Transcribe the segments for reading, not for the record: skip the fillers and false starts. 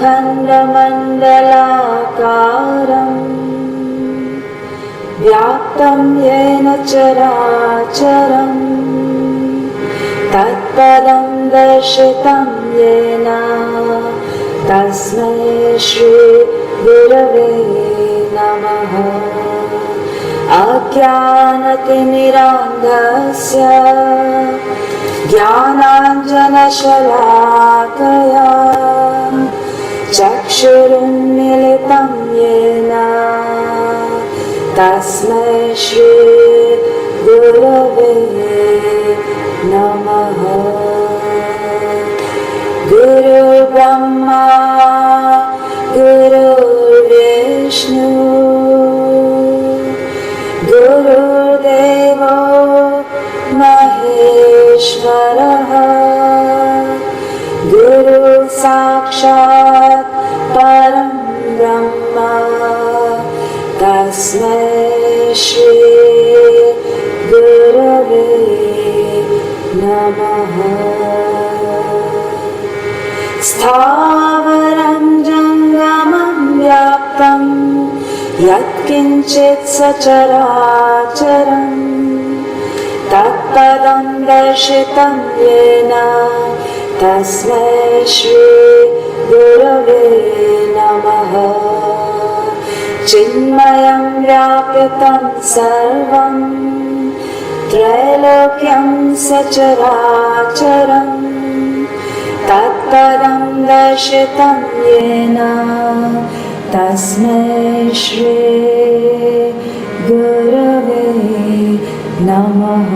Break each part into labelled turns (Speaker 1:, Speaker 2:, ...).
Speaker 1: अखण्डमण्डलाकारं व्याप्तं येन चराचरं तत्पदं दर्शितं येन तस्मै श्री गुरवे नमः। अज्ञानतिमिरान्धस्य ज्ञानाञ्जनशलाकया चक्षुरुन्मीलितं येन तस्मै श्री गुरवे नमः। गुरुर्ब्रह्मा गुरुर्विष्णु गुरुर्देवो महेश्वरः गुरुः साक्षात् परं ब्रह्म तस्मै श्री गुरवे नमः। स्थावरं जङ्गमं व्याप्तं यत्किञ्चित् सचराचरं तत्पदं दर्शितं येन तस्मै श्री गुरवे नमः। चिन्मयं व्यापितं सर्वं त्रैलोक्यं सचराचरं तत्पदं दर्शितं येन तस्मै श्री गुरवे नमः।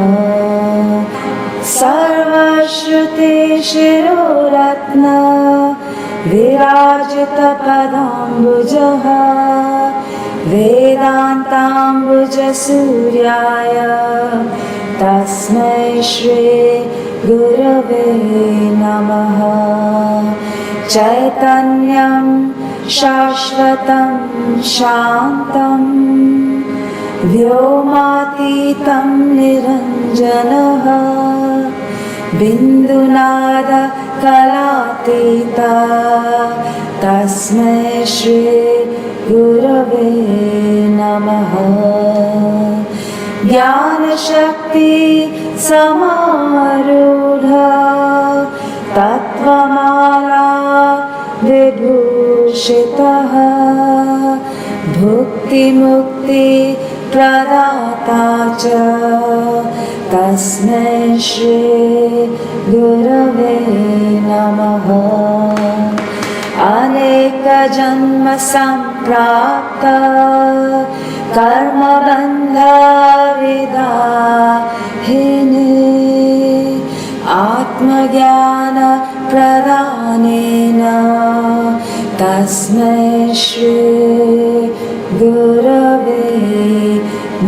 Speaker 1: सर्वश्रुतिशिरोरत्न विराजितपदाम्बुजः वेदान्ताम्बुजसूर्याय तस्मै श्री गुरवे नमः। चैतन्यं शाश्वतं शान्तं व्योमातीतं निरञ्जनः बिन्दुनादकलातीता तस्मै श्री गुरवे नमः। ज्ञानशक्ति समारूढा तत्त्वमाला विभूषितः भुक्तिमुक्ति प्रदाता च तस्मै श्री गुरवे नमः। अनेकजन्म सम्प्राप्त कर्मबन्धविदाहिने आत्मज्ञान प्रदानेन तस्मै श्री गुरवे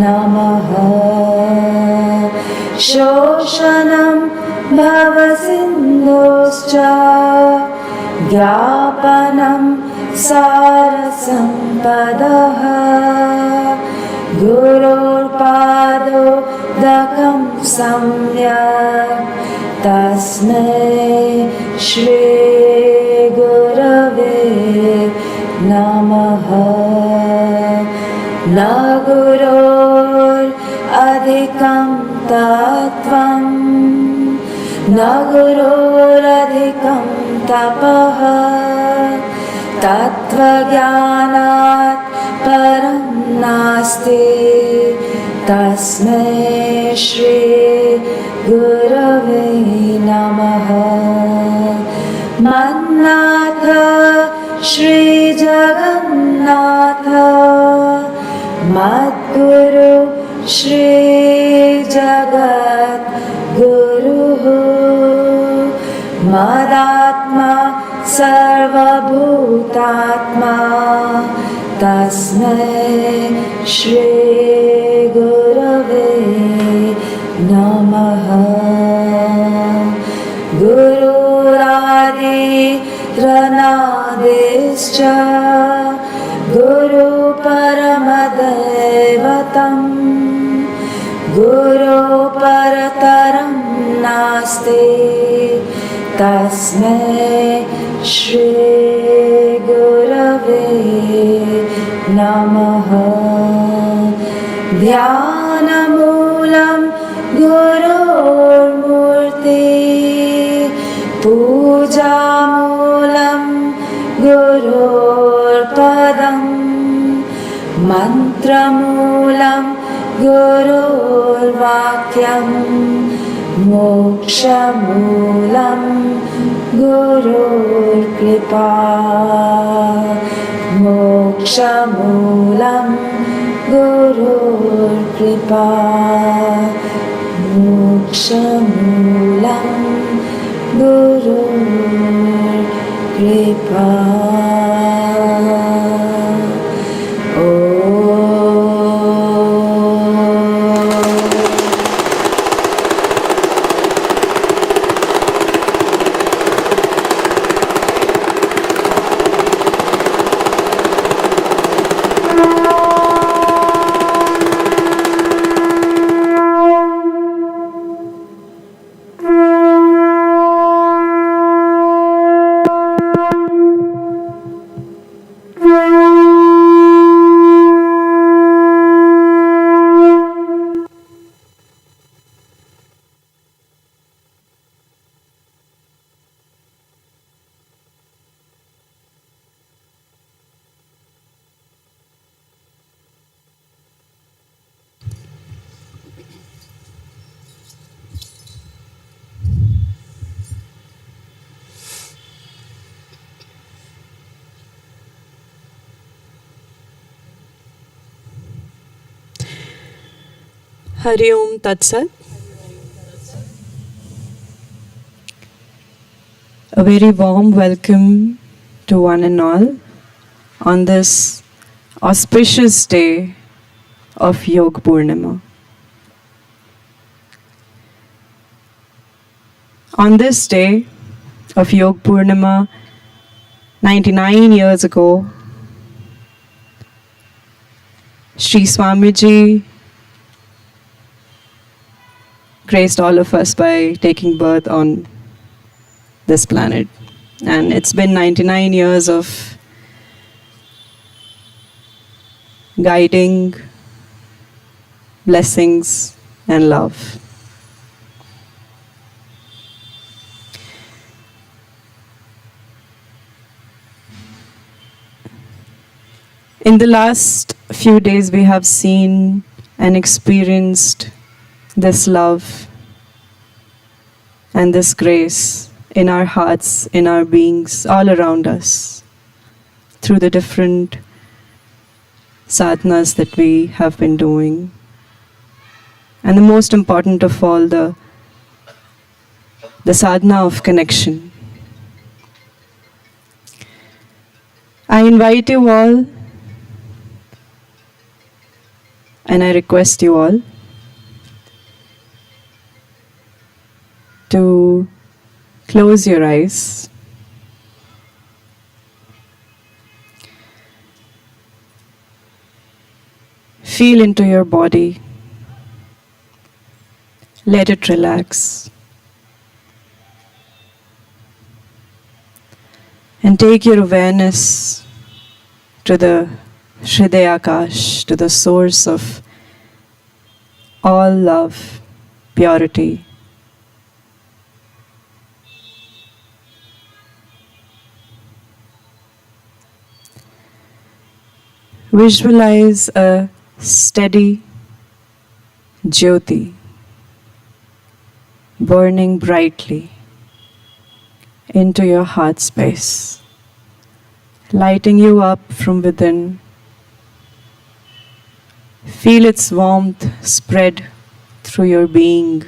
Speaker 1: नमः। शोषणं भवसिन्धोश्च ज्ञापनं सारसम्पदः गुरोर्पादोदकं सम्यक् तस्मै श्री गुरवे नमः। न गुरोरधिकं तत्त्वं न गुरोरधिकं तपः तत्त्वज्ञानात् परं नास्ति तस्मै श्री गुरवे नमः। मन्नाथ श्री जगन्नाथ मद्गुरु श्री जगद्गुरुः मदात्मा सर्वभूतात्मा तस्मै श्री गुरवे नमः। गुरुरादिरनादिश्च गुरुपरमदैवतं गुरुपरतरं नास्ति तस्मै श्री नमः ध्यानमूलं गुरोर्मूर्ते पूजामूलं गुरोर्पदं मन्त्रमूलं गुरोर्वाक्यं मोक्षमूलं गुरोर्कृपा मोक्षमूलं गुरोर्कृपा मोक्षमूलं गुरोर्कृपा
Speaker 2: Hari Om Tat Sat. A very warm welcome to one and all on this auspicious day of Yog Poornima. On this day of Yog Poornima, 99 years ago, Sri Swamiji graced all of us by taking birth on this planet. And it's been 99 years of guiding, blessings, and love. In the last few days, we have seen and experienced this love and this grace in our hearts, in our beings, all around us, through the different sadhanas that we have been doing. And the most important of all, the sadhana of connection. I invite you all, and I request you all to close your eyes. Feel into your body. Let it relax. And take your awareness to the Hridayakash, to the source of all love, purity. Visualize a steady Jyoti burning brightly into your heart space, lighting you up from within. Feel its warmth spread through your being.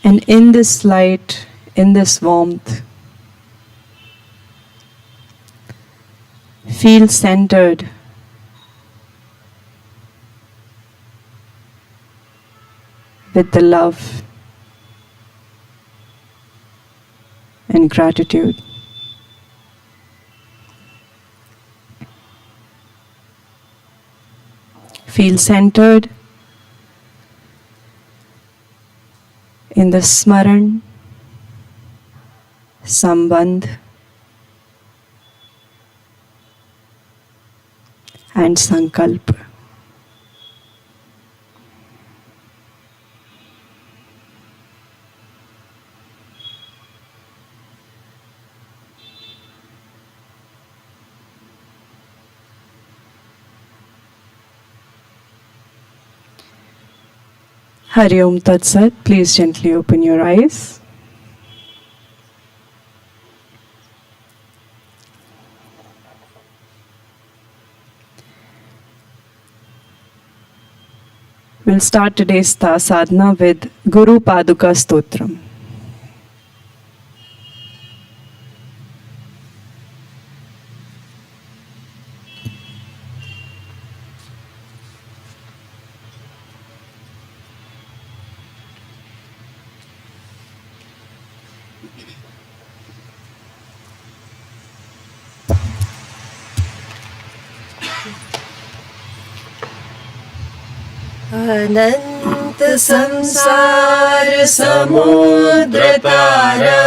Speaker 2: And in this light, in this warmth, feel centered. With the love and gratitude. Feel centered in in the Smaran, Sambandh and Sankalp. Hari Om Tat Sat. Please gently open your eyes. We'll start today's sadhana with Guru Paduka Stotram.
Speaker 1: अनंत संसार समुद्र तारा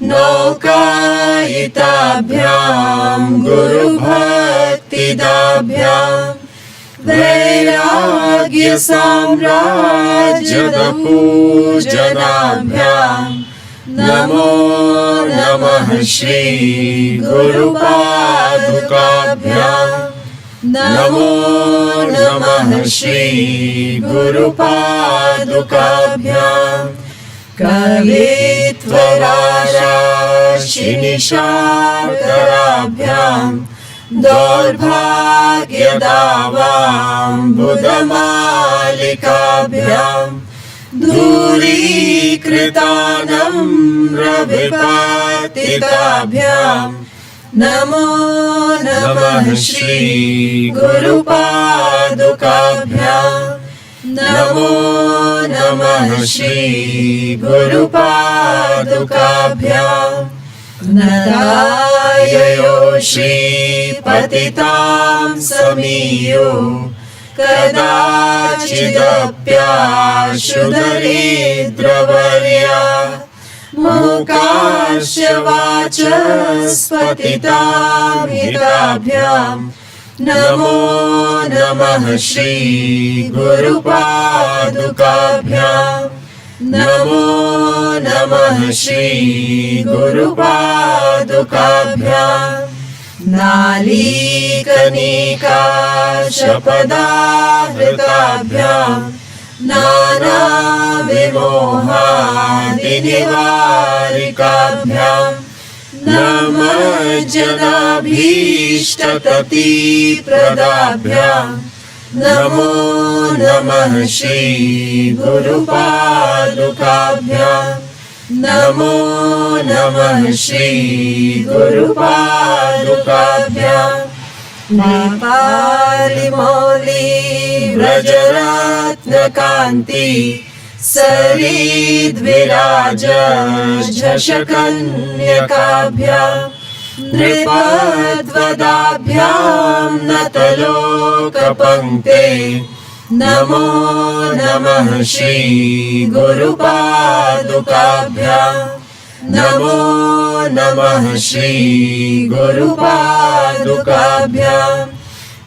Speaker 1: नौकायिताभ्याम गुरु भक्तिदाभ्याम वैराग्य साम्राज्य पूजनाभ्याम नमो नमः श्री गुरु पादुकाभ्याम नमो नमः श्री गुरु पादुकाभ्याम कवित्वराशिनिशाकराभ्याम दौर्भाग्यदावां बुधमालिकाभ्याम दूरीकृतानम्रविपातिताभ्याम नमो नमः श्री गुरु पादुकाभ्याम नमो नमः श्री गुरु पादुकाभ्याम नदाययो श्री पतितां समीयो कदाचिदप्याशु दरिद्रवर्या मूकाश्च वाचस्पतितामिताभ्यां नमो नमः श्री गुरु पादुकाभ्यां नमो नमः श्री गुरु पादुकाभ्यां नालीकनिका शपदाहृताभ्यां नानाविमोहादिनिवारिकाभ्यां नमज्जनाभीष्टप्रतिप्रदाभ्यां नमो नमः श्री गुरु पादुकाभ्यां नमो नमः श्री गुरु पादुकाभ्यां नेपालिमौली व्रजरत्नकान्ति सरिद्विराज झषकन्यकाभ्यां नृपद्वदाभ्यां नतलोकपङ्क्ते नमो नमः श्री गुरु पादुकाभ्यां नमो नमः श्री गुरु पादुकाभ्यां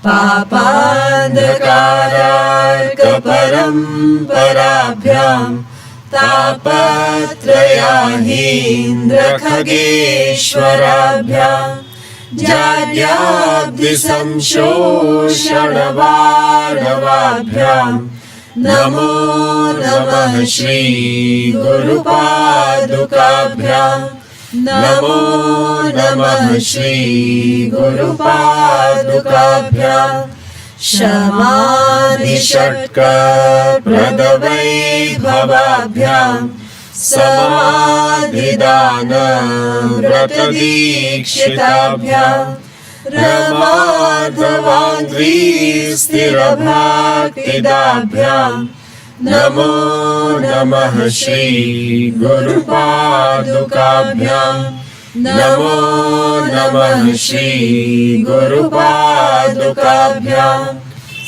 Speaker 1: पापान्धकारार्कपरम्पराभ्यां तापत्रयाहीन्द्रखगेश्वराभ्यां जाड्याब्धिसंशोषणवाणवाभ्यां नमो नमः श्री गुरु पादुकाभ्यां नमो नमः श्री गुरु पादुकाभ्यां शमादिषट्कप्रदवैभवाभ्यां समाधिदान व्रतदीक्षिताभ्यां रमाधवान्ध्रीस्थिरभक्तिदाभ्यां नमो नमः श्री गुरु पादुकाभ्यां नमो नमः श्री गुरु पादुकाभ्यां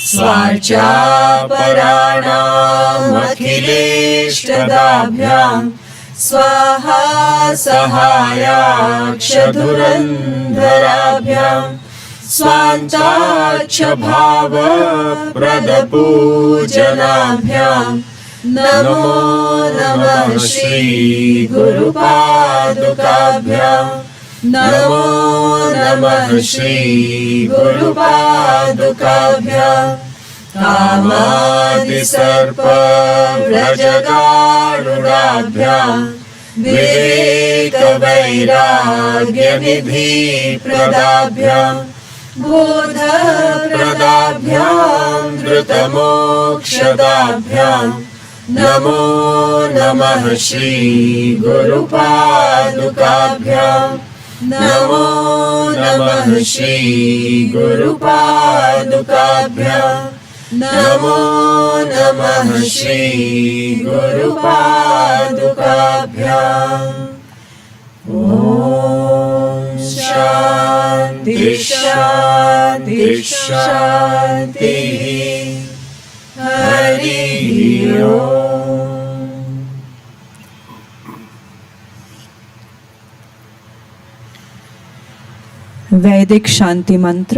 Speaker 1: स्वार्चापराणामखिलेष्टदाभ्यां स्वाहा सहायाक्षधुरन्धराभ्यां स्वान्ताक्षभावप्रदपूजनाभ्यां नमो नमः श्री गुरुपादुकाभ्यां नमो नमः श्री गुरुपादुकाभ्यां कामादिसर्पव्रजगारुडाभ्यां विवेकवैराग्यनिधिप्रदाभ्यां बोधप्रदाभ्यां धृतमोक्षदाभ्यां नमो नमः श्री गुरुपादुकाभ्यां नमो नमः श्री गुरुपादुकाभ्यां नमो नमः श्री गुरुपादुकाभ्यां ॐ शान्ति शान्ति शान्तिः हरि ओम।
Speaker 2: वैदिक शांति मंत्र।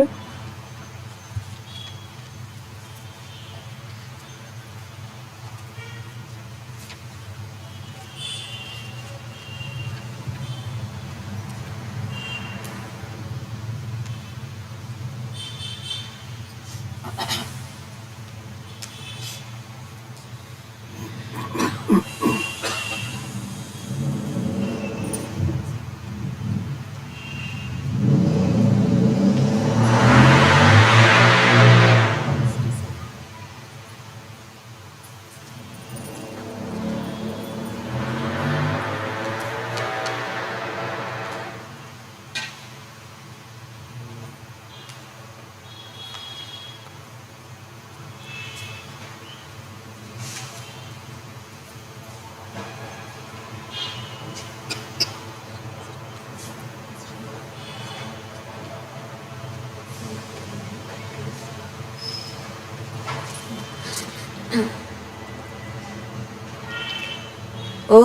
Speaker 1: ॐ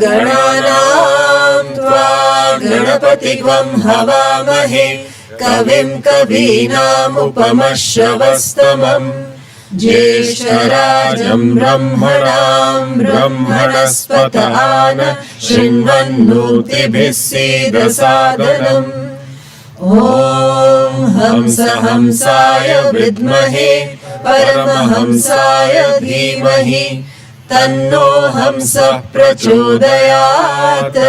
Speaker 1: गणानां त्वा गणपतिग्वं हवामहे कविं कवीनामुपमश्रवस्तमम् ज्येष्ठराजं ब्रह्मणां ब्रह्मणस्पत आन शृण्वन्नोतिभिः सीदसादनम् ॐ हंस हंसाय विद्महे परमहंसाय धीमहि तन्नो हंसः प्रचोदयात्।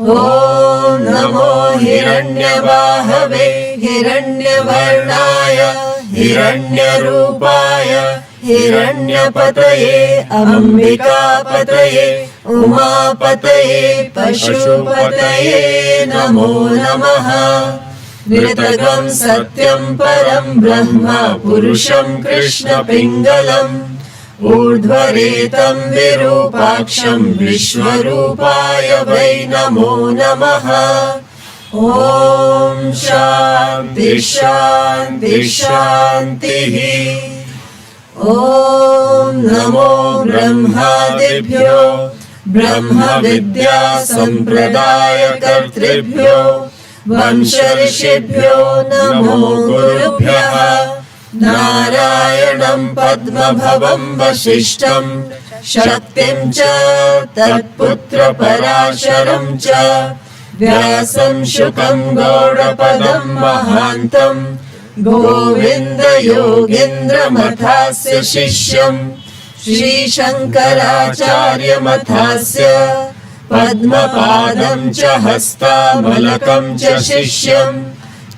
Speaker 1: ॐ नमो हिरण्यबाहवे हिरण्यवर्णाय हिरण्यरूपाय हिरण्यपतये अम्बिकापतये उमापतये पशुपतये नमो नमः। ऋतगं सत्यं परं ब्रह्म पुरुषं कृष्णपिङ्गलम् ऊर्ध्वरेतं विरूपाक्षं विश्वरूपाय वै नमो नमः। ॐ शान्ति शान्ति शान्तिः। ॐ नमो ब्रह्मादिभ्यो ब्रह्मविद्या सम्प्रदायकर्तृभ्यो वंशऋषिभ्यो नमो गुरुभ्यः। नारायणं पद्मभवं वसिष्ठं शक्तिं च तत्पुत्रपराशरं च व्यासं शुकं गौडपदं महान्तं गोविन्दयोगीन्द्रमथास्य शिष्यं श्रीशङ्कराचार्यमथास्य पद्मपादं च हस्तामलकं च शिष्यं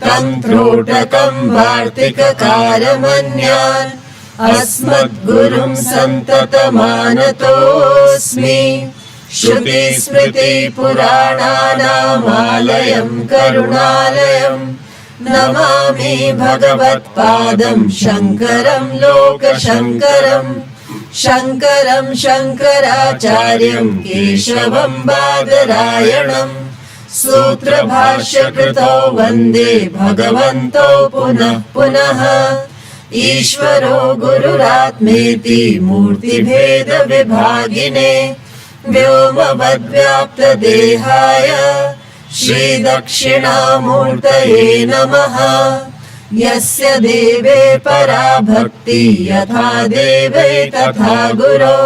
Speaker 1: तन्त्रोटकं वार्तिककारमन्यान् अस्मद्गुरुं सन्ततमानतोऽस्मि। श्रुतिस्मृतिपुराणानामालयं करुणालयं नमामि भगवत्पादं शङ्करं लोकशङ्करं शङ्करं शङ्कराचार्यं केशवं बादरायणं सूत्रभाष्यकृतौ वन्दे भगवन्तौ पुनः पुनः। ईश्वरो गुरुरात्मेति मूर्तिभेदविभागिने व्योमवद्व्याप्तदेहाय श्रीदक्षिणामूर्तये नमः। यस्य देवे परा भक्ति यथा देवे तथा गुरो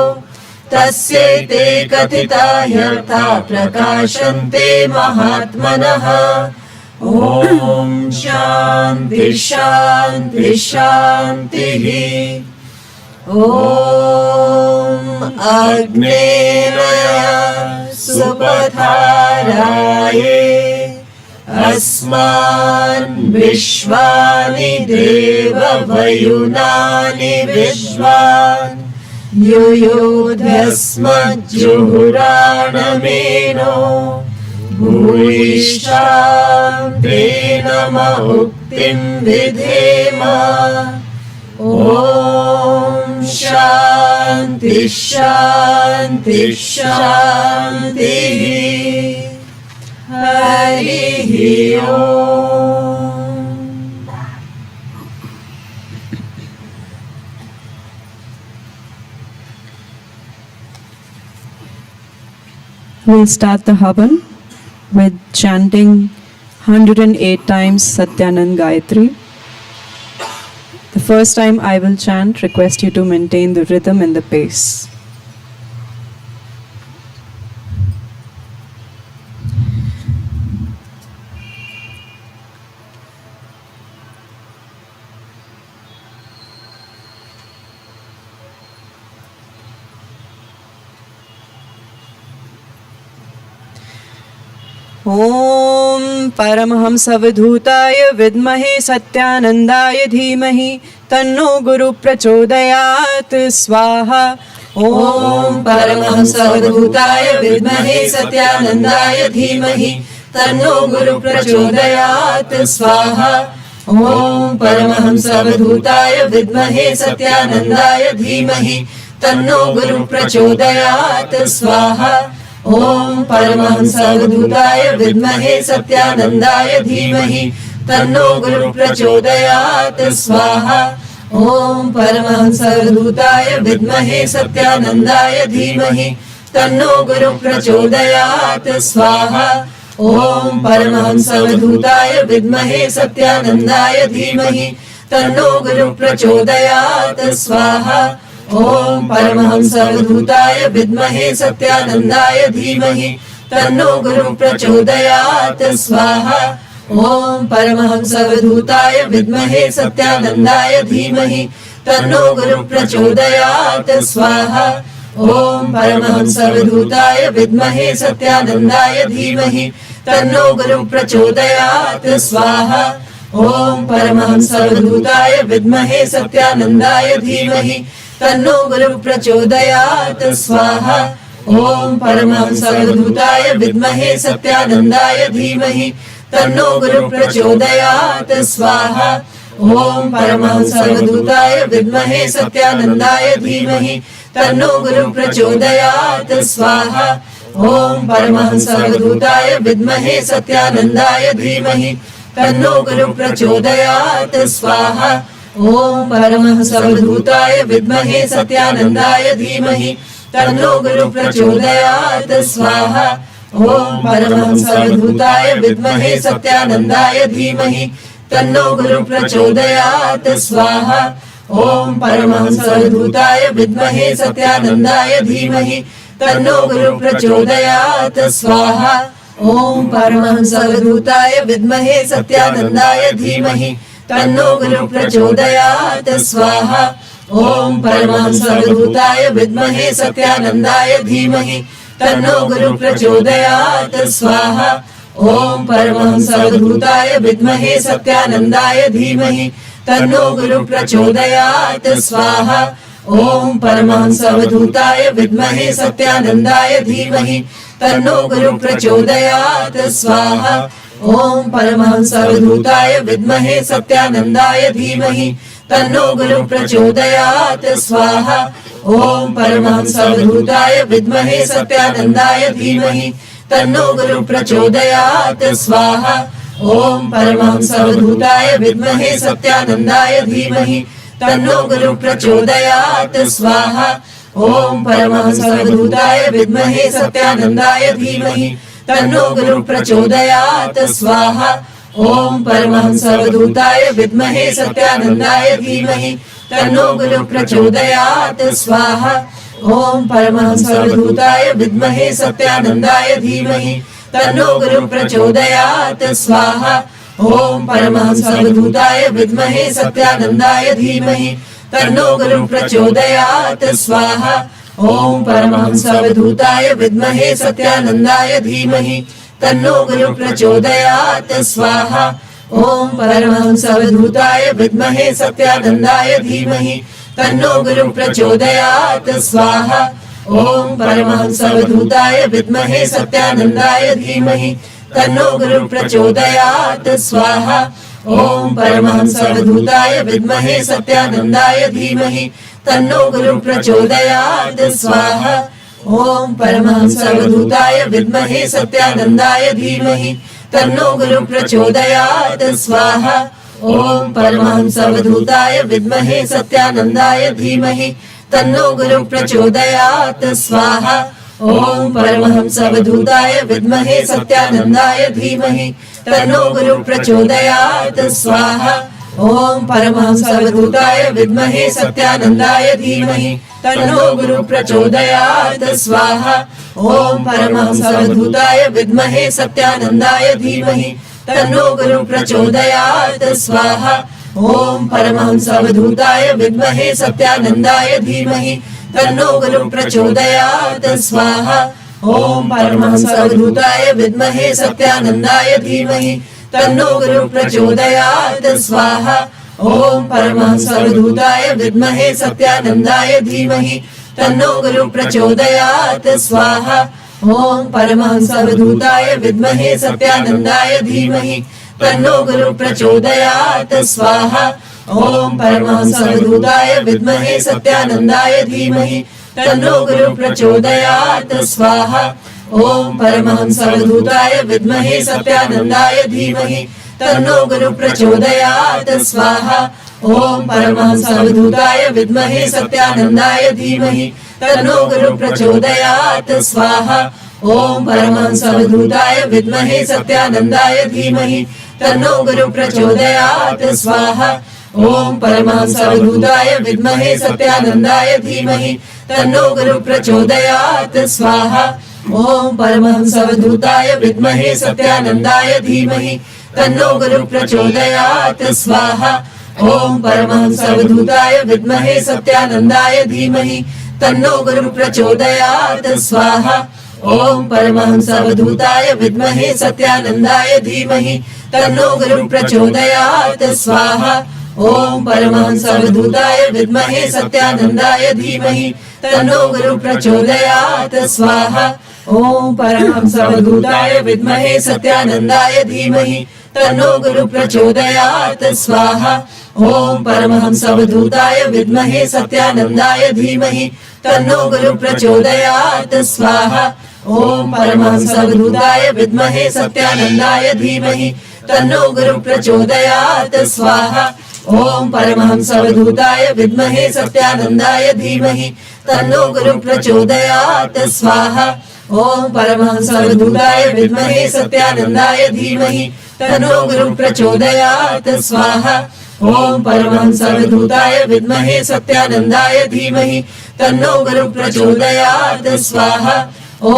Speaker 1: तस्यैते कथिता ह्यर्था प्रकाशन्ते महात्मनः। ॐ शान्ति शान्ति शान्तिः। ॐ अग्नेय सुपथाराये अस्मान् विश्वानि देववयुनानि विश्वान् युयोध्यस्मज्जुहुराणमेनो भूयिष्ठां ते नम उक्तिं विधेम। ॐ शान्ति शान्ति शान्तिः। हरिः ओम्।
Speaker 2: We'll start the Havan with chanting 108 times Satyanand Gayatri. The first time I will chant, request you to maintain the rhythm and the pace. ॐ परमहंसवधूताय विद्महे सत्यानन्दाय धीमहि तन्नो गुरु प्रचोदयात् स्वाहा।
Speaker 1: ॐ परमहंसवधूताय विद्महे सत्यानन्दाय धीमहि तन्नो गुरु प्रचोदयात् स्वाहा। ॐ परमहंसवधूताय विद्महे सत्यानन्दाय धीमहि तन्नो गुरु प्रचोदयात् स्वाहा। ॐ परमहंसवधूताय विद्महे सत्यानन्दाय धीमहि तन्नो गुरु प्रचोदयात् स्वाहा। ॐ परमहंसवधूताय विद्महे सत्यानन्दाय धीमहि तन्नो गुरु प्रचोदयात् स्वाहा। ॐ परमहंसवधूताय विद्महे सत्यानन्दाय धीमहि तन्नो गुरु प्रचोदयात् स्वाहा। ॐ परमहंसवधूताय विद्महे सत्यानन्दाय धीमहि तन्नो गुरु प्रचोदयात् स्वाहा। ॐ परमहंसवधूताय विद्महे सत्यानन्दाय धीमहि तन्नो गुरु प्रचोदयात् स्वाहा। ॐ परमहंसवधूताय विद्महे सत्यानन्दाय धीमहि तन्नो गुरु प्रचोदयात् स्वाहा। ॐ परमहंसवधूताय विद्महे सत्यानन्दाय धीमहि तन्नो गुरु प्रचोदयात् स्वाहा। ॐ परमहंसवधूताय विद्महे सत्यानन्दाय धीमहि तन्नो गुरु प्रचोदयात् स्वाहा। ॐ परमहंसवधूताय विद्महे सत्यानन्दाय धीमहि तन्नो गुरु प्रचोदयात् स्वाहा। ॐ परमहंसवधूताय विद्महे सत्यानन्दाय धीमहि तन्नो गुरु प्रचोदयात् स्वाहा। ॐ परमहंसवधूताय विद्महे सत्यानन्दाय धीमहि तन्नो गुरु प्रचोदयात् स्वाहा। ॐ परमहंसवधूताय विद्महे सत्यानन्दाय धीमहि तन्नो गुरु प्रचोदयात् स्वाहा। ॐ परमहंसवधूताय विद्महे सत्यानन्दाय धीमहि तन्नो गुरु प्रचोदयात् स्वाहा। ॐ परमहंसवधूताय विद्महे सत्यानन्दाय धीमहि तन्नो गुरु प्रचोदयात् स्वाहा। ॐ परमहंसवधूताय विद्महे सत्यानन्दाय धीमहि तन्नो गुरु प्रचोदयात् स्वाहा। ॐ परमहंसवधूताय विद्महे सत्यानन्दाय धीमहि तन्नो गुरु प्रचोदयात् स्वाहा। ॐ परमहंसवधूताय विद्महे सत्यानन्दाय धीमहि तन्नो गुरु प्रचोदयात् स्वाहा। ॐ परमहंसवधूताय विद्महे सत्यानन्दाय धीमहि तन्नो गुरु प्रचोदयात् स्वाहा। ॐ परमहंसवधूताय विद्महे सत्यानन्दाय धीमहि तन्नो गुरु प्रचोदयात् स्वाहा। ओम परमहंस अवधूताय विद्महे सत्यानंदाय धीमहि तन्नो गुरु प्रचोदयात् स्वाहा। ओम परमहंस अवधूताय विद्महे सत्यानंदाय धीमहि तन्नो गुरु प्रचोदयात् स्वाहा। ओम परमहंस अवधूताय विद्महे सत्यानंदाय धीमहि तन्नो गुरु प्रचोदयात् स्वाहा। ओम परमहंस अवधूताय विद्महे सत्यानंदाय धीमहि तन्नो गुरु प्रचोदयात् स्वाहा। ओम परमहंस अवधूताय विद्महे सत्यानंदाय धीमहि तन्नो गुरु प्रचोदयात् स्वाहा। ओम परमहंस अवधूताय विद्महे सत्यानंदाय धीमहि तन्नो गुरु प्रचोदयात् स्वाहा। ओम परमहंस अवधूताय विद्महे सत्यानंदाय धीमहि तन्नो गुरु प्रचोदयात् स्वाहा। ओम परमहंस अवधूताय विद्महे सत्यानंदाय धीमहि तन्नो गुरु प्रचोदयात् स्वाहा। ओम परमहंस अवधूताय विद्महे सत्यानंदाय धीमहि तन्नो गुरु प्रचोदयात् स्वाहा। ओम परमहंस अवधूताय विद्महे सत्यानंदाय धीमहि तन्नो गुरु प्रचोदयात् स्वाहा। ओम परमहंस अवधूताय विद्महे सत्यानंदाय धीमहि तन्नो गुरु प्रचोदयात् स्वाहा। ओम परमहंस अवधूताय विद्महे सत्यानंदाय धीमहि तन्नो गुरु प्रचोदयात् स्वाहा। ओम परमहंस अवधूताय विद्महे सत्यानंदाय धीमहि तन्नो गुरु प्रचोदयात् स्वाहा। ओम परमहंस अवधूताय विद्महे सत्यानंदाय धीमहि तन्नो गुरु प्रचोदयात् स्वाहा। ओम परमहंस अवधूताय विद्महे सत्यानंदाय धीमहि तन्नो गुरु प्रचोदयात् स्वाहा। ओम परमहंस अवधूताय विद्महे सत्यानंदाय धीमहि तन्नो गुरु प्रचोदयात् स्वाहा। ओम परमहंस अवधूताय विद्महे सत्यानंदाय धीमहि तन्नो गुरु प्रचोदयात् स्वाहा। ओम परमहंस अवधूताय विद्महे सत्यानंदाय धीमहि तन्नो गुरु प्रचोदयात् स्वाहा। ओम परमहंस अवधूताय विद्महे सत्यानंदाय धीमहि तन्नो गुरु प्रचोदयात् स्वाहा। ओम परमहंस अवधूताय विद्महे सत्यानंदाय धीमहि तन्नो गुरु प्रचोदयात् स्वाहा। ओम परमहंस अवधूताय विद्महे सत्यानंदाय धीमहि तन्नो गुरु प्रचोदयात् स्वाहा। ओम परमहंस अवधूताय विद्महे सत्यानंदाय धीमहि तन्नो गुरु प्रचोदयात् स्वाहा। ओम परमहंस अवधूताय विद्महे सत्यानंदाय धीमहि तन्नो गुरु प्रचोदयात् स्वाहा। ओम परमहंस अवधूताय विद्महे सत्यानंदाय धीमहि तन्नो गुरु प्रचोदयात् स्वाहा। ओम परमहंस अवधूताय विद्महे सत्यानंदाय धीमहि तन्नो गुरु प्रचोदयात् स्वाहा। ओम परमहंस अवधूताय विद्महे सत्यानंदाय धीमहि तन्नो गुरु प्रचोदयात् स्वाहा। ओम परमहंस अवधूताय विद्महे सत्यानंदाय धीमहि तन्नो गुरु प्रचोदयात् स्वाहा। ओम परमहंस अवधूताय विद्महे सत्यानंदाय धीमहि तन्नो गुरु प्रचोदयात् स्वाहा। ओम परमहंस अवधूताय विद्महे सत्यानंदाय धीमहि तन्नो गुरु प्रचोदयात् स्वाहा। ओम परमहंस अवधूताय विद्महे सत्यानंदाय धीमहि तन्नो गुरु प्रचोदयात् स्वाहा। ओम परमहंस अवधूताय विद्महे सत्यानंदाय धीमहि तन्नो गुरु प्रचोदयात् स्वाहा। ओम परमहंस अवधूताय विद्महे सत्यानंदाय धीमहि तन्नो गुरु प्रचोदयात् स्वाहा। ओम परमहंस अवधूताय विद्महे सत्यानंदाय धीमहि तन्नो गुरु प्रचोदयात् स्वाहा।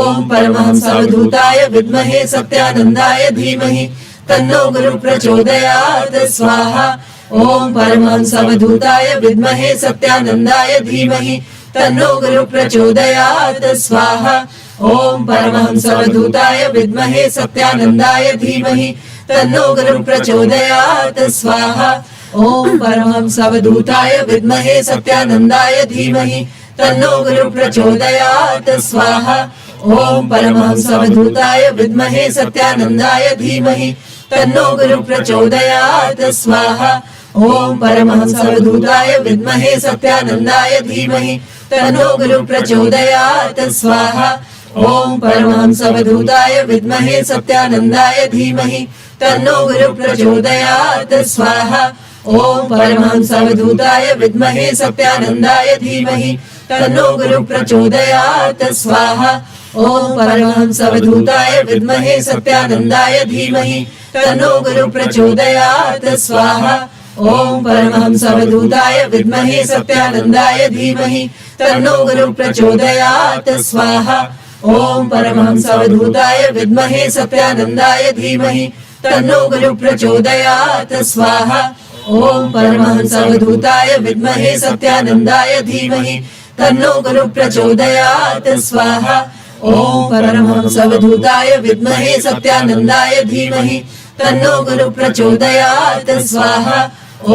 Speaker 1: ओम परमहंस अवधूताय विद्महे सत्यानंदाय धीमहि तन्नो गुरु प्रचोदयात् स्वाहा। ओम परमहंस अवधूताय विद्महे सत्यानंदाय धीमहि तन्नो गुरु प्रचोदयात् स्वाहा। ओम परमहंस अवधूताय विद्महे सत्यानंदाय धीमहि तन्नो गुरु प्रचोदयात् स्वाहा। ओम परमहंस अवधूताय विद्महे सत्यानंदाय धीमहि तन्नो गुरु प्रचोदयात् स्वाहा। ओम परमहंस अवधूताय विद्महे सत्यानंदाय धीमहि तन्नो गुरु प्रचोदयात् स्वाहा। ओम परमहंस अवधूताय विद्महे सत्यानंदाय धीमहि तन्नो गुरु प्रचोदयात् स्वाहा। ॐ परमहंसवधूताय विद्महे सत्यानन्दाय धीमहि तन्नो गुरु प्रचोदयात् स्वाहा ॐ परमहंसवधूताय विद्महे सत्यानन्दाय धीमहि तन्नो गुरु प्रचोदयात् स्वाहा ॐ परमहंसवधूताय विद्महे सत्यानन्दाय धीमहि तन्नो गुरु प्रचोदयात् स्वाहा ॐ परमहंसवधूताय विद्महे सत्यानन्दाय धीमहि तन्नो गुरु प्रचोदयात् स्वाहा ॐ परमहंसवधूताय विद्महे सत्यानन्दाय धीमहि तन्नो गुरु प्रचोदयात् स्वाहा ॐ परमहंसवधूताय विद्महे सत्यानन्दाय धीमहि तन्नो गुरु प्रचोदयात् स्वाहा ॐ परमहंसवधूताय विद्महे सत्यानन्दाय धीमहि तन्नो गुरु प्रचोदयात् स्वाहा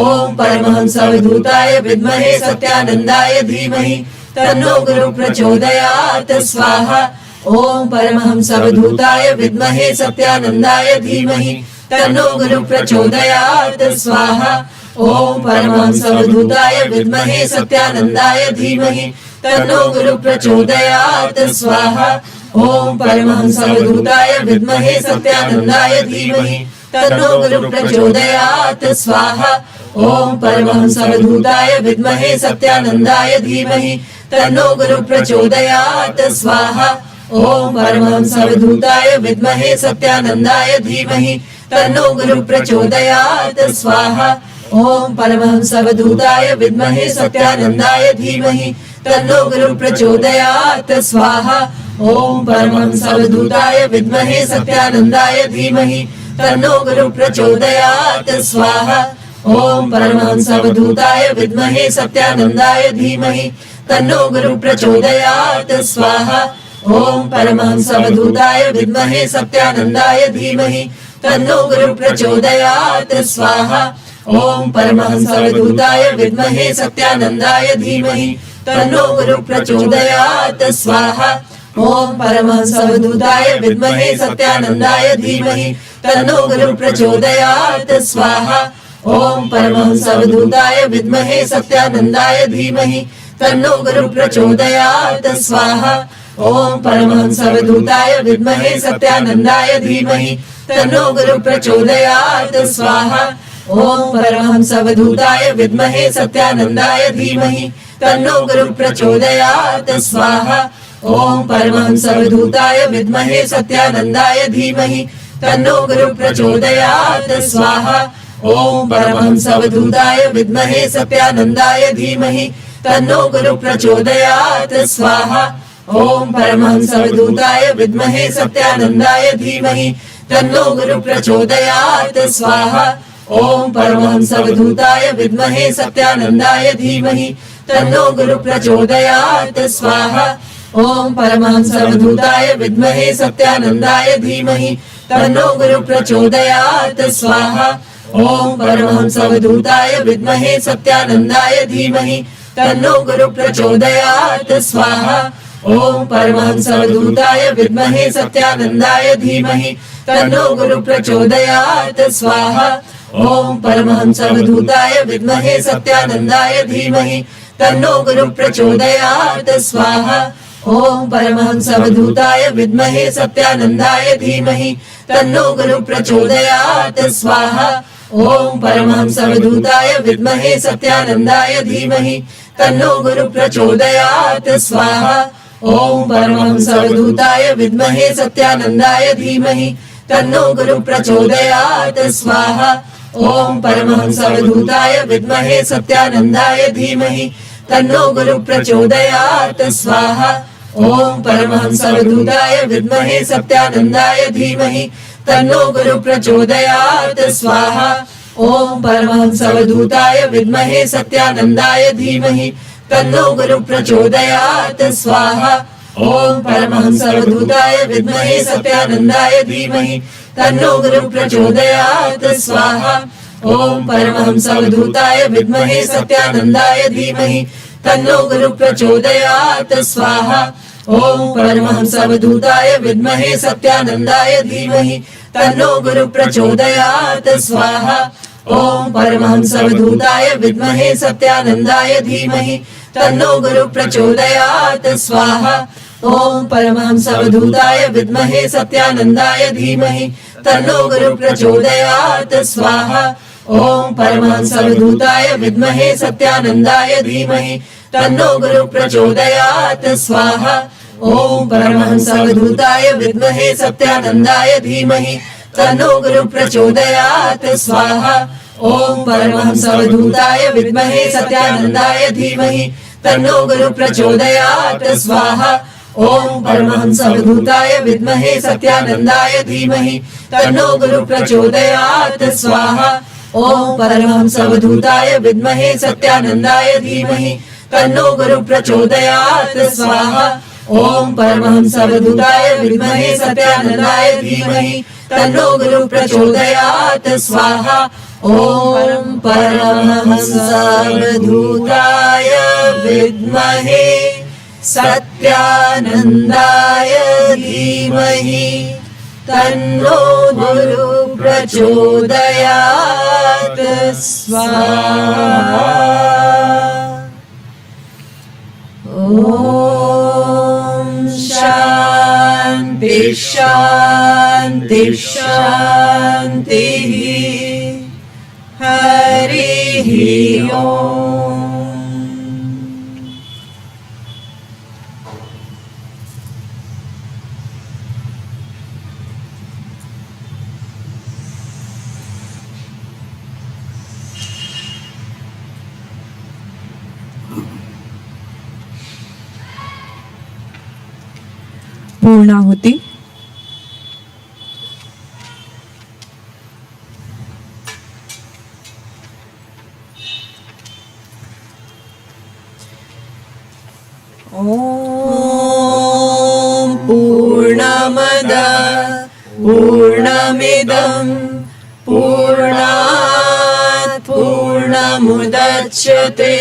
Speaker 1: ॐ परमहंसवधूताय विद्महे सत्यानन्दाय धीमहि तन्नो गुरु प्रचोदयात् स्वाहा ॐ परमहंसवधूताय विद्महे सत्यानन्दाय धीमहि तन्नो गुरु प्रचोदयात् स्वाहा ॐ परमहंसवधूताय विद्महे सत्यानन्दाय धीमहि तन्नो गुरु प्रचोदयात् स्वाहा ॐ परमहंसवधूताय विद्महे सत्यानन्दाय धीमहि तन्नो गुरु प्रचोदयात् स्वाहा ॐ परमहंसवधूताय विद्महे सत्यानन्दाय धीमहि तन्नो गुरु प्रचोदयात् स्वाहा ॐ परमहंसवधूताय विद्महे सत्यानन्दाय धीमहि तन्नो गुरु प्रचोदयात् स्वाहा ॐ परमहंसवधूताय विद्महे सत्यानन्दाय धीमहि तन्नो गुरु प्रचोदयात् स्वाहा ॐ परमहंसवधूताय विद्महे सत्यानन्दाय धीमहि तन्नो गुरु प्रचोदयात् स्वाहा ॐ परमहंसवधूताय विद्महे सत्यानन्दाय धीमहि तन्नो गुरु प्रचोदयात् स्वाहा ॐ परमहंसवधूताय विद्महे सत्यानन्दाय धीमहि तन्नो गुरु प्रचोदयात् स्वाहा ॐ परमहंसवधूताय विद्महे सत्यानन्दाय धीमहि तन्नो गुरु प्रचोदयात् स्वाहा ॐ परमहंसवधूताय विद्महे सत्यानन्दाय धीमहि तन्नो गुरु प्रचोदयात् स्वाहा ॐ परमहंसवधूताय विद्महे सत्यानन्दाय धीमहि तन्नो गुरु प्रचोदयात् स्वाहा ॐ परमहंसवधूताय विद्महे सत्यानन्दाय धीमहि तन्नो गुरु प्रचोदयात् स्वाहा ॐ परमहंसवधूताय विद्महे सत्यानन्दाय धीमहि तन्नो गुरु प्रचोदयात् स्वाहा ॐ परमहंसवधूताय विद्महे सत्यानन्दाय धीमहि तन्नो गुरु प्रचोदयात् स्वाहा ॐ परमहंसवधूताय विद्महे सत्यानन्दाय धीमहि तन्नो गुरु प्रचोदयात् स्वाहा ॐ परमहंसवधूताय विद्महे सत्यानन्दाय धीमहि तन्नो गुरु प्रचोदयात् स्वाहा ॐ परमहंसवधूताय विद्महे सत्यानन्दाय धीमहि तन्नो गुरु प्रचोदयात् स्वाहा ॐ परमहंसवधूताय विद्महे सत्यानन्दाय धीमहि तन्नो गुरु प्रचोदयात् स्वाहा ॐ परमहंसवधूताय विद्महे सत्यानन्दाय धीमहि तन्नो गुरु प्रचोदयात् स्वाहा ॐ परमहंसवधूताय विद्महे सत्यानन्दाय धीमहि तन्नो गुरु प्रचोदयात् स्वाहा ॐ परमहंसवधूताय विद्महे सत्यानन्दाय धीमहि तन्नो गुरु प्रचोदयात् स्वाहा ॐ परमहंसवधूताय विद्महे सत्यानन्दाय धीमहि तन्नो गुरु प्रचोदयात् स्वाहा ॐ परमहंसवधूताय विद्महे सत्यानन्दाय धीमहि तन्नो गुरु प्रचोदयात् स्वाहा ॐ परमहंसवधूताय विद्महे सत्यानन्दाय धीमहि तन्नो गुरु प्रचोदयात् स्वाहा ॐ परमहंसवधूताय विद्महे सत्यानन्दाय धीमहि तन्नो गुरु प्रचोदयात् स्वाहा ॐ परमहंसवधूताय विद्महे सत्यानन्दाय धीमहि तन्नो गुरु प्रचोदयात् स्वाहा ॐ परमहंसवधूताय विद्महे सत्यानन्दाय धीमहि तन्नो गुरु प्रचोदयात् स्वाहा ॐ परमहंसवधूताय विद्महे सत्यानन्दाय धीमहि तन्नो गुरु प्रचोदयात् स्वाहा ॐ परमहंसवधूताय विद्महे सत्यानन्दाय धीमहि तन्नो गुरु प्रचोदयात् स्वाहा ॐ परमहंसवधूताय विद्महे सत्यानन्दाय धीमहि तन्नो गुरु प्रचोदयात् स्वाहा ॐ परमहंसवधूताय विद्महे सत्यानन्दाय धीमहि तन्नो गुरु प्रचोदयात् स्वाहा ॐ परमहंसावधूताय विद्महे सत्यानन्दाय धीमहि तन्नो गुरुः प्रचोदयात् स्वाहा। ॐ परमहंसावधूताय विद्महे सत्यानन्दाय धीमहि तन्नो गुरुः प्रचोदयात् स्वाहा। ॐ परमहंसावधूताय विद्महे सत्यानन्दाय धीमहि तन्नो गुरुः प्रचोदयात् स्वाहा। ॐ परमहंसावधूताय विद्महे सत्यानन्दाय धीमहि तन्नो गुरुः प्रचोदयात् स्वाहा। ॐ परमहंसावधूताय विद्महे सत्यानन्दाय धीमहि तन्नो गुरुः प्रचोदयात् स्वाहा। ॐ परमहंसावधूताय विद्महे सत्यानन्दाय धीमहि तन्नो गुरुः प्रचोदयात् स्वाहा। ॐ परमहंसावधूताय विद्महे सत्यानन्दाय धीमहि तन्नो गुरुः प्रचोदयात् स्वाहा। ॐ परमहंसावधूताय विद्महे सत्यानन्दाय धीमहि तन्नो गुरुः प्रचोदयात् स्वाहा। ॐ शान्ति शान्ति शान्तिः। हरिः ॐ।
Speaker 2: पूर्णाहुति।
Speaker 1: ॐ पूर्णमद पूर्णमिदं पूर्णात् पूर्णमुदच्यते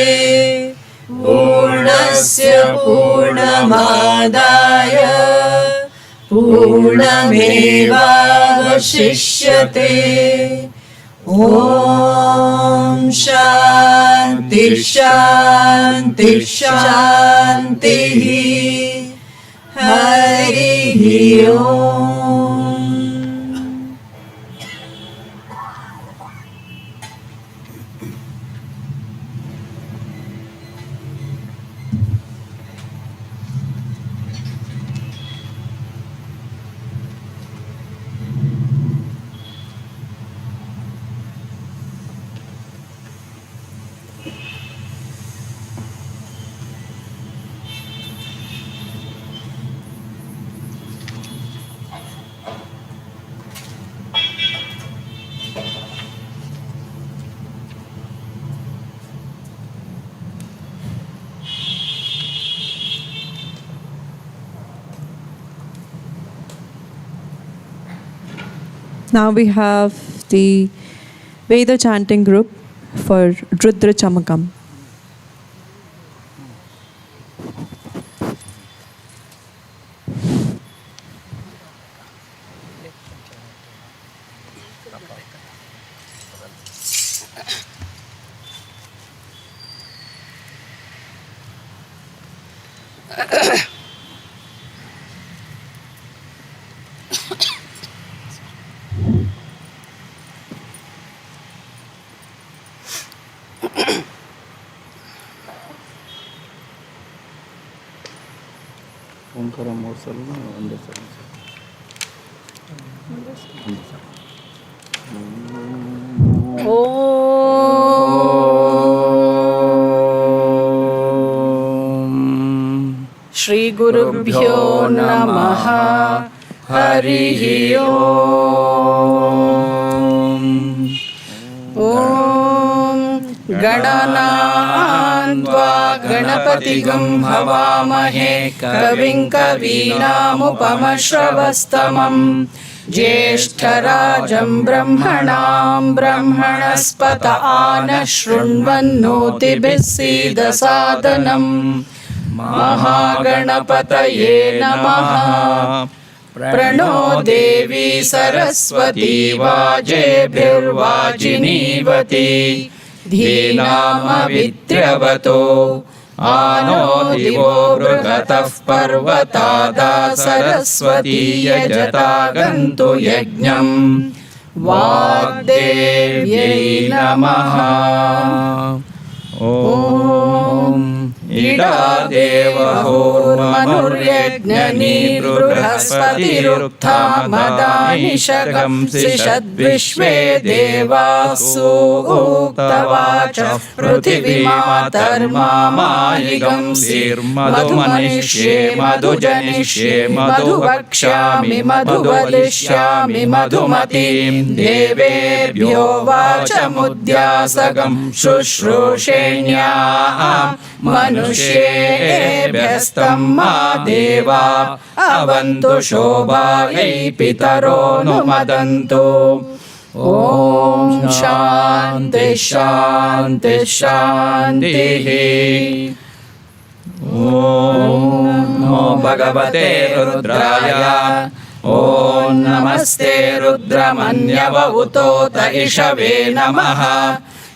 Speaker 1: पूर्णस्य पूर्णमादाय पूर्णमेवावशिष्यते। ॐ शान्ति शान्ति शान्तिः। हरिः ॐ।
Speaker 2: Now we have the Veda chanting group for Rudra Chamakam.
Speaker 3: Omkara more salva under salva.
Speaker 4: Shri गुरुभ्यो नमः। हरिः ओम्। ॐ गणनान्त्वा गणपतिगं हवामहे कविं कवीनामुपमश्रवस्तमम् ज्येष्ठराजं ब्रह्मणां ब्रह्मणस्पत आनः शृण्वन्नोतिभिः सीदसादनम् महागणपतये नमः। प्रणो देवी सरस्वती वाजेभिर्वाजिनीवती धीनामविद्र्यवतो आनो दिवो बृहतः पर्वतादा सरस्वती यजता गन्तु यज्ञम् वाग्देव्यै नमः। ॐ इडा देवहोर्मनुर्यज्ञनीर्बृहस्पतिरुक्था मदानिशगं सिषद्विश्वे देवासु उक्तवाचः पृथिवीमातर्मामायिगं सीर्मधुमनिष्ये मधुजनिष्ये मधुवक्ष्यामि मधुवलिष्यामि मधुमतीं देवेभ्यो वाचमुद्यासगं शुश्रूषेण्याः मनुष्येभ्यस्तं मा देवा अवन्तु शोभायै पितरो नुमदन्तु। ॐ शान्ति शान्ति शान्तिः। ॐ नमो भगवते रुद्राय। ॐ नमस्ते रुद्रमन्यवहुतोत इषवे नमः।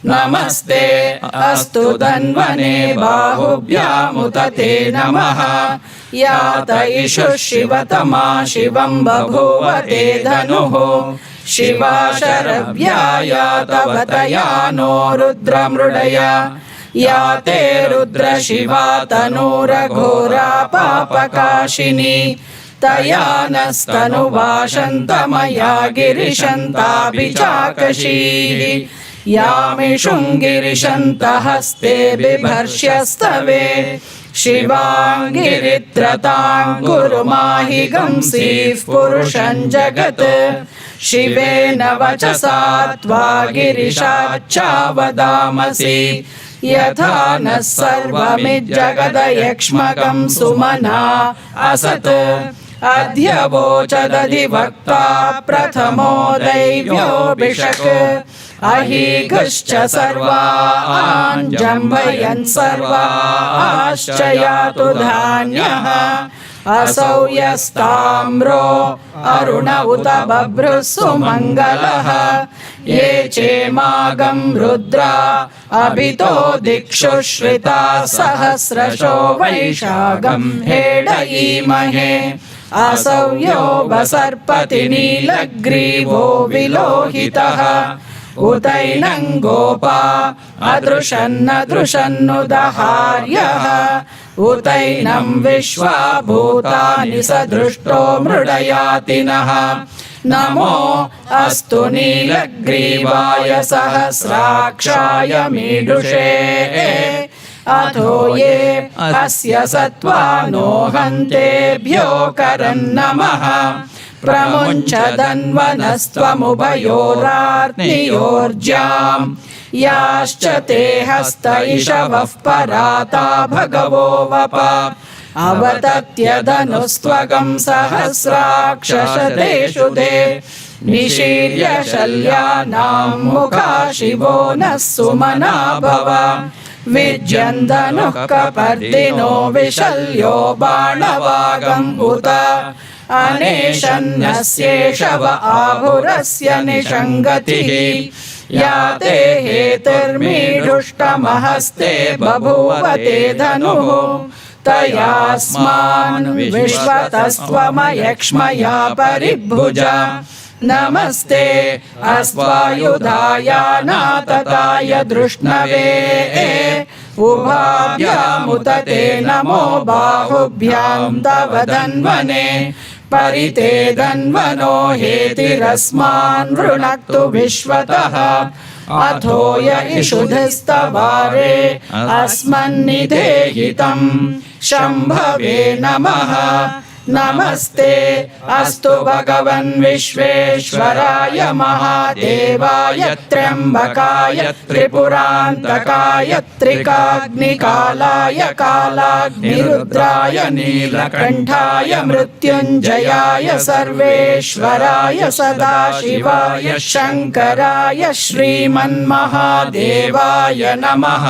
Speaker 4: नमस्ते अस्तु धन्वने बाहुभ्यामुत ते नमः। यात इषु शिवतमा शिवं बभूव ते धनुः। शिवा शरव्या यातवतया नो रुद्रमृडय। या ते रुद्रशिवा तनूरघोरा पापकाशिनी। तया नस्तनुवाशन्तमया गिरिशन्ताभिचाकशीः। यामिषुङ्गिरिशन्तहस्ते बिभर्ष्यस्तवे। शिवाङ्गिरित्रतां कुरु माहि गंसीः पुरुषं जगत्। शिवेन वचसा त्वा गिरिशाच्चावदामसि। यथा नः सर्वमिज्जगदयक्ष्मकं सुमना असत्। अद्य वोचदधिवक्ता प्रथमो दैव्योऽभिषक्। अहीघश्च सर्वान् जम्भयन् सर्वाश्च यातु धान्यः। असौ यस्ताम्रो अरुण उत बभ्रुः सुमङ्गलः। ये चेमागं रुद्रा अभितो दिक्षु श्रिता सहस्रशो वैशाखं हेडयीमहे। असौ यो वसर्पति नीलग्रीवो विलोहितः। उतैनं गोपा अदृशन्नदृशन्नुदहार्यः। उतैनं विश्वा भूतानि सदृष्टो मृडयातिनः। नमो अस्तु नीलग्रीवाय सहस्राक्षाय मीडुषे। अथो ये अस्य सत्त्वानो हन्तेभ्यो करन्नमः। प्रमुञ्चदन्वनस्त्वमुभयोरार्तियोर्ज्याम्। याश्च ते हस्त इषवः पराता भगवो वप। अवतत्यधनुस्त्वगं सहस्राक्षशतेषु ते। निशीर्य शल्यानां मुखा शिवो नः सुमना भव। विज्यन्दनुः कपर्दिनो विशल्यो बाणवागम् उत। अनेशन्नस्येषव आहुरस्य निषङ्गतिः। या ते हेतिर्मीढुष्टमहस्ते बभूव ते धनुः। तयास्मान् विश्वतस्त्वमयक्ष्मया परिभुज। नमस्ते अस्त्वायुधाय नातताय धृष्णवे। उभाभ्यामुत ते नमो बाहुभ्यां तव धन्वने। परिते धन्वनो हेतिरस्मान् वृणक्तु विश्वतः। अथो य इषुधिस्तवारे अस्मन्निधेहितम्। शम्भवे नमः। नमस्ते अस्तु भगवन् विश्वेश्वराय महादेवाय त्र्यम्बकाय त्रिपुरान्तकाय त्रिकाग्निकालाय कालाग्निरुद्राय नीलकण्ठाय मृत्युञ्जयाय सर्वेश्वराय सदाशिवाय शङ्कराय श्रीमन्महादेवाय नमः।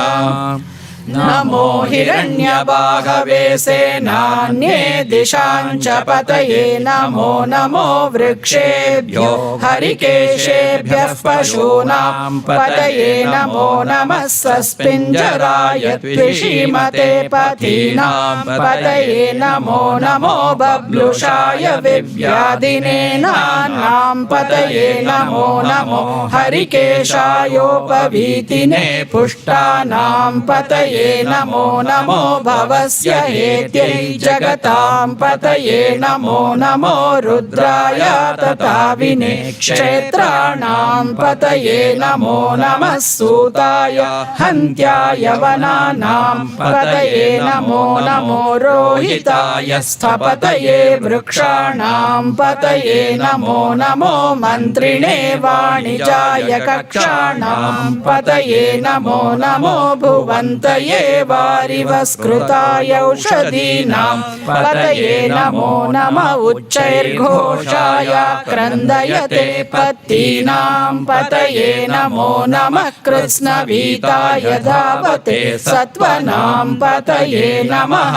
Speaker 4: नमो हिरण्यबाहवे सेनान्ये दिशाञ्च पतये नमो नमो वृक्षेभ्यो हरिकेशेभ्यः पशूनां पतये नमो नमः सस्पिञ्जराय त्विषीमते पथीनां पतये नमो नमो बब्लुषाय विव्याधिनेनां पतये नमो नमो हरिकेशायोपवीतिने पुष्टानां पतये नमो नमो भवस्य हेत्यै जगतां पतये नमो नमो रुद्राय तथाविने क्षेत्राणां पतये नमो नमः सूताय हन्त्याय वनानां पतये नमो नमो रोहिताय स्थपतये वृक्षाणां पतये नमो नमो मन्त्रिणे वाणिजाय कक्षाणां पतये नमो नमो भुवन्तये वारिवस्कृताय औषधीनां पतये नमो नमः उच्चैर्घोषाय क्रन्दयते पत्तीनां पतये नमो नमः कृत्स्नवीताय धावते सत्त्वनां पतये नमः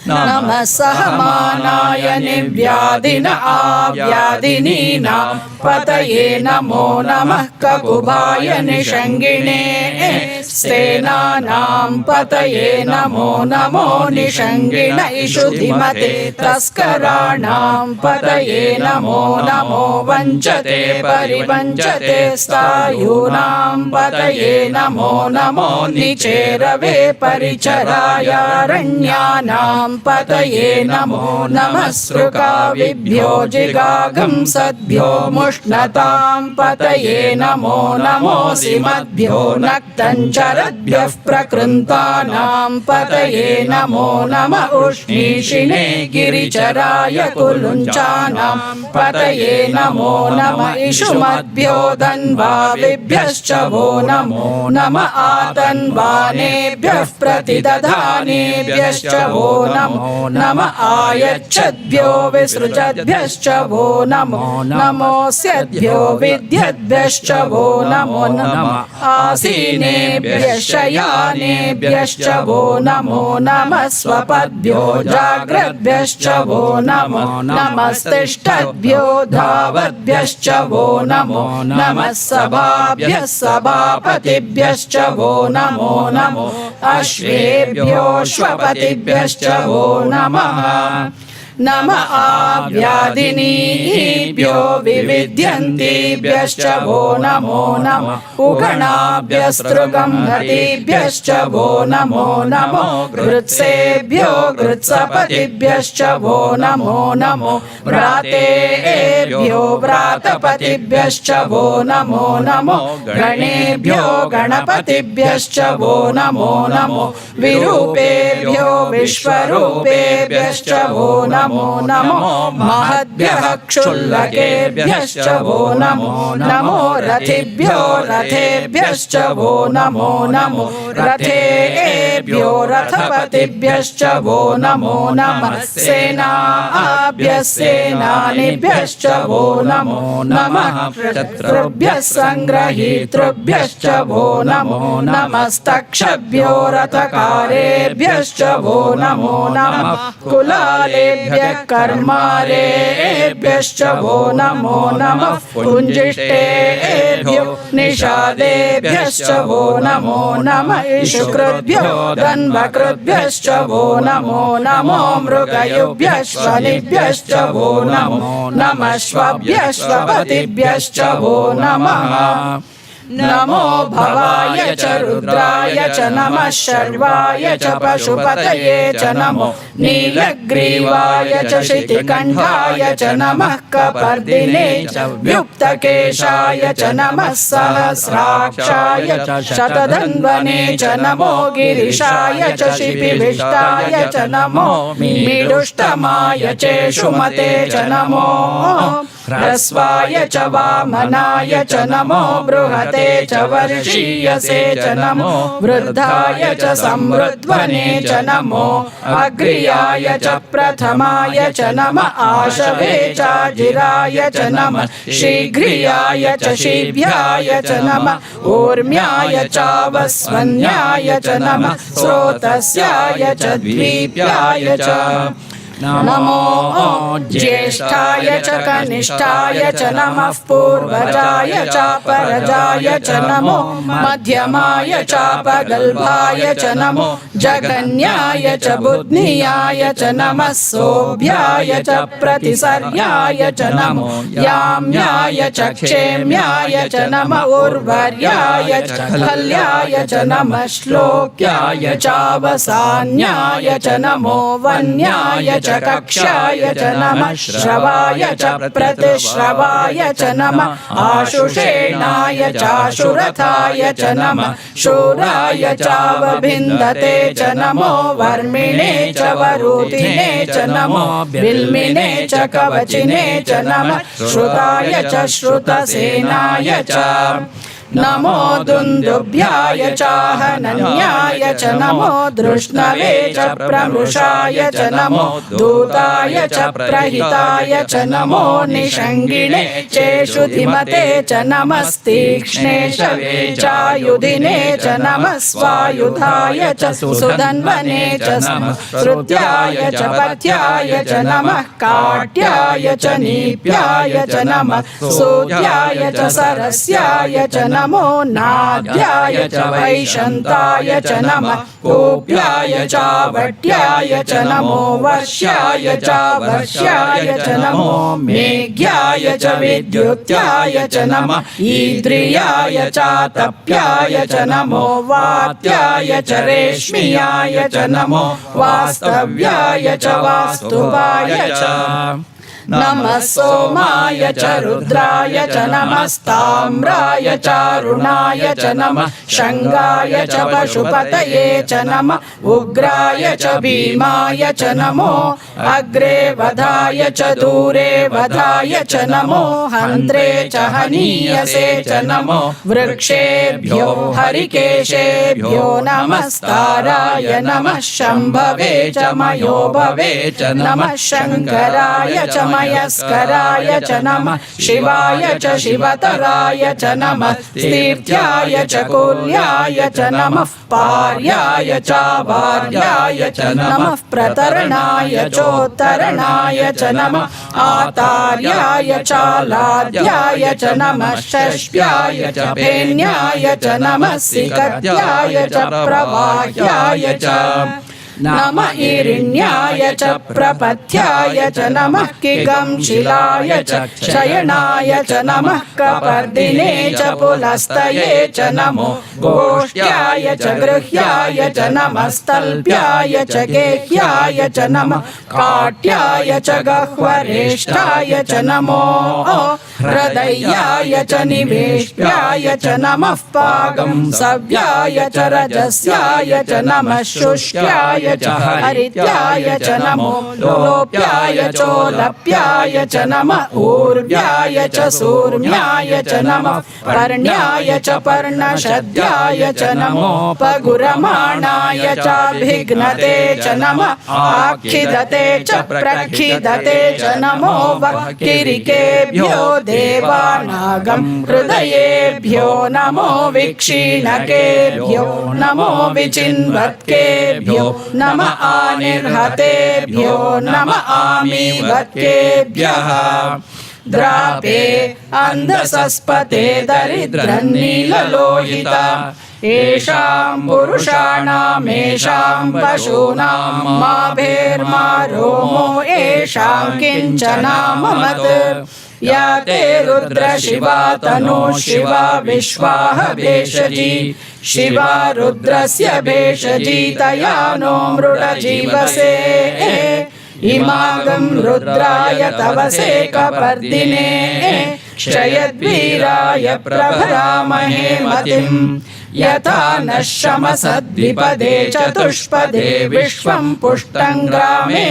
Speaker 4: नमः सहमानाय निव्याधिन आव्याधिनीनां पतये नमो नमः ककुभाय निषङ्गिणे सेनानां पतये नमो नमो निषङ्गिण इषुधिमते तस्कराणां पतये नमो नमो वञ्चते परिवञ्चते स्थायूनां पतये नमो नमो निचेरवे परिचरायारण्यानां पतये नमो नमः सृकाविभ्यो जिगागंसद्भ्यो मुष्णतां पतये नमो नमोऽसिमद्भ्यो नक्तञ्चरद्भ्यः प्रकृन्तानां पतये नमो नमः उष्णीषिणे गिरिचराय कुलुञ्चानां पतये नमो नमः इषुमद्भ्यो धन्वाविभ्यश्च वो नमो नमः आतन्वानेभ्यः प्रतिदधानेभ्यश्च वो नमो नमः आयच्छद्भ्यो विसृजद्भ्यश्च वो नमो नमोऽस्यद्भ्यो विद्यद्भ्यश्च वो नमो नमः आसीनेभ्यः शयानेभ्यश्च वो नमो नमः स्वपद्भ्यो जाग्रद्भ्यश्च वो नमो नमस्तिष्ठद्भ्यो धावद्भ्यश्च वो नमो नमः सभाभ्यः सभापतिभ्यश्च वो नमो नमो अश्वेभ्योऽश्वपतिभ्यश्च वो नमः नमः आव्याधिनीभ्यो विविध्यन्तीभ्यश्च वो नमो नमः उगणाभ्यस्तृगंहतीभ्यश्च वो नमो नमो गृत्सेभ्यो गृत्सपतिभ्यश्च वो नमो नमो व्रातेभ्यो व्रातपतिभ्यश्च वो नमो नमो गणेभ्यो गणपतिभ्यश्च वो नमो नमो विरूपेभ्यो विश्वरूपेभ्यश्च वो नमो नमो महद्भ्यः क्षुल्लकेभ्यश्च वो नमो नमो रथिभ्यो रथेभ्यश्च वो नमो नमो रथेभ्यो रथपतिभ्यश्च वो नमो नमः सेनाभ्यः सेनानिभ्यश्च वो नमो नमः शत्रुभ्यः संग्रहीतृभ्यश्च वो नमो नमस्तक्षभ्यो रथकारेभ्यश्च वो नमो नमः कुलालेभ्यः कर्मारेभ्यश्च वो नमो नमः पुञ्जिष्टेभ्यो निषादेभ्यश्च वो नमो नमः इषुकृद्भ्यो धन्वकृद्भ्यश्च वो नमो नमो मृगयुभ्यः श्वनिभ्यश्च वो नमो नमः श्वभ्यः श्वपतिभ्यश्च वो नमः नमो भवाय च रुद्राय च नमः शर्वाय च पशुपतये च नमो नीलग्रीवाय च शितिकण्ठाय च नमः कपर्दिने च व्युक्तकेशाय च नमः सहस्राक्षाय च शतधन्वने च नमो गिरिशाय च शिपिविष्टाय च नमो मीडुष्टमाय चेषुमते च नमो ह्रस्वाय च वामनाय च नमो बृहते च वर्षीयसे च नमो वृद्धाय च समृद्ध्वने च नमो अग्र्याय च प्रथमाय च नम आशवे चाजिराय च नम शीघ्रियाय च शीभ्याय च नम ऊर्म्याय चावस्वन्याय च नम स्रोतस्याय च द्वीप्याय च नमो ज्येष्ठाय च कनिष्ठाय च नमः पूर्वजाय चापरजाय च नमो मध्यमाय चापगल्भाय च नमो जगन्याय च बुध्नियाय च नमः सोऽभ्याय च प्रतिसर्याय च नमो याम्याय च क्षेम्याय च नम उर्वर्याय च खल्याय च नमः श्लोक्याय चावसान्याय च नमो वन्याय च कक्षाय च नमः श्रवाय च प्रतिश्रवाय च नमः आशुषेणाय चाशुरथाय च नमः शूराय चावभिन्दते च नमो वर्मिणे च वरुतिने च नमो बिल्मिने च कवचिने च नमः श्रुताय च श्रुतसेनाय च नमो दुन्दुभ्याय चाहनन्याय च नमो धृष्णवे च प्रमृषाय च नमो दूताय च प्रहिताय च नमो निषङ्गिणे चेषुधिमते च नमस्तीक्ष्णे शवे चायुधिने च नमः स्वायुधाय च सुधन्वने च नमः श्रुत्याय च पथ्याय च नमः काट्याय च नीप्याय च नमः सूद्याय च सरस्याय च नमो नाद्याय च वैशन्ताय च नमः कूप्याय चावट्याय च नमो वर्ष्याय चावर्ष्याय च नमो मेघ्याय च विद्युत्याय च नमः ईद्रियाय चातप्याय च नमो वात्याय च रेश्मियाय च नमो वास्तव्याय च वास्तुवाय च नमः सोमाय च रुद्राय च नमस्ताम्राय चारुणाय च नमः शङ्गाय च पशुपतये च नमः उग्राय च भीमाय च नमो अग्रे वधाय च दूरे वधाय च नमो हन्त्रे च हनीयसे च नमो वृक्षेभ्यो हरिकेशेभ्यो नमस्ताराय नमः शम्भवे च मयोभवे च नमः शङ्कराय च मयस्कराय च नमः शिवाय च शिवतराय च नमः स्तीर्थ्याय च कुल्याय च नमः पार्याय च वार्याय च नमः प्रतरणाय चोत्तरणाय च नमः आतार्याय च लाद्याय च नमः षष्ठ्याय च फेन्याय च नमः सिकत्याय च प्रवाह्याय च नम ईरिण्याय च प्रपथ्याय च नमः किगंशिलाय च शयनाय च नमः कपर्दिने च पुलस्तये च नमो गोष्ठ्याय च गृह्याय च नमः स्तल्प्याय च गेह्याय च नमः काट्याय च गह्वरेष्ठाय च नमो हृदयाय च निवेष्ट्याय च नमः पागं सव्याय च रजस्याय च नमः शुष्क्याय च हरित्याय च नमो लोप्याय चोलप्याय च नमः ऊर्व्याय च सूर्म्याय च नमः पर्ण्याय च पर्णशद्याय च नमो पगुरमाणाय चाभिघ्नते च नमः आखिदते च प्रखिदते च नमो वक्किरिकेभ्यो देवानागं हृदयेभ्यो नमो विक्षीणकेभ्यो नमो विचिन्वत्केभ्यो नम आनिर्हतेभ्यो नम आमीवत्केभ्यः द्रापे अन्धसस्पते दरिद्रन्नीललोहिता येषां पुरुषाणामेषां पशूनां माभेर्मा रोमो येषां किञ्चनाममत् या ते रुद्र शिवा तनो शिवा विश्वाह भेषजी शिवा रुद्रस्य भेषजी तया नो मृड जीवसे इमागं रुद्राय तवसे कपर्दिने क्षयद्वीराय प्रभरामहे मतिम् यथा नः शमसद्विपदे चतुष्पदे विश्वं पुष्टं ग्रामे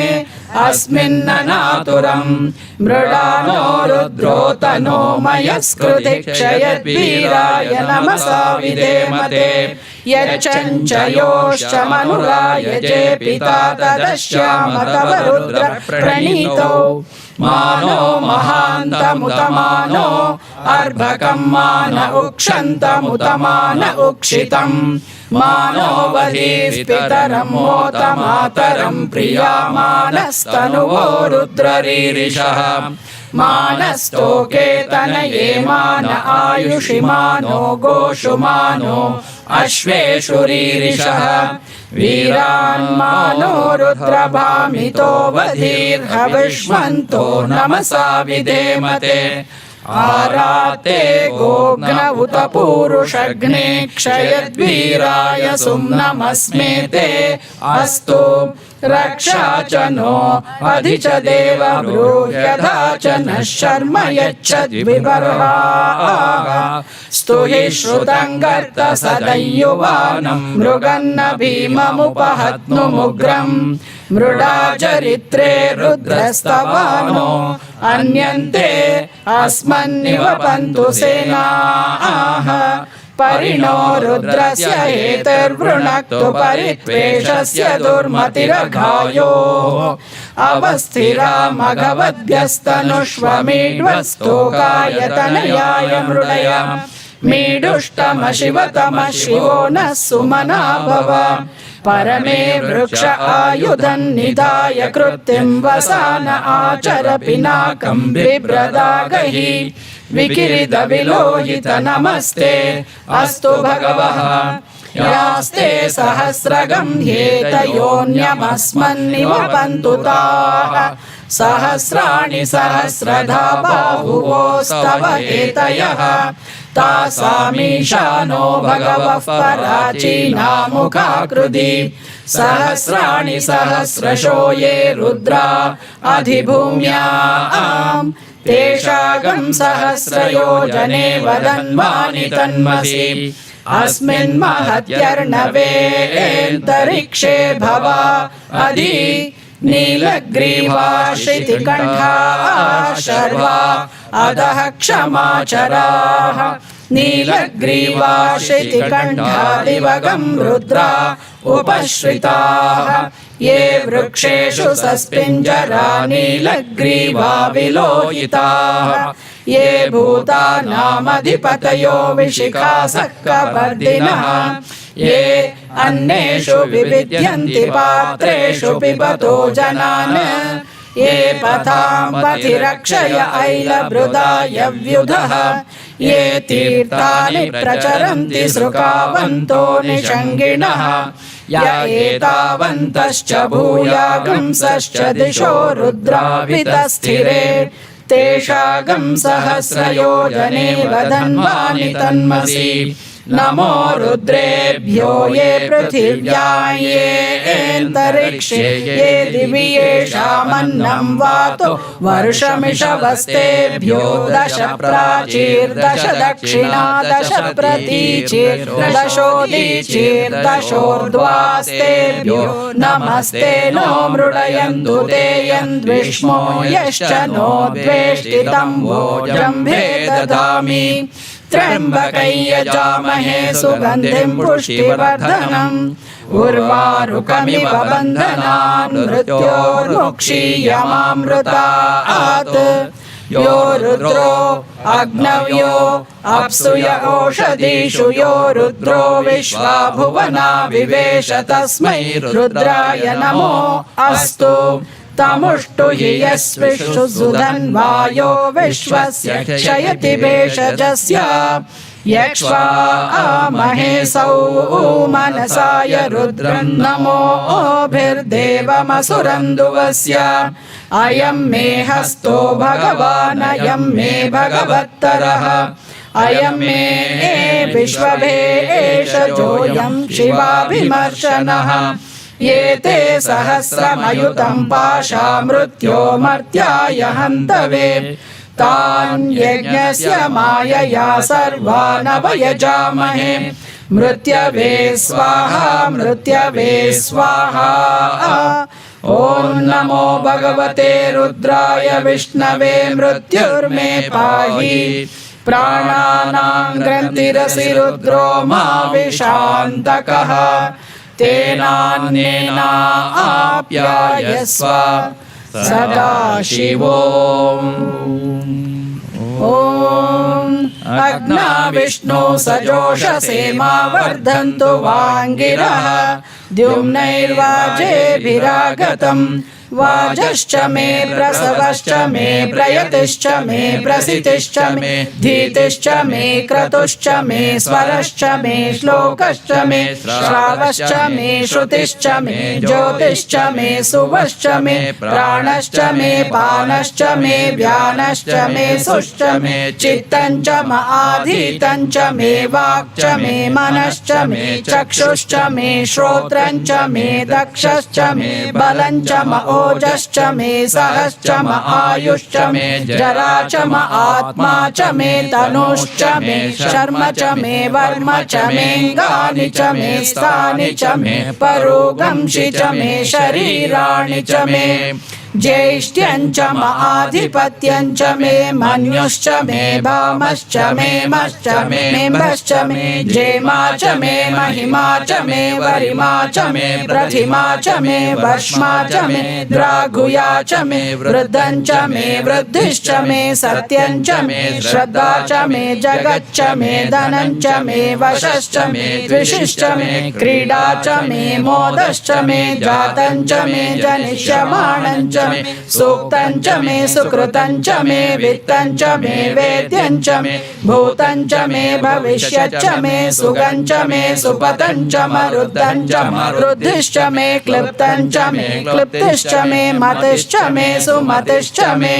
Speaker 4: अस्मिन्ननातुरम् मृडानो रुद्रो तनो मयस्कृति क्षयद्वीराय नमसा विधेमते यच्चञ्चयोश्च मनुरायजे पिता तदश्याम तव रुद्र प्रणीतो मानो महान्तमुतमानो अर्भकं मान उक्षन्तमुतमान उक्षितम् मानो वधीस्पितरं मोतमातरं प्रियामानस्तनुवो रुद्ररीरिषः मानस्तोके तनये मान आयुषि मानो गोषु मानो अश्वेषु रीरिषः वीरान्मानो रुद्रभामितो वधीर्हविष्मन्तो नमसा विधेमते आराते गोघ्न उत पूरुषग्ने क्षयद्वीराय सुम्नमस्मेते अस्तु रक्षा च नो अधि च देव ब्रूह्यधा च नः शर्म यच्छद्विबर्हाः स्तुहि श्रुतं गर्त सदयुवानं मृगन्न भीममुपहत्नुमुग्रम् मृडाचरित्रे रुद्रस्तवानो अन्यन्ते अस्मन्निवपन्तु सेनाः परिणो रुद्रस्य हेतुर्वृणक्तु परित्वेषस्य दुर्मतिरघायोः अवस्थिरा मघवद्भ्यस्तनुष्वमीड्वस्तोकायतनयाय मृडय मीडुष्टमशिवतमः शिवो नः सुमना भव परमे वृक्ष आयुधन्निधाय कृत्तिं वसान आचर पिनाकं बिभ्रदागहि विकिरित विलोहित नमस्ते अस्तु भगवः यास्ते सहस्रगं ह्येतयोऽन्यमस्मन्निवपन्तु ताः सहस्राणि सहस्रधा बाहुवोस्तव हेतयः तासामीशानो भगवः पराचीना मुखाकृति सहस्राणि सहस्रशो ये रुद्रा अधिभूम्याम् तेषागं सहस्रयोजने वदन्वानि तन्मसि अस्मिन् महत्यर्णवेऽन्तरिक्षे भवा अधि नीलग्रीवाशितिकण्ठा शर्वा अधः क्षमाचराः नीलग्रीवाशितिकण्ठादिवगं रुद्रा उपश्रिताः ये वृक्षेषु सस्पिञ्जरा नीलग्रीवा विलोहिताः ये भूतानामधिपतयो विशिखासक्कपर्दिनः ये अन्नेषु विविध्यन्ति पात्रेषु पिबतो जनान् ये पथां पथि रक्षय ऐलभृदाय व्युधः ये तीर्थानि प्रचरन्ति सृकावन्तो निषङ्गिणः य एतावन्तश्च भूयागंसश्च दिशो रुद्रावितस्थिरे तेषागं सहस्रयोजने वदन्वानि तन्मसि नमो रुद्रेभ्यो ये पृथिव्यां येऽन्तरिक्षे ये दिवि येषामन्नं वातो वर्षमिषवस्तेभ्यो दश प्राचीर्दश दक्षिणा दश प्रतीचीर्दशोदीचीर्दशोर्ध्वास्तेभ्यो नमस्ते नो मृडयन्तु ते यन्द्विष्मो यश्च नो द्वेष्टितं वोजम्भे ददामि त्र्यम्बकै यजामहे सुगन्धिं पुष्टिवर्धनम् उर्वारुकमिव बन्धनान् मृत्योर्मुक्षीयमामृतात् यो रुद्रो अग्नव्यो अप्सुय ओषधीषु यो रुद्रो विश्वा भुवना विवेश तस्मै रुद्राय नमो अस्तु तमुष्टु हि यस्विषु सुधन्वायो विश्वस्य क्षयति भेषजस्य यक्ष्वा महेशौ मनसाय रुद्रं नमोभिर्देवमसुरन्दुवस्य अयं मे हस्तो भगवान् अयं मे भगवत्तरः अयं मे विश्वभेषजोऽयं शिवाभिमर्शनः ये ते सहस्रमयुतं पाशा मृत्योर्मर्त्याय हन्तवे तान् यज्ञस्य मायया सर्वान् अवयजामहे मृत्यवे स्वाहा मृत्यवे स्वाहा ॐ नमो भगवते रुद्राय विष्णवे मृत्युर्मे पाहि प्राणानां ग्रन्थिरसि रुद्रो मा विशान्तकः तेनान्येनाप्यायस्व सदा शिवो ॐ अग्ना विष्णु सजोषसे मा वर्धन्तु वाङ्गिरः द्युम्नैर्वाजेभिरागतम् वाजश्च मे प्रसवश्च मे प्रयतिश्च मे प्रसितिश्च मे धीतिश्च मे क्रतुश्च मे स्वरश्च मे श्लोकश्च मे श्रावश्च मे श्रुतिश्च मे ज्योतिश्च मे सुवश्च मे प्राणश्च मे पानश्च मे व्यानश्च मे सुश्च मे चित्तञ्च म आधीतञ्च मे वाक्च मे मनश्च मे चक्षुश्च मे श्रोत्रञ्च मे दक्षश्च मे बलञ्च म ओजश्च मे सहश्च म आयुश्च मे जरा च म आत्मा च मे तनुश्च मे शर्म च मे वर्म च मेऽङ्गानि च मे स्थानि च मे परोगंसि च मे शरीराणि च मे ज्येष्ठ्यञ्च म आधिपत्यञ्च मे मन्युश्च मे भामश्च मे मश्च मे मेम्बश्च मे जेमा च मे महिमा च मे वरिमा च मे प्रतिमा च मे वर्ष्मा च मे द्राघुया च मे वृद्धञ्च मे वृद्धिश्च मे सत्यञ्च मे श्रद्धा च मे जगच्च मे धनञ्च मे वशश्च मे द्विषिश्च मे क्रीडा च मे मोदश्च मे जातञ्च मे जनिष्यमाणञ्च मे सूक्तञ्च मे सुकृतञ्च मे वित्तञ्च मे वेद्यञ्च मे भूतञ्च मे भविष्यच्च मे सुगञ्च मे सुपतञ्च मरुद्धञ्च मरुद्धिश्च मे क्लिप्तञ्च मे क्लिप्तिश्च मे मतिश्च मे सुमतिश्च मे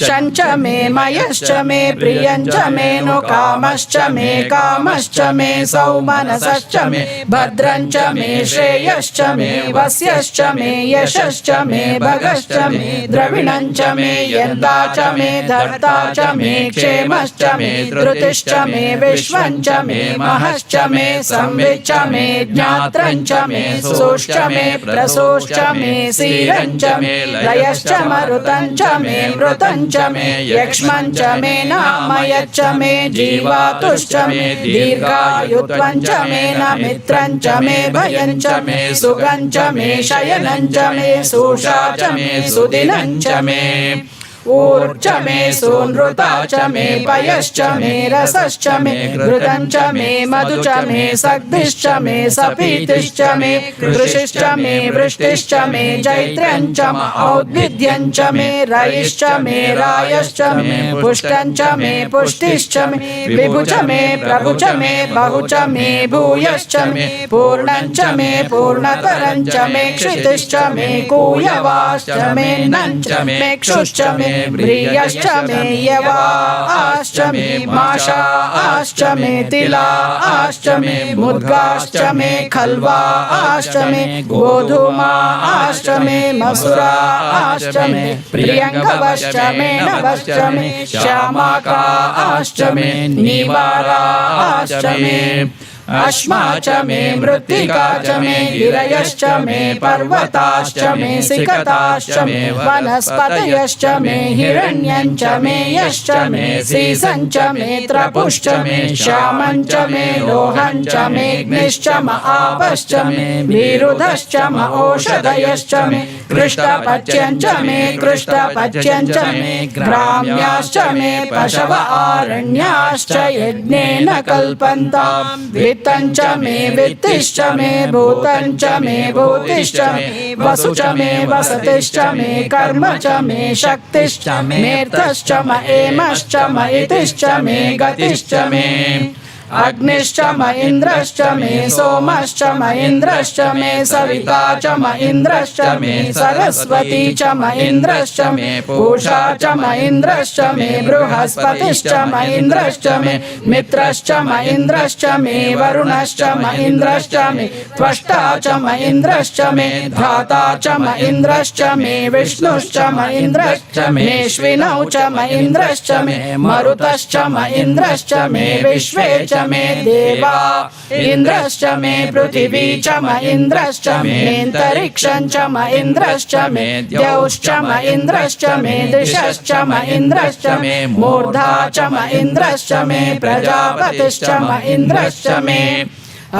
Speaker 4: शञ्च मे मयश्च मे प्रियञ्च मे नु कामश्च मे कामश्च मे सौमनसश्च मे भद्रञ्च मे श्रेयश्च मे वस्यश्च मे यशश्च मे भगश्च मे द्रविणञ्च मे यन्ता च मे धर्ता च मे क्षेमश्च मे धृतिश्च मे विश्वञ्च मे महश्च मे संविच्च मे ज्ञात्रञ्च मे सोश्च मे प्रसोश्च मे सीरञ्च मे लयश्च मरुतञ्च मे मृतञ्च मे यक्ष्मञ्च मे नामयच्च मे जीवातुश्च मे दीर्घायुत्वञ्च मे नमित्रञ्च मे भयञ्च मे सुगञ्च मे शयनञ्च मे सूषा च मे सुदिनञ्च मे ऊर्च मे सूनृता च मे पयश्च मे रसश्च मे घृतञ्च मे मधु च मे सग्धिश्च मे सपीतिश्च मे कृषिश्च मे वृष्टिश्च मे जैत्र्यञ्च म औद्भिद्यञ्च मे रयिश्च मे रायश्च मे पुष्टञ्च मे पुष्टिश्च मे विभु च मे प्रभु च मे बहु च मे भूयश्च मे पूर्णञ्च मे पूर्णतरञ्च मे क्षितिश्च मे कूयवाश्च मे नञ्च मे क्षुश्च मे ब्रियश्च मे यवाश्च मे माशाश्च मे तिलाश्च मे मुद्गाश्च मे खल्वाश्च मे गोधूमाश्च मे मसुराश्च मे प्रियङ्गवश्च मे नवश्च मे श्यामाकाश्च मे नीवाराश्च मे अश्मा च मे मृत्तिका च मे गिरयश्च मे पर्वताश्च मे सिकताश्च मे वनस्पतयश्च मे हिरण्यञ्च मे यश्च मे सीसञ्च मे त्रपुश्च मे श्यामञ्च मे लोहञ्च मे अग्निश्च म आपश्च मे विरुधश्च म ओषधयश्च मे कृष्णपच्यञ्च मे कृष्णपच्यञ्च मे ग्राम्याश्च मे पशव आरण्याश्च यज्ञेन कल्पन्ताम् वित्तञ्च मे वित्तिश्च मे भूतञ्च मे भूतिश्च मे वसु च मे वसतिश्च मे कर्म च मे शक्तिश्च मेऽर्थश्च म एमश्च म इतिश्च मे गतिश्च मे अग्निश्च म इन्द्रश्च मे सोमश्च म इन्द्रश्च मे सविता च म इन्द्रश्च मे सरस्वती च म इन्द्रश्च मे पूषा च म इन्द्रश्च मे बृहस्पतिश्च म इन्द्रश्च मे मित्रश्च म इन्द्रश्च मे वरुणश्च म इन्द्रश्च मे त्वष्टा च म इन्द्रश्च मे धाता च म इन्द्रश्च मे विष्णुश्च म इन्द्रश्च मेऽश्विनौ च म इन्द्रश्च मे मरुतश्च म इन्द्रश्च मे विश्वे च मे देवा इन्द्रश्च मे पृथिवी च म इन्द्रश्च मेऽन्तरिक्षं च म इन्द्रश्च मे द्यौश्च म इन्द्रश्च मे दिशश्च म इन्द्रश्च मे मूर्धा च म इन्द्रश्च मे प्रजापतिश्च म इन्द्रश्च मे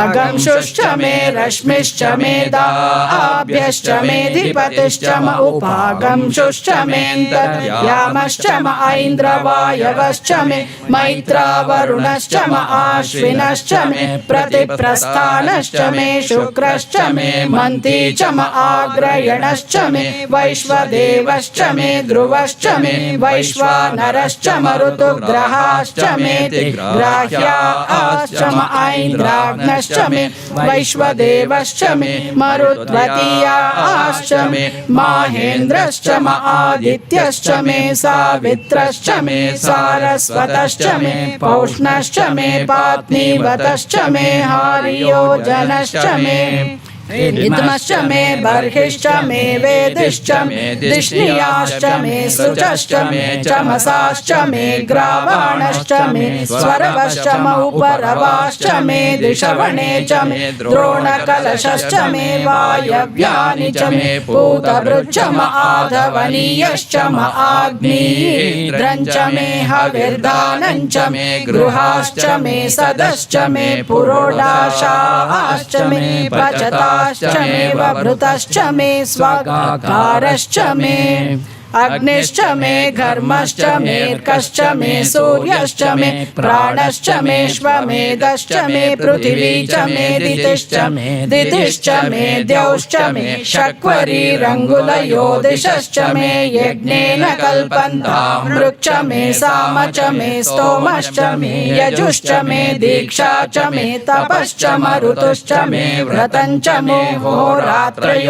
Speaker 4: अगंशुश्च मे रश्मिश्च मे दाभ्यश्च मेऽधिपतिश्च म उपागंशुश्च मेऽन्तर्यामश्च म ऐन्द्रवायवश्च मे मैत्रावरुणश्च म आश्विनश्च मे प्रतिप्रस्थानश्च मे शुक्रश्च मे मन्ती च म आग्रयणश्च मे वैश्वदेवश्च मे ध्रुवश्च मे वैश्वानरश्च म ऋतुग्रहाश्च मे तिग्राह्याश्च म ऐन्द्राग्नश्च मे वैश्वदेवश्च मे मरुत्वतीयाश्च मे माहेन्द्रश्च म आदित्यश्च मे सावित्रश्च मे सारस्वतश्च मे पौष्णश्च मे पात्नीवतश्च मे हार्योजनश्च मे इदमश्च मे बर्हिश्च मे वेदिश्च मे दिष्णियाश्च मे सुचश्च मे चमसाश्च मे ग्रावाणश्च मे स्वरवश्च म उपरवाश्च मे दिशवणे च मे द्रोणकलशश्च मे वायव्यानि च मे पूतभृच्च म आधवनीयश्च म आग्नेयीन्द्रं च मे हविर्दानं च मे गृहाश्च मे सदश्च मे पुरोडाशाश्च मे पचता मे वभृतश्च मे स्वागाकारश्च मे अग्निश्च मे घर्मश्च मेऽर्कश्च मे सूर्यश्च मे प्राणश्च मेऽश्वमेधश्च मे पृथिवी च मे दितिश्च मे द्यौश्च मे शक्वरीरङ्गुलयो दिशश्च मे यज्ञेन कल्पन्तां मृक्ष मे साम च मे स्तोमश्च मे यजुश्च मे दीक्षा च मे तपश्च मरुतुश्च मे व्रतं च मे होरात्रयोर्वृष्ट्या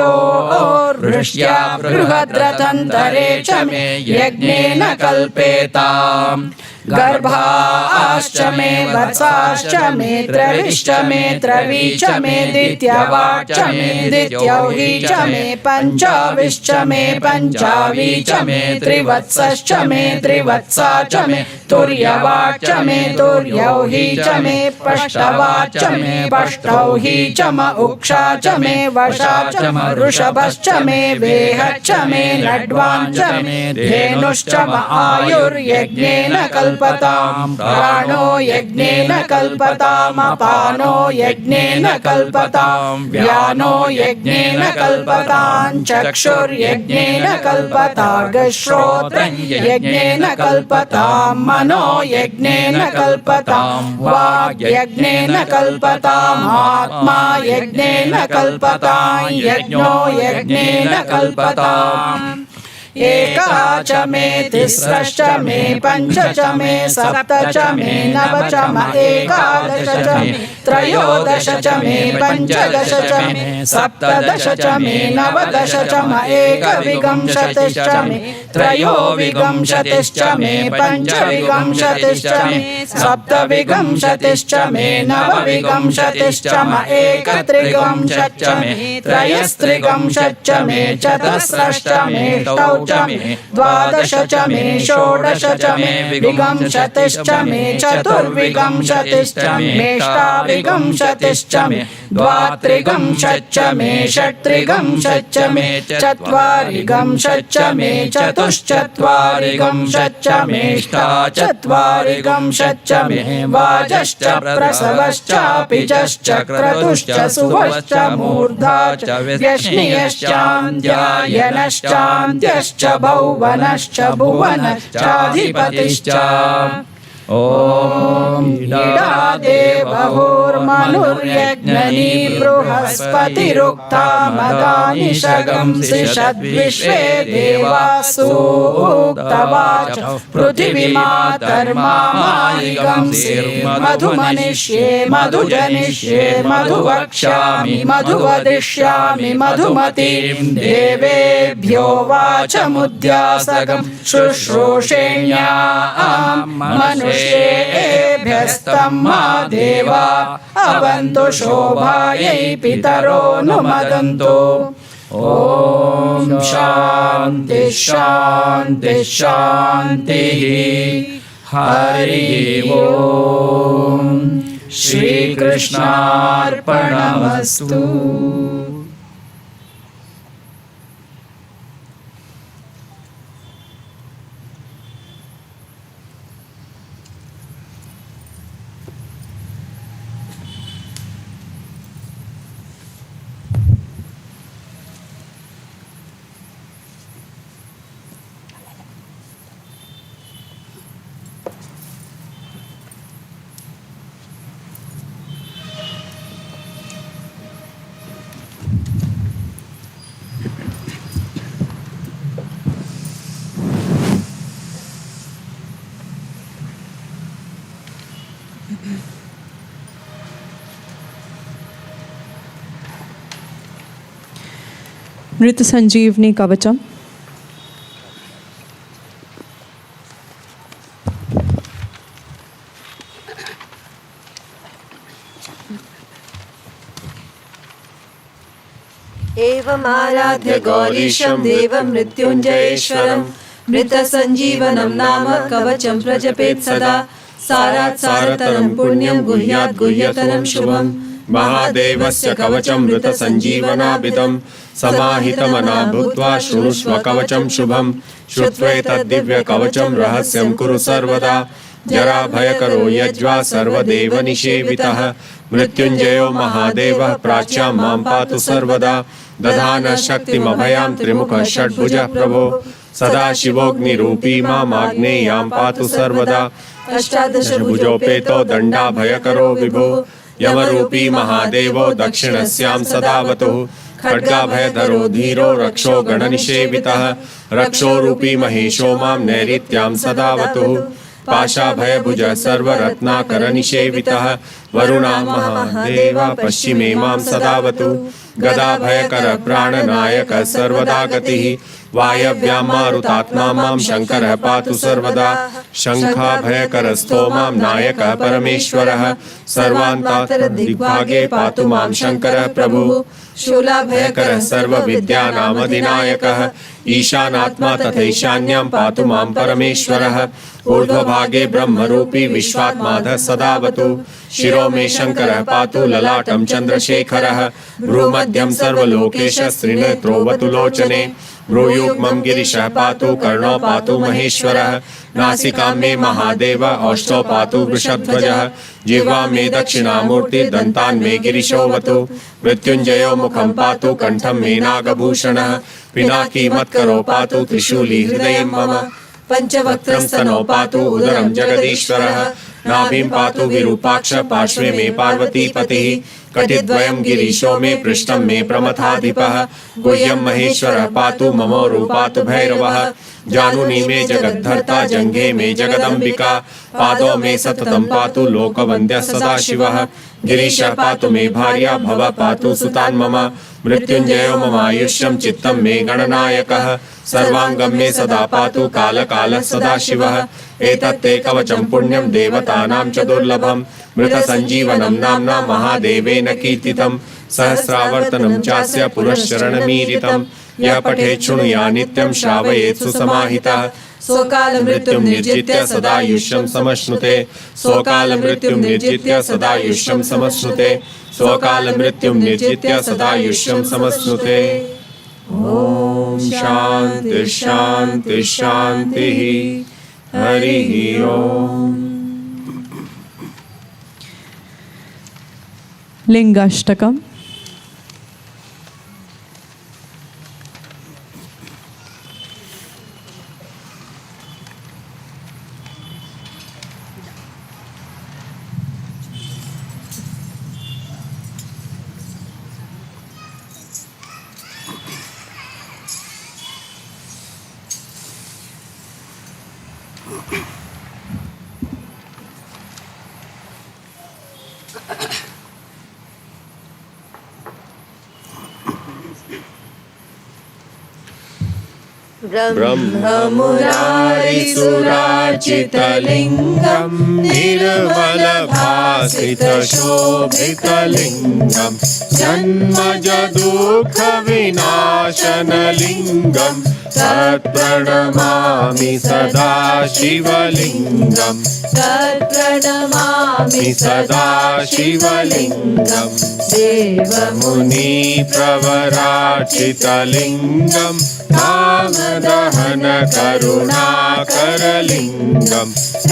Speaker 4: बृहद्रथन्तरे च मे यज्ञेन कल्पेताम् गर्भाश्च मे वत्साश्च मे त्रविश्च मे त्रवी च मे दित्यवाच्च मे दित्यौही च मे पञ्चाविश्च मे पञ्चावी च मे त्रिवत्सश्च मे त्रिवत्सा च मे तुर्यवाच्च मे तुर्यौही च मे पष्टवाच्च मे पष्टौही च म उक्षा च मे वशा च म वृषभश्च मे वेहच्च मे लड्वाञ्च मे धेनुश्च म आयुर्यज्ञेन कल्पताम् प्राणो यज्ञेन कल्पताम् अपानो यज्ञेन कल्पताम् व्यानो यज्ञेन कल्पताम् चक्षुर्यज्ञेन कल्पताम् श्रोत्रं यज्ञेन कल्पताम् मनो यज्ञेन कल्पताम् वाक् यज्ञेन कल्पताम् आत्मा यज्ञेन कल्पताम् यज्ञो यज्ञेन कल्पताम् एका च मे तिस्रश्च मे पञ्च च मे सप्त च मे नव च म एकादश च मे त्रयोदश च मे पञ्चदश च मे सप्तदश च मे नवदश च म एकविंशतिश्च मे त्रयोविंशतिश्च मे पञ्चविंशतिश्च मे सप्तविंशतिश्च मे नवविंशतिश्च म एकत्रिंशच्च मे त्रयस्त्रिंशच्च मे चतस्रश्च मे च मे द्वादश च मे षोडश च मे विंशतिश्च मे चतुर्विंशतिश्च मे अष्टाविंशतिश्च मे द्वात्रिंशच्च मे षट्त्रिंशच्च मे चत्वारिंशच्च मे चतुश्चत्वारिंशच्च मे अष्टाचत्वारिंशच्च मे वाजश्च प्रसवश्चापिजश्च क्रतुश्च सुवश्च मूर्धा च व्यष्णियश्चान्द्यायनश्चान्त्यश्च भौवनश्च भुवनश्चाधिपतिश्च ॐ इडा देवहोर्मनुर्यज्ञनी बृहस्पतिरुक्ता मदानिषगंसि षद्विश्वे देवासूक्तवाच पृथिवीमातर्मामायिगंसि मधुमनिष्ये मधुजनिष्ये मधुवक्ष्यामि मधुवदिष्यामि मधुमतीं देवेभ्यो वाचमुद्यासकं शुश्रूषेण्यां मनुष्येभ्यस्तं मा देवा अवन्तु शोभायै पितरो नुमदन्तु ॐ शान्ति शान्ति शान्तिः हरिः ॐ श्रीकृष्णार्पणमस्तु।
Speaker 2: Mrita Sanjeevni Kavacham.
Speaker 1: एवमाराध्य गौरीशं देवं मृत्युञ्जयेश्वरं मृतसञ्जीवनं नाम कवचं प्रजपेत् सदा सारात् सारतरं पुण्यं गुह्यात् गुह्यतरं शुभं महादेवस्य कवचं मृतसञ्जीवनाभितं समाहितमना भूत्वा शृणुष्व कवचं शुभं श्रुत्वैतद्दिव्यकवचं रहस्यं कुरु सर्वदा जराभयकरो यज्वा सर्वदेवनिषेवितः मृत्युञ्जयो महादेवः प्राच्यां मां पातु सर्वदा दधानः शक्तिमभयां त्रिमुखः षड्भुजः प्रभो सदाशिवोऽग्निरूपी मामाग्नेयां पातु सर्वदा अष्टादशभुजोपेतो दण्डाभयकरो विभो यमरूपी महादेवो दक्षिणस्यां सदावतुः खड्गाभयधरो धीरो रक्षो गणनिषेवितः रक्षोरूपी महेशो मां नैऋत्यां सदावतुः पाशाभयभुज सर्वरत्नाकरनिषेवितः वरुणा महादेवा पश्चिमे मां सदावतु गदाभयकर प्राणनायक सर्वदा गतिः वायव्यां मारुतात्मा मां शङ्करः पातु सर्वदा शङ्खाभयकरस्थो मां नायकः परमेश्वरः सर्वान्तादिग्भागे पातु मां शङ्करः प्रभुः शूलाभयकरः सर्वविद्यानामधिनायकः ईशानात्मा तथैशान्यां पातु मां परमेश्वरः ऊर्ध्वभागे ब्रह्मरूपी विश्वात्माधः सदावतु शिरो मे शङ्करः पातु ललाटं चन्द्रशेखरः भ्रूमध्यं सर्वलोकेशः श्रीनेत्रोऽवतु लोचने भ्रूयुग्मं गिरिशः पातु कर्णो पातु महेश्वरः नासिकां मे महादेव औष्ठौ पातु वृषध्वजः जिह्वा मे दक्षिणामूर्ति दन्तान् मे गिरिशोऽवतु मृत्युञ्जयो मुखं पातु कण्ठं मे नागभूषणः पिनाकी मत्करो पातु त्रिशूली हृदयं मम पंचवक्त्रं स्तनौ पातु उदरं जगदीश्वरः नाभिं पातु विरूपाक्ष पार्श्वे मे पार्वतीपतिः कटिद्वयं गिरीशो मे पृष्ठं मे प्रमथाधिपः गुह्यं महेश्वरः पातु ममोरु पातु भैरवः जानुनी मे जगद्धर्ता जङ्घे मे जगदम्बिका पादौ मे सततं पातु लोकवन्द्यः सदाशिवः गिरीशः पातु मे भार्या भव पातु सुतान् मम मृत्युञ्जयो ममायुष्यं चित्तं मे गणनायकः सर्वाङ्गं मे सदा पातु कालकालः सदाशिवः एतत्ते कवचं पुण्यं देवतानां च दुर्लभं मृतसञ्जीवनं नाम्ना महादेवेन कीर्तितं सहस्रावर्तनं चास्य पुरश्चरणमीरितं यः पठेत् शृणुया नित्यं श्रावयेत् सुसमाहितः स्वकालमृत्युं निर्जित्य सदायुष्यं समश्नुते स्वकालमृत्युं निर्जित्य सदायुष्यं समश्नुते स्वकालमृत्युं निर्जित्य सदायुष्यं समश्नुते ॐ शान्ति शान्ति शान्तिः हरिः ओम्
Speaker 2: Lingashtakam.
Speaker 1: ब्रह्ममुरारिसुरार्चितलिङ्गं निर्मलभासितशोभितलिङ्गं जन्मजदुःखविनाशनलिङ्गं तत्प्रणमामि सदा शिवलिङ्गं तत्प्रणमामि सदा शिवलिङ्गं देवमुनिप्रवरार्चितलिङ्गं कामदहन करुणाकरलिङ्गं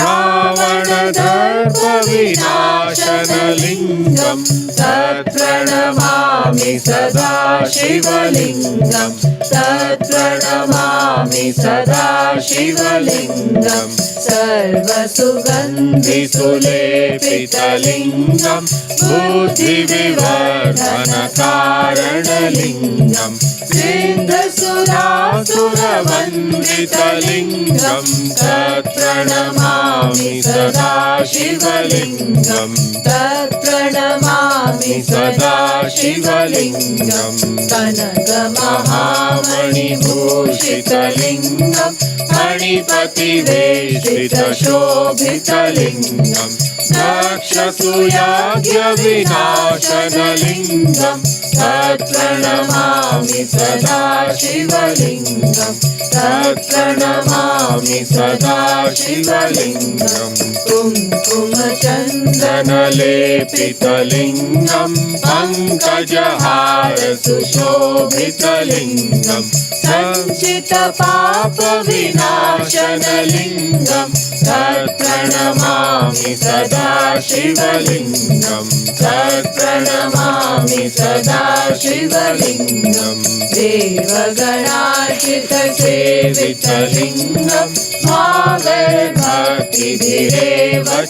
Speaker 1: रावणदर्पविनाशनलिङ्गं तत्प्रणमामि सदा शिवलिङ्गं तत्प्रणमामि सदा शिवलिङ्गं सर्वसुगन्धिसुलेपितलिङ्गं बुद्धिविवर्धनकारणलिङ्गं सिन्धसुरासुरवन्दितलिङ्गं तत्प्रणमामि सदा शिवलिङ्गं तत्प्रणमामि सदा शिवलिङ्गं कनकमहामणिभूषितलिङ्गं मणिपतिवेशितशोभितलिङ्गं दक्षसूयाज्ञविनाशनलिङ्गं तत्प्रणमामि सदा शिवलिङ्गं तत्प्रणमामि सदा शिवलिङ्गं कुङ्कुमचन्दनलेपितलिङ्गं पङ्कजहारसुशोभितलिङ्गं सञ्चितपापविनाशनलिङ्गं तत्प्रणमामि सदा शिवलिङ्गं तत्प्रणमामि सदा शिवलिङ्गं देवगणार्चितसेवितलिङ्गं भावैर्भक्तिभिरेव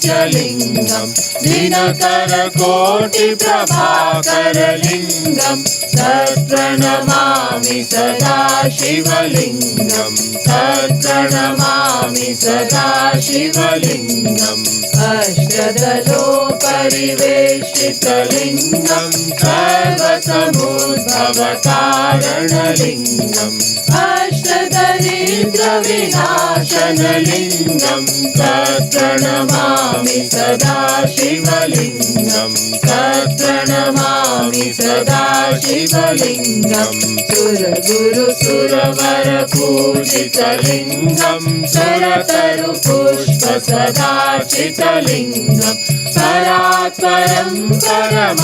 Speaker 1: च लिङ्गं दिनकरकोटिप्रभाकरलिङ्गं तत्प्रणमामि सदा शिवलिङ्गं तत्प्रणमामि सदा शिवलिङ्गम् अष्टदलोपरिवेशितलिङ्गं सर्वसमुद्भवकारणलिङ्गम् अष्टदरिद्रविनाशनलिङ्गं तत्प्रणमामि सदा शिवलिङ्गं तत्प्रणमामि सदा शिवलिङ्गं सुरगुरुसुरवरपूजितलिङ्गं सुरतरुपुष्पसदार्चितलिङ्गं परात्परं परमात्मकलिङ्गं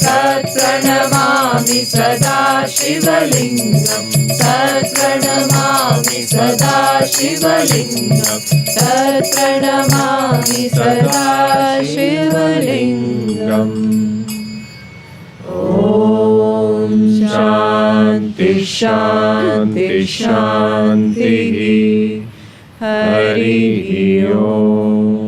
Speaker 1: तत्प्रणमामि सदा शिवलिङ्गं तत्प्रणमामि सदा शिवलिङ्गं तत्प्रणमामि सदा शिवलिङ्गम् ॐ शान्ति शान्ति शान्तिः हरिः ओम्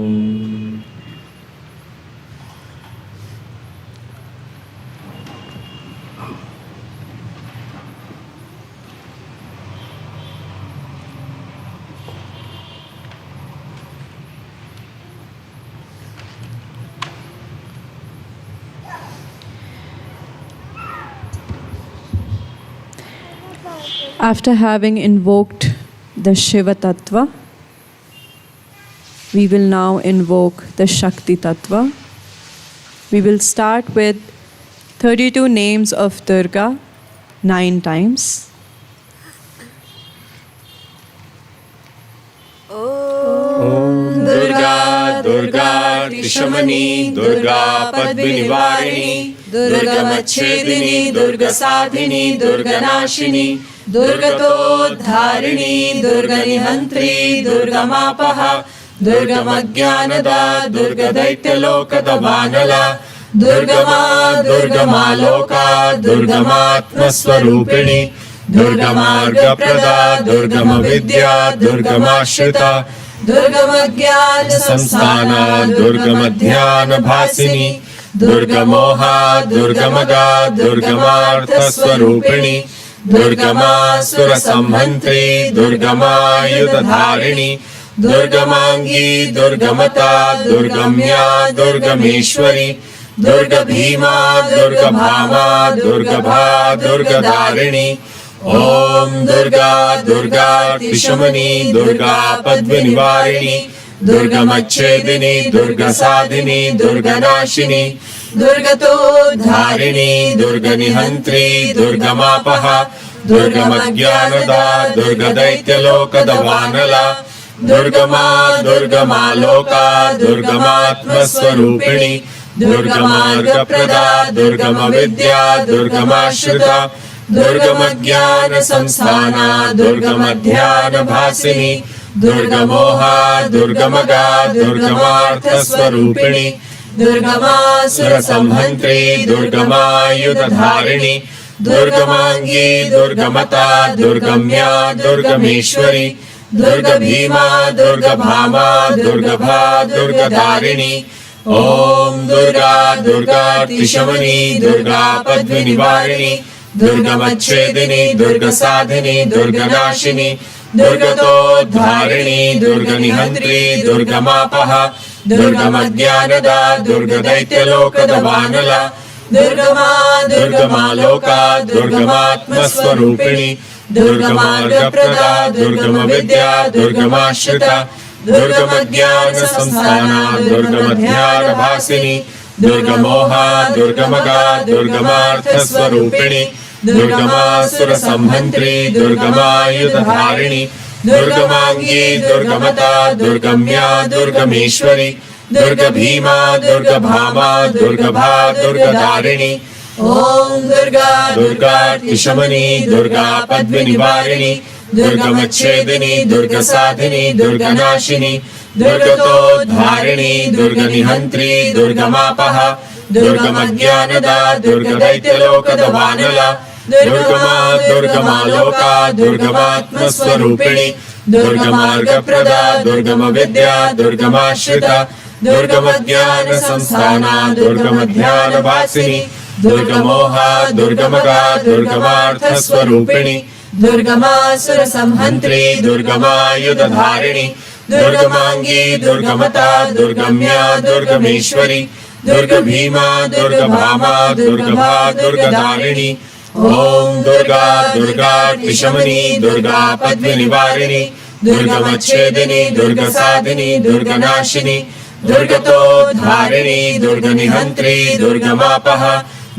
Speaker 2: After having invoked the Shiva Tattva, we will now invoke the Shakti Tattva. We will start with 32 names of Durga 9 times.
Speaker 1: Durga, Durga, Trishamani, Durga, Padvinivarini, Durga Machedini, Durga Sadhini, Durga Nashini, Durga Todharini, Durga Nihantri, Durga Mapaha, Durga Magyanada, Durga Daityalokada Vanala, Durga Ma Loka, Durga Matma Swarupini, Durga Marga Prada, Durga Vidya, Durga Mashrita, Durga Magyana Samsthana, Durga Madhyana Bhasini, Durga Moha, Durga Maga, Durga Martha Swarupini, दुर्गमासुरसंहन्त्री दुर्गमायुधधारिणी दुर्गमांगी दुर्गमता दुर्गम्या दुर्गमेश्वरी दुर्गभीमा दुर्गभामा दुर्गभा दुर्गधारिणी ओम दुर्गा दुर्गा त्रिशमनी दुर्गा पद्मनिवारिणी दुर्गमच्छेदिनी दुर्गसाधिनी दुर्गनाशिनी दुर्गतोद्धारिणी दुर्गनिहन्त्री दुर्गमापः दुर्गमज्ञानदा दुर्गदैत्यलोकदवानला दुर्गमा दुर्गमालोका दुर्गमात्मस्वरूपिणी दुर्गमार्गप्रदा दुर्गमविद्या दुर्गमाश्रिता दुर्गमज्ञानसंस्थाना दुर्गमध्यानभासिनी दुर्गमोहा दुर्गमगा दुर्गमार्थस्वरूपिणी दुर्गमासुरसंहन्त्री दुर्गमायुधधारिणी दुर्गमांगी दुर्गमता दुर्गम्या दुर्गमेश्वरी दुर्गभीमा दुर्गभामा दुर्गभा दुर्गधारिणी ओम दुर्गा दुर्गा त्रिशमनी दुर्गा पद्मनिवारिणी दुर्गमच्छेदिनी दुर्गसाधिनी दुर्गनाशिनी दुर्गतोद्धारिणी दुर्गनिहन्त्री दुर्गमापः दुर्गमज्ञानदा दुर्गदैत्यलोकदवानला दुर्गमा दुर्गमालोका दुर्गमात्मस्वरूपिणी दुर्गमार्गप्रदा दुर्गमविद्या दुर्गमाश्रिता दुर्गमज्ञानसंस्थाना दुर्गमध्यानभासिनी दुर्गमोहा दुर्गमगा दुर्गमार्थस्वरूपिणी दुर्गमासुरसंहन्त्री दुर्गमायुधधारिणी दुर्गमांगी दुर्गमता दुर्गम्या दुर्गमेश्वरी दुर्गभीमा दुर्गभामा दुर्गभा दुर्गधारिणी ओम दुर्गा दुर्गा त्रिशमनी दुर्गा पद्मनिवारिणी दुर्गमच्छेदिनी दुर्गसाधिनी दुर्गनाशिनी दुर्गतोद्धारिणी दुर्गनिहन्त्री दुर्गमापः दुर्गमज्ञानदा दुर्गदैत्यलोकदवानला दुर्गमा दुर्गमालोका दुर्गमात्मस्वरूपिणी दुर्गमार्गप्रदा दुर्गमविद्या दुर्गमाश्रिता दुर्गमज्ञानसंस्थाना दुर्गमध्यानभासिनी दुर्गमोहा दुर्गमगा दुर्गमार्थस्वरूपिणी दुर्गमासुरसंहन्त्री दुर्गमायुधधारिणी दुर्गमांगी दुर्गमता दुर्गम्या दुर्गमेश्वरी दुर्गभीमा दुर्गभामा दुर्गभा दुर्गधारिणी ओम दुर्गा दुर्गा त्रिशमनी दुर्गा पद्मनिवारिणी दुर्गमच्छेदिनी दुर्गसाधिनी दुर्गनाशिनी दुर्गतोद्धारिणी दुर्गनिहन्त्री दुर्गमापः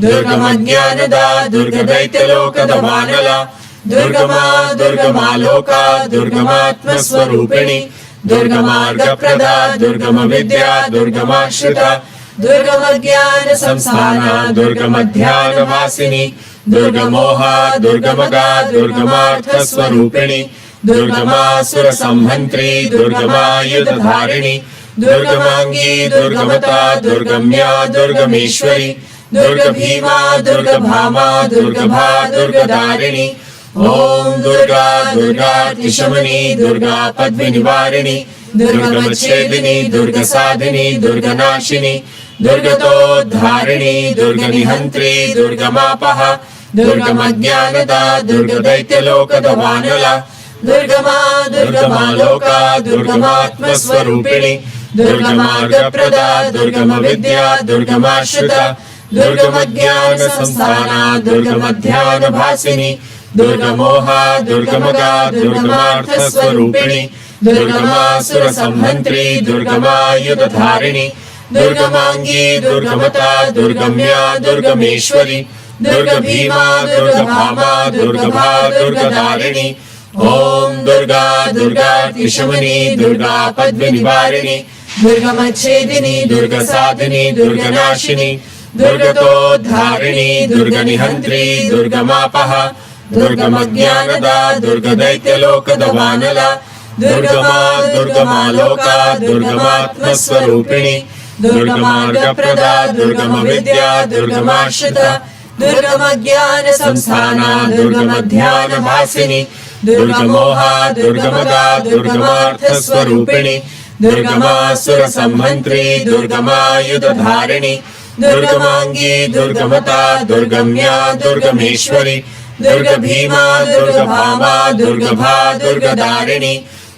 Speaker 1: दुर्गमज्ञानदा दुर्गदैत्यलोकदवानला दुर्गमा दुर्गमालोका दुर्गमात्मस्वरूपिणी दुर्गमार्गप्रदा दुर्गमविद्या दुर्गमाश्रिता दुर्गमज्ञानसंस्थाना दुर्गमध्यानभासिनी दुर्गमोहा दुर्गमगा दुर्गमार्थस्वरूपिणी दुर्गमासुरसंहन्त्री दुर्गमायुधधारिणी दुर्गमांगी दुर्गमता दुर्गम्या दुर्गमेश्वरी दुर्गभीमा दुर्गभामा दुर्गभा दुर्गधारिणी ओम दुर्गा दुर्गा त्रिशमनी दुर्गा पद्मनिवारिणी दुर्गमच्छेदिनी दुर्गसाधिनी दुर्गनाशिनी दुर्गतोद्धारिणी दुर्गनिहन्त्री दुर्गमापः दुर्गमज्ञानदा दुर्गदैत्यलोकदवानला दुर्गमा दुर्गमालोका दुर्गमात्मस्वरूपिणी दुर्गमार्गप्रदा दुर्गमविद्या दुर्गमाश्रिता दुर्गमज्ञानसंस्थाना दुर्गमध्यानभासिनी दुर्गमोहा दुर्गमगा दुर्गमार्थस्वरूपिणी दुर्गमासुरसंहन्त्री दुर्गमायुधधारिणी दुर्गमांगी दुर्गमता दुर्गम्या दुर्गमेश्वरी दुर्गभीमा दुर्गभामा दुर्गभा दुर्गधारिणी ओम दुर्गा दुर्गा त्रिशमनी दुर्गा पद्मनिवारिणी दुर्गमच्छेदिनी दुर्गसाधिनी दुर्गनाशिनी दुर्गतोद्धारिणी दुर्गनिहन्त्री दुर्गमापः दुर्गमज्ञानदा दुर्गदैत्यलोकदवानला दुर्गमा दुर्गमालोका दुर्गमात्मस्वरूपिणी दुर्गमार्गप्रदा दुर्गमविद्या दुर्गमाश्रिता दुर्गमज्ञानसंस्थाना दुर्गमध्यानभासिनी दुर्गमोहा दुर्गमगा दुर्गमार्थस्वरूपिणी दुर्गमासुरसंहन्त्री दुर्गमायुधधारिणी दुर्गमांगी दुर्गमता दुर्गम्या दुर्गमेश्वरी दुर्गभीमा दुर्गभामा दुर्गभा दुर्गदारिणी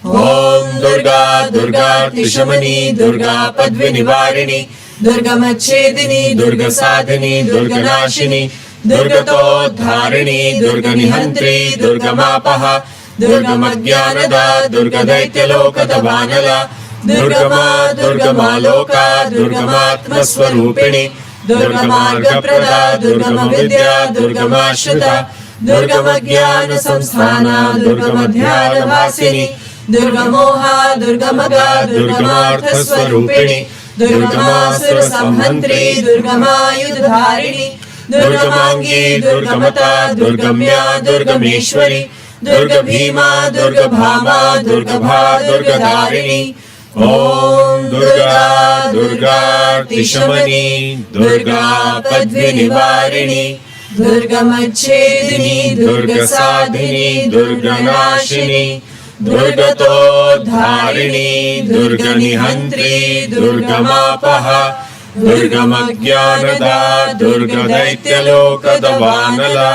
Speaker 1: ॐ दुर्गा दुर्गार्तिशमनी दुर्गा पद्विनिवारिणी दुर्गमच्छेदिनी दुर्गसाधिनी दुर्गनाशिनी दुर्गतोद्धारिणी दुर्गनिहन्त्री दुर्गमापः दुर्गमज्ञानदा दुर्गदैत्यलोकदवानला दुर्गमा दुर्गमालोका दुर्गमात्मस्वरूपिणी दुर्गमार्गप्रदा दुर्गमविद्या दुर्गमाश्रिता दुर्गमज्ञानसंस्थाना दुर्गमध्यानभासिनी दुर्गमोहा दुर्गमगा दुर्गमार्थस्वरूपिणी दुर्गमासुरसंहन्त्री दुर्गमायुधधारिणी दुर्गमांगी दुर्गमता दुर्गम्या दुर्गमेश्वरी दुर्गभीमा दुर्गभामा दुर्गभा दुर्गदारिणी ॐ दुर्गा दुर्गार्तिशमनी दुर्गा पद्विनिवारिणी दुर्गमच्छेदिनी दुर्गसाधिनी दुर्गनाशिनी दुर्गतोद्धारिणी दुर्गनिहन्त्री दुर्गमापः दुर्गमज्ञानदा दुर्गदैत्यलोकदवानला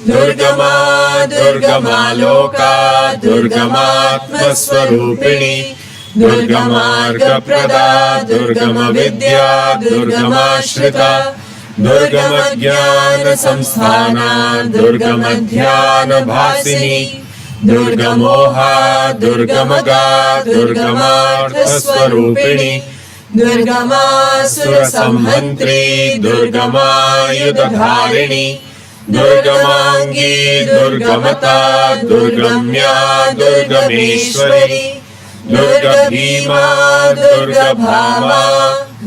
Speaker 1: दुर्गमा दुर्गमालोका दुर्गमात्मस्वरूपिणी दुर्गमार्गप्रदा दुर्गमविद्या दुर्गमाश्रिता दुर्गमज्ञानसंस्थाना दुर्गमध्यानभासिनी दुर्गमोहा दुर्गमगा दुर्गमार्थस्वरूपिणी दुर्गमासुरसंहन्त्री दुर्गमायुधधारिणी दुर्गमांगी दुर्गमता दुर्गम्या दुर्गमेश्वरी दुर्गभीमा दुर्गभामा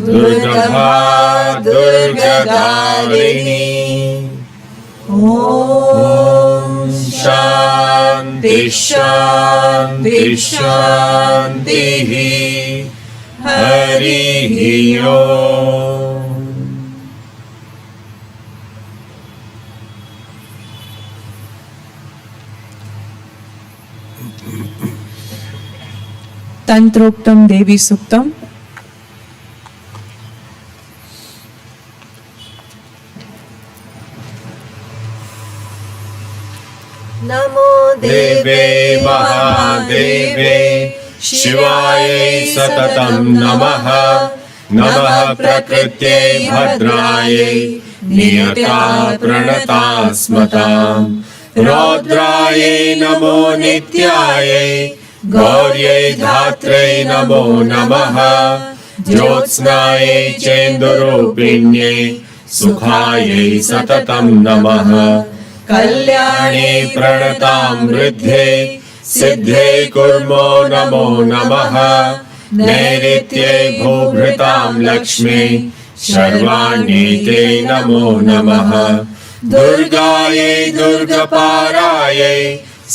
Speaker 1: दुर्गभा दुर्गदारिणी ॐ शान्ति शान्ति शान्तिः हरिः ओम्
Speaker 2: Tantroktam Devi Suktam.
Speaker 1: नमो देवे महादेवे शिवायै सततं नमः नमः प्रकृत्यै भद्रायै नियता प्रणतास्मतां रौद्रायै नमो नित्यायै गौर्यै धात्रै नमो नमः ज्योत्स्नायै चेन्दुरूपिण्यै सुखायै सततं नमः कल्याणे प्रणतां वृद्धे सिद्धे कुर्मो नमो नमः नैऋत्ये भूभृतां लक्ष्मे शर्वाण्ये नमो नमः दुर्गायै दुर्गपारायै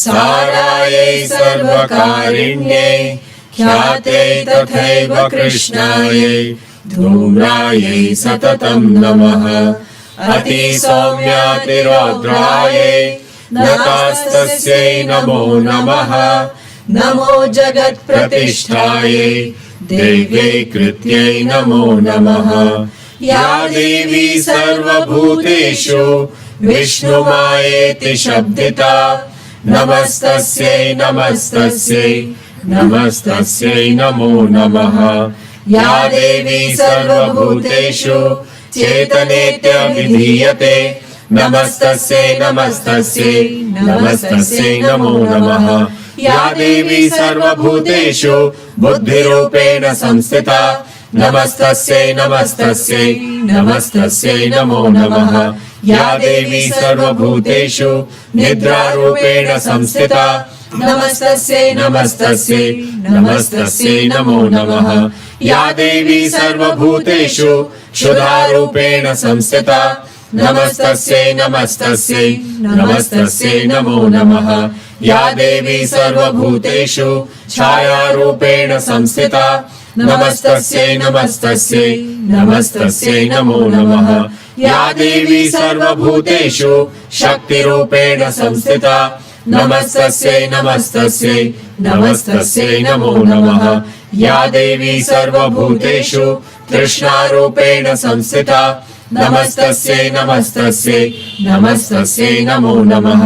Speaker 1: सारायै सर्वकारिण्ये ख्याते तथैव कृष्णायै धूम्रायै सततं नमः अतिसौम्यातिरौद्रायै नतास्तस्यै नमो नमः नमो जगत्प्रतिष्ठायै देव्यै कृत्यै नमो नमः या देवी सर्वभूतेषु विष्णुमायेति शब्दिता नमस्तस्यै नमस्तस्यै नमस्तस्यै नमो नमः या देवी सर्वभूतेषु चेतनेत्यभिधीयते नमस्तस्यै नमस्तस्यै नमस्तस्यै नमो नमः या देवी सर्वभूतेषु बुद्धिरूपेण संस्थिता नमस्तस्यै नमस्तस्यै नमस्तस्यै नमो नमः या देवी सर्वभूतेषु निद्रारूपेण संस्थिता नमस्तस्यै नमस्तस्यै नमस्तस्यै नमो नमः या देवी सर्वभूतेषु क्षुधारूपेण संस्थिता नमस्तस्यै नमस्तस्यै नमस्तस्यै नमो नमः या देवी सर्वभूतेषु छायारूपेण संस्थिता नमस्तस्यै नमस्तस्यै नमस्तस्यै नमो नमः या देवी सर्वभूतेषु शक्तिरूपेण संस्थिता नमस्तस्यै नमस्तस्यै नमस्तस्यै नमो नमः या देवी सर्वभूतेषु तृष्णारूपेण संस्थिता नमस्तस्यै नमस्तस्यै नमस्तस्यै नमो नमः।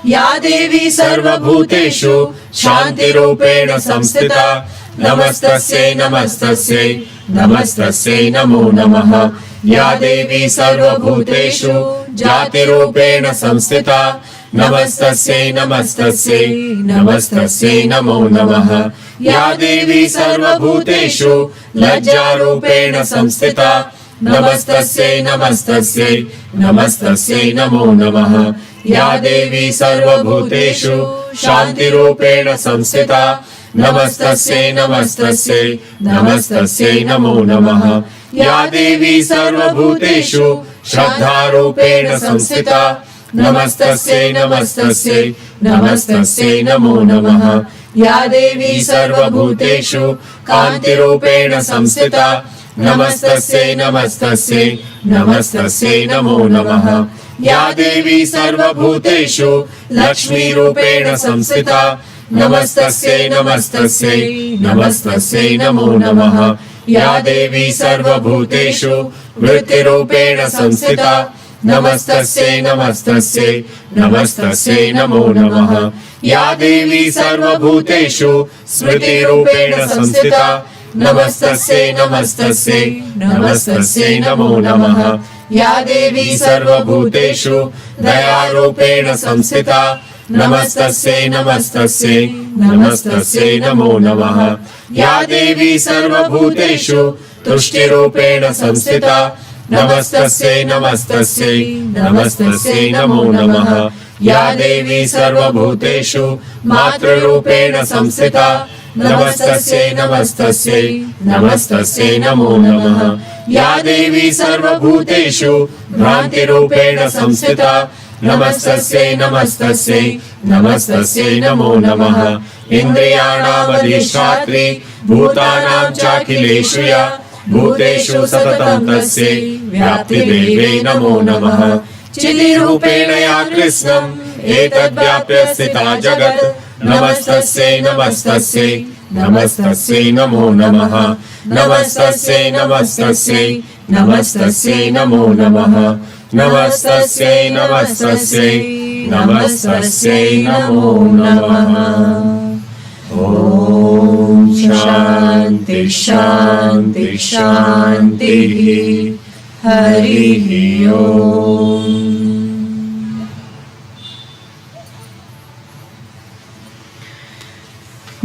Speaker 1: या देवी सर्वभूतेषु शान्तिरूपेण संस्थिता नमस्तस्यै नमस्तस्यै नमस्तस्यै नमो नमः। या देवी सर्वभूतेषु जातिरूपेण संस्थिता नमस्तस्यै नमस्तस्यै नमस्तस्यै नमो नमः। या देवी सर्वभूतेषु लज्जारूपेण संस्थिता नमस्तस्यै नमस्तस्यै नमस्तस्यै नमो नमः। या देवी सर्वभूतेषु शान्तिरूपेण संस्थिता नमस्तस्यै नमस्तस्यै नमस्तस्यै नमो नमः। या देवी सर्वभूतेषु श्रद्धारूपेण संस्थिता नमस्तस्यै नमस्तस्यै नमस्तस्यै नमो नमः। या देवी सर्वभूतेषु कान्तिरूपेण संस्थिता नमस्तस्यै नमस्तस्यै नमस्तस्यै नमो नमः। या देवी सर्वभूतेषु लक्ष्मीरूपेण संस्थिता नमस्तस्यै नमस्तस्यै नमस्तस्यै नमो नमः। या देवी सर्वभूतेषु वृत्तिरूपेण संस्थिता नमस्तस्यै नमस्तस्यै नमस्तस्यै नमो नमः। या देवी सर्वभूतेषु स्मृतिरूपेण संस्थिता नमस्तस्यै नमस्तस्यै नमस्तस्यै नमो नमः। या देवी सर्वभूतेषु दयारूपेण संस्थिता नमस्तस्यै नमस्तस्यै नमस्तस्यै नमो नमः। या देवी सर्वभूतेषु तुष्टिरूपेण संस्थिता नमस्तस्यै नमस्तस्यै नमस्तस्यै नमो नमः। या देवी सर्वभूतेषु मातृरूपेण संस्थिता नमस्तस्यै नमस्तस्यै नमस्तस्यै नमो नमः। या देवी सर्वभूतेषु भ्रान्तिरूपेण संस्थिता नमस्तस्यै नमस्तस्यै नमस्तस्यै नमो नमः। इन्द्रियाणामधिष्ठात्री भूतानां चाखिलेषु या भूतेषु सततं तस्यै व्याप्तिदेव्यै नमो नमः। चिलिरूपेण या कृष्णम् एतद्व्याप्य स्थिता जगत् नमस्तस्यै नमस्तस्यै नमस्तस्यै नमो नमः। नमस्तस्यै नमस्तस्यै नमस्तस्यै नमो नमः। नमस्तस्यै नमस्तस्यै नमस्तस्यै नमो नमः। ॐ शान्ति शान्ति शान्तिः। हरिः ओम्।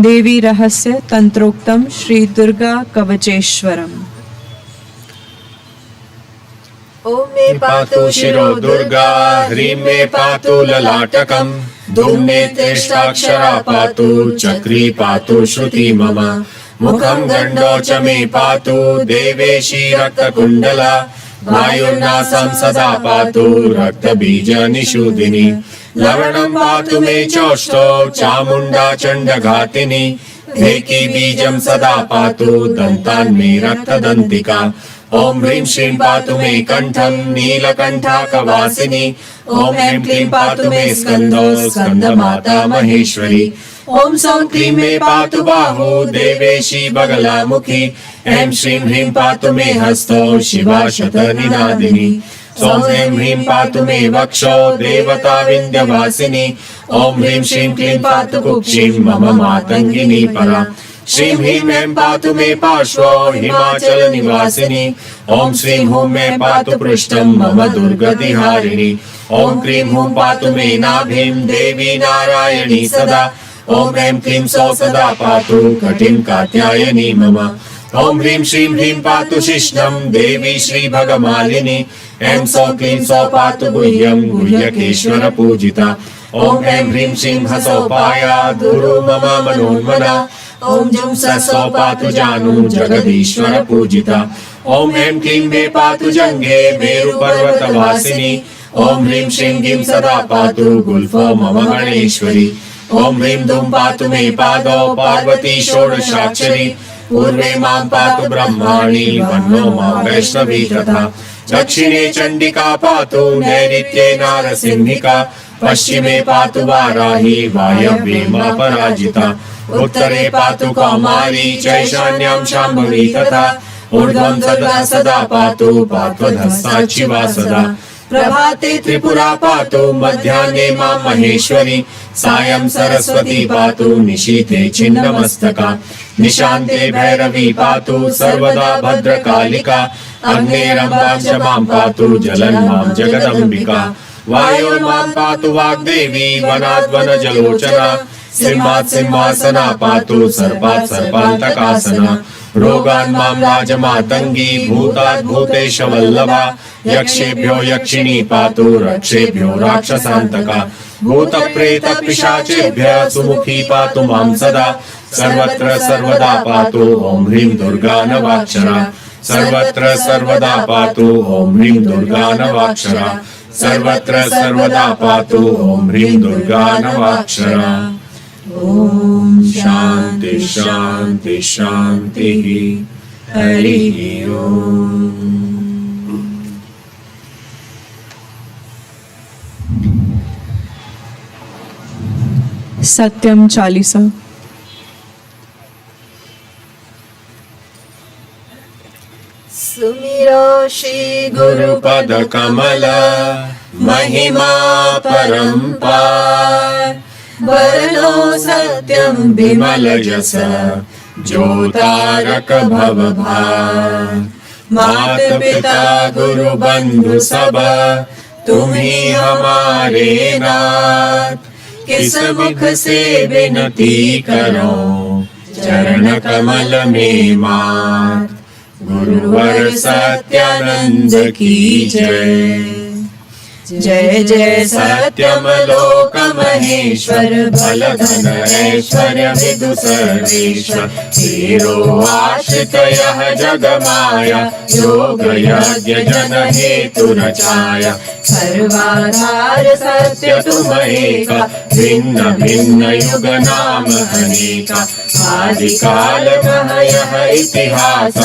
Speaker 2: देवी रहस्य तंत्रोक्तम श्री दुर्गा कवचेश्वरम।
Speaker 1: ॐ मे पातु शिरो दुर्गा ह्रीं मे पातु ललाटकम् धूं मे तेष्टाक्षरा पातु चक्री पातु श्रुति मम मुखं गण्डो च मे पातु देवेशी रक्तकुण्डला वायुर्नासं सदा पातु रक्तबीज निषूदिनी लवणं पातु मे चोष्टो चामुण्डा चण्डघातिनी धेकी बीजं सदा पातु दन्तान् मे रक्तदन्तिका ॐ ह्रीं श्रीं पातु मे कण्ठं नीलकण्ठा कवासिनी ॐ ऐं क्लीं पातु मे स्कन्दो स्कन्दमाता महेश्वरी ॐ सौं क्लीं मे पातु बाहु देवेशी बगलामुखी ऐं श्रीं ह्रीं पातु मे हस्तो शिवा शतनिनादिनी ॐ ऐं ह्रीं पातु मे वक्षो देवता विन्ध्यवासिनी ॐ ह्रीं श्रीं क्लीं पातु कुक्षिं मम मातङ्गिनी परा श्रीं ह्रीं ऐं पातु मे पार्श्वो हिमाचल निवासिनी ॐ श्रीं हूं मे पातु पृष्ठं मम दुर्गतिहारिणी ॐ क्रीं हूं पातु मे नाभिं देवी नारायणी सदा ॐ ऐं क्लीं सौः सदा पातु कटिं कात्यायनी मम ॐ ह्रीं श्रीं ह्रीं पातु शिश्नं देवी श्रीभगमालिनी ऐं सौः क्लीं सौः पातु गुह्यं गुह्यकेश्वर पूजिता ॐ ऐं ह्रीं श्रीं हसौः पाया गुरु मम मनोन्मना ॐ जुं सः पातु जानू जगदीश्वर पूजिता ॐ ऐं क्लीं मे पातु जङ्घे मेरु पर्वतवासिनी ॐ ह्रीं श्रीं गिं सदा पातु गुल्फो मम गणेश्वरी ॐ ह्रीं धुं पातु मे पादौ पार्वती षोडशाक्षरी पूर्वे मां पातु ब्रह्माणि वह्नो मां वैष्णवी तथा दक्षिणे चण्डिका पातु नैऋत्ये नारसिंहिका पश्चिमे पातु वाराही वायव्ये मा पराजिता उत्तरे पातु कौमारी चैशान्यां शाम्भवी तथा ऊर्ध्वं दुर्गा सदा पातु पात्वधस्ता शिवा सदा प्रभाते त्रिपुरा पातु मध्याह्ने मां महेश्वरी सायं सरस्वती पातु निशीथे छिन्नमस्तका निशान्ते भैरवी पातु सर्वदा भद्रकालिका अग्नेरम्बा च मां पातु जलं मां जगदम्बिका वायुर्मां पातु वाग्देवी वनाद्वन जलोचना सिंहात् सिंहासना पातु सर्पात् सर्पान्तकासना रोगान् मां राजमातङ्गी भूतात् भूतेश वल्लभा यक्षेभ्यो यक्षिणी पातु रक्षेभ्यो राक्षसान्तका भूत प्रेत पिशाचेभ्यः सुमुखी पातु मां सदा सर्वत्र सर्वदा पातु ॐ ह्रीं दुर्गा नवाक्षरा सर्वत्र सर्वदा पातु ॐ ह्रीं दुर्गा नवाक्षरा सर्वत्र सर्वदा पातु ॐ ह्रीं दुर्गा नवाक्षरा ॐ शान्ति शान्ति शान्तिः हरिः ॐ।
Speaker 2: सत्यम चालीसा।
Speaker 1: सुमिरो श्री गुरुपद कमल महिमा परम्पार वरनो सत्यम विमल जस जो तारक भव भार मात पिता गुरु बंधु सब तुम्ही हमारे नाथ किस मुख से विनती करो चरण कमल में मात गुरुवर सत्यानंद की जय जय जय सत्यम लोक महेश्वर बल धन ऐश्वर्य विदु सर्वेश्वर तेरो आश्रित यह जग माया योग यज्ञ जन हेतु रचाया सर्वाधार सत्य तुम एका भिन्न भिन्न युग नाम अनेका आदि काल कह यह इतिहास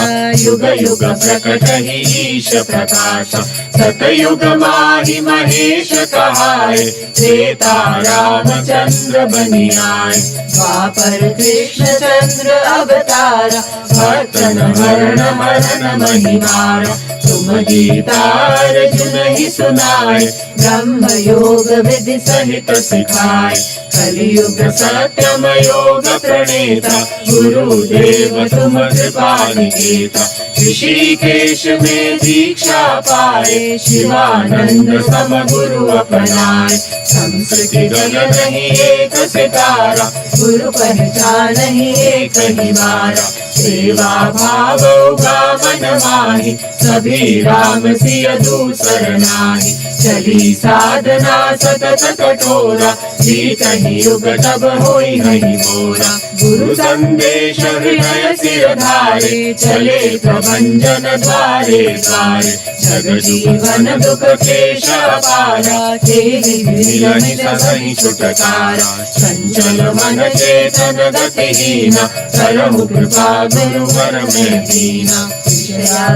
Speaker 1: युग युग प्रकट ही ईश प्रकाश सतयुग माहि महेश कहाय त्रेता रामचंद्र बनि आए द्वापर कृष्ण चंद्र अवतारा भक्तन हरण हरण महिमारा तुम गीता अर्जुन ही सुनाए ब्रह्म योग विधि सहित सिखाए कलियुग सत्यम योग प्रणेता गुरुदेव तुम कृपा निकेता ऋषिकेश में दीक्षा पाए शिवानंद सम गुरु अपनाए संस्कृति गण नहीं एक सितारा गुरु पहचान ही एक ही मारा सेवा भाव उगा मन माहि सभी राम सिय दूसर नाही चली साधना सतत कठोरा कहीं युग तब होई नहीं मोरा गुरु संदेश हृदय सिर धारे चले प्रभंजन द्वारे द्वारे जग जीवन दुख केश पारा के विघ्न सही छुटकारा चंचल मन चेतन गतिहीना करहु कृपा गुरुवर में दीना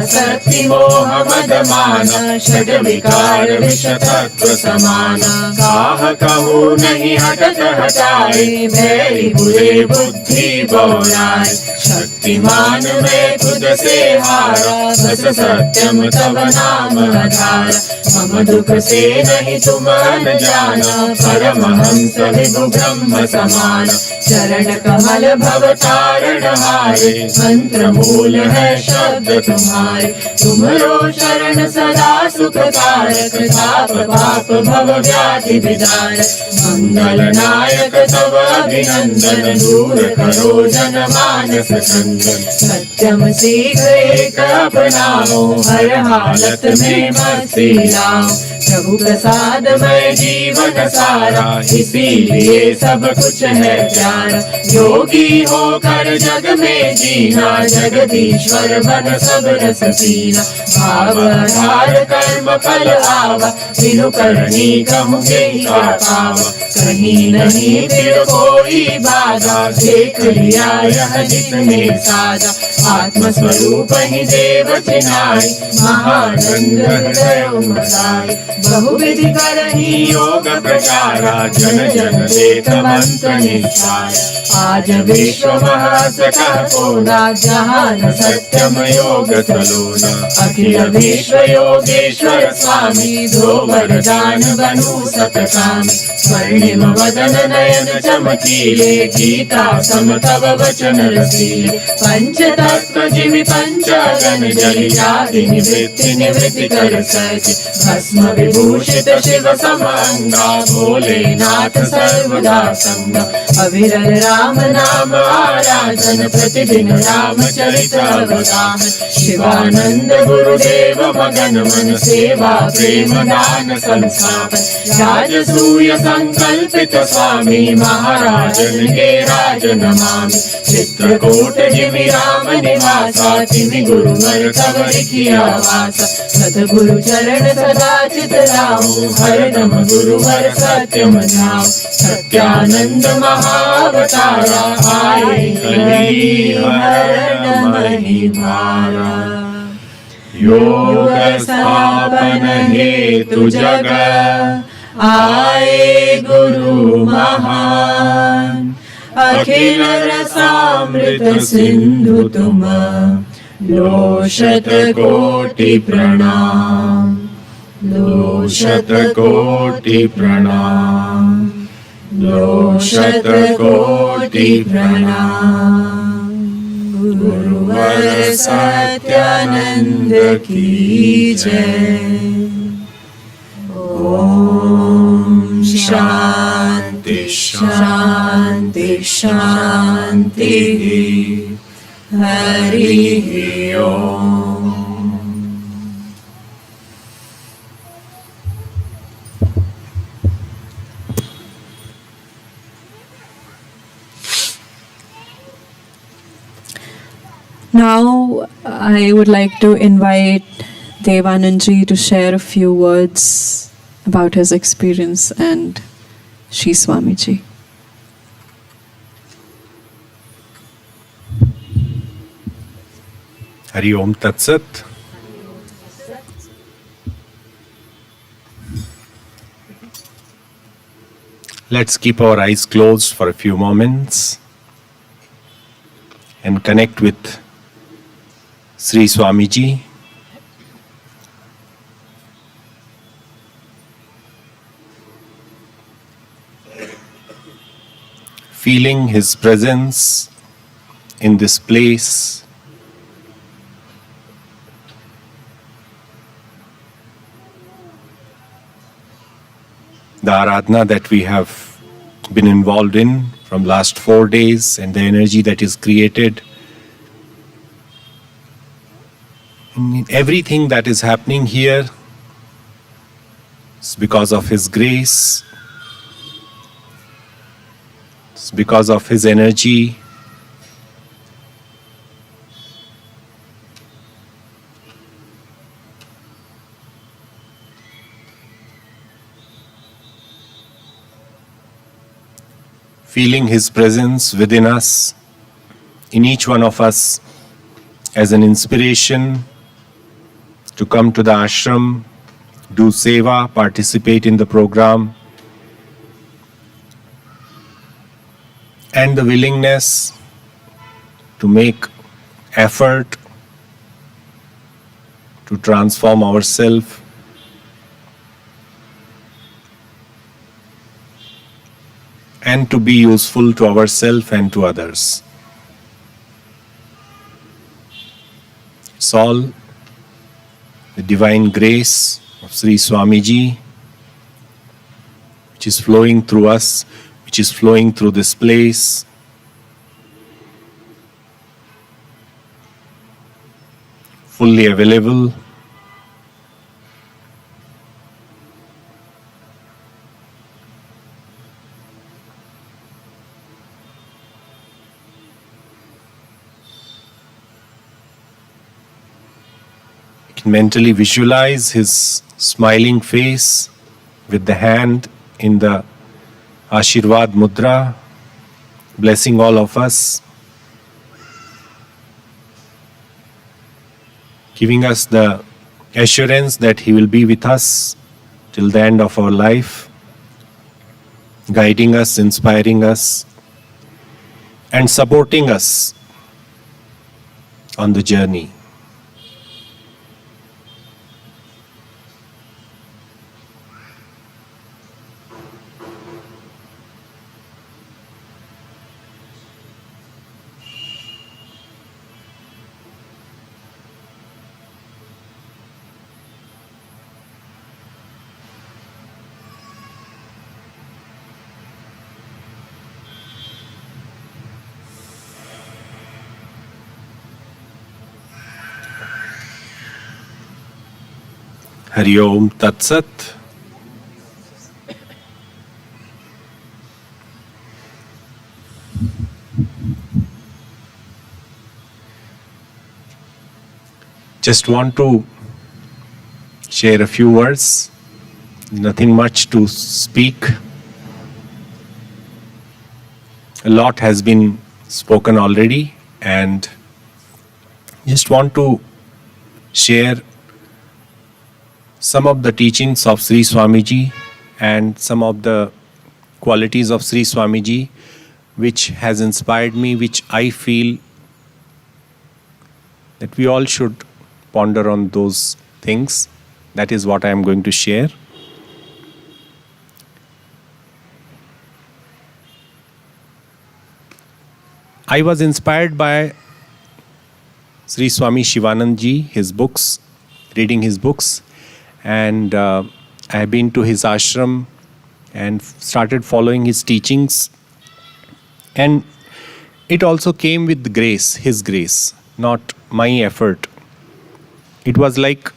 Speaker 1: शक्ति मोह मद माना षड विकार विष तत्व समाना काह कहू नहीं हटत हटाए मेरी बुरे बुद्धि बोराए शक्तिमान में खुद से हारा बस सत्यम तब नाम आधार मम दुख से नहीं तुम जाना परमहंस विभु ब्रह्म समान चरण कमल भव तारण हारे मंत्र मूल है शब्द तुम्हारे तुमरो शरण सदा सुख कारक ताप पाप भव व्याधि विदारक मंगल नायक तव अभिनंदन दूर करो जन मानस कंदन सत्यम सीख एक अपनाओ हर हालत में मस्ती लाओ प्रभु प्रसाद में जीवन सारा इसीलिए सब कुछ है प्यारा योगी होकर जग में जीना जगदीश्वर बन सब रस पीना भाव आधार कर्म फल आवा बिनु करनी कहूँ का पावा कहीं नहीं फिर कोई बाधा देख लिया यह जितने सादा आत्मस्वरूप ही देव चिनाई महानंद हृदय उमड़ाए
Speaker 4: बहुविधि करही
Speaker 1: योग प्रचारा जन जन देत मंत्र निस्तार
Speaker 4: आज विश्व महासकह कोना जहान
Speaker 1: सत्यम योग सलोना
Speaker 4: अखिल विश्व योगेश्वर स्वामी दो वरदान बनु सतकामी स्वर्णिम वदन नयन चमकीले गीता सम तव वचन रसीले पंच तत्व जिमि पंच गण जलियादि निवृत्ति निवृत्ति कर सके भस्म विभूषित शिव समांगा भोलेनाथ सर्वदा संगा अविरल राम नाम आराधन प्रतिदिन राम चरित अवगाहन शिवानंद गुरुदेव मगन मन सेवा प्रेम दान संस्थापन राजसूय संकल्पित स्वामी महाराजन के राज नमामि चित्रकूट जिमि राम निवासा तिमि गुरुवर तव लिखिया वासा सतगुरु चरण सदा चित लाऊं हरदम गुरुवर सत्यम जाऊं सत्यानंद महावतारा आए कली हरण महिमारा
Speaker 1: योग स्थापन हेतु जग
Speaker 4: आए गुरु महान अखिल रसामृत सिंधु तुम लो शतकोटि प्रणाम लो
Speaker 1: शतकोटि प्रणाम
Speaker 4: लो शतकोटि प्रणाम गुरुवर सत्यानंद की जय ओम शांति शांति शांति हरि ओम
Speaker 2: Now, I would like to invite Devanandji to share a few words about his experience and Sri Swamiji.
Speaker 1: Hari Om Tat Sat. Let's keep our eyes closed for a few moments and connect with Sri Swamiji. Feeling his presence in this place. The aradhana that we have been involved in from last 4 days and the energy that is created. Everything that is happening here is because of His grace, it's because of His energy. Feeling His presence within us, in each one of us, as an inspiration to come to the ashram, do seva, participate in the program, and the willingness to make effort to transform ourselves and to be useful to ourselves and to others. It's all the divine grace of Sri Swamiji which is flowing through us, which is flowing through this place. Fully available. Mentally visualize his smiling face with the hand in the Ashirvad Mudra, blessing all of us, giving us the assurance that he will be with us till the end of our life, guiding us, inspiring us, and supporting us on the journey. Hari Om Tat Sat. Just want to share a few words, nothing much to speak. A lot has been spoken already, and just want to share some of the teachings of Sri Swamiji and some of the qualities of Sri Swamiji which has inspired me, which I feel that we all should ponder on those things. That is what I am going to share. I was inspired by Sri Swami Shivanand-ji, his books, reading his books, and I have been to his ashram and started following his teachings. And it also came with grace, his grace, not my effort. It was like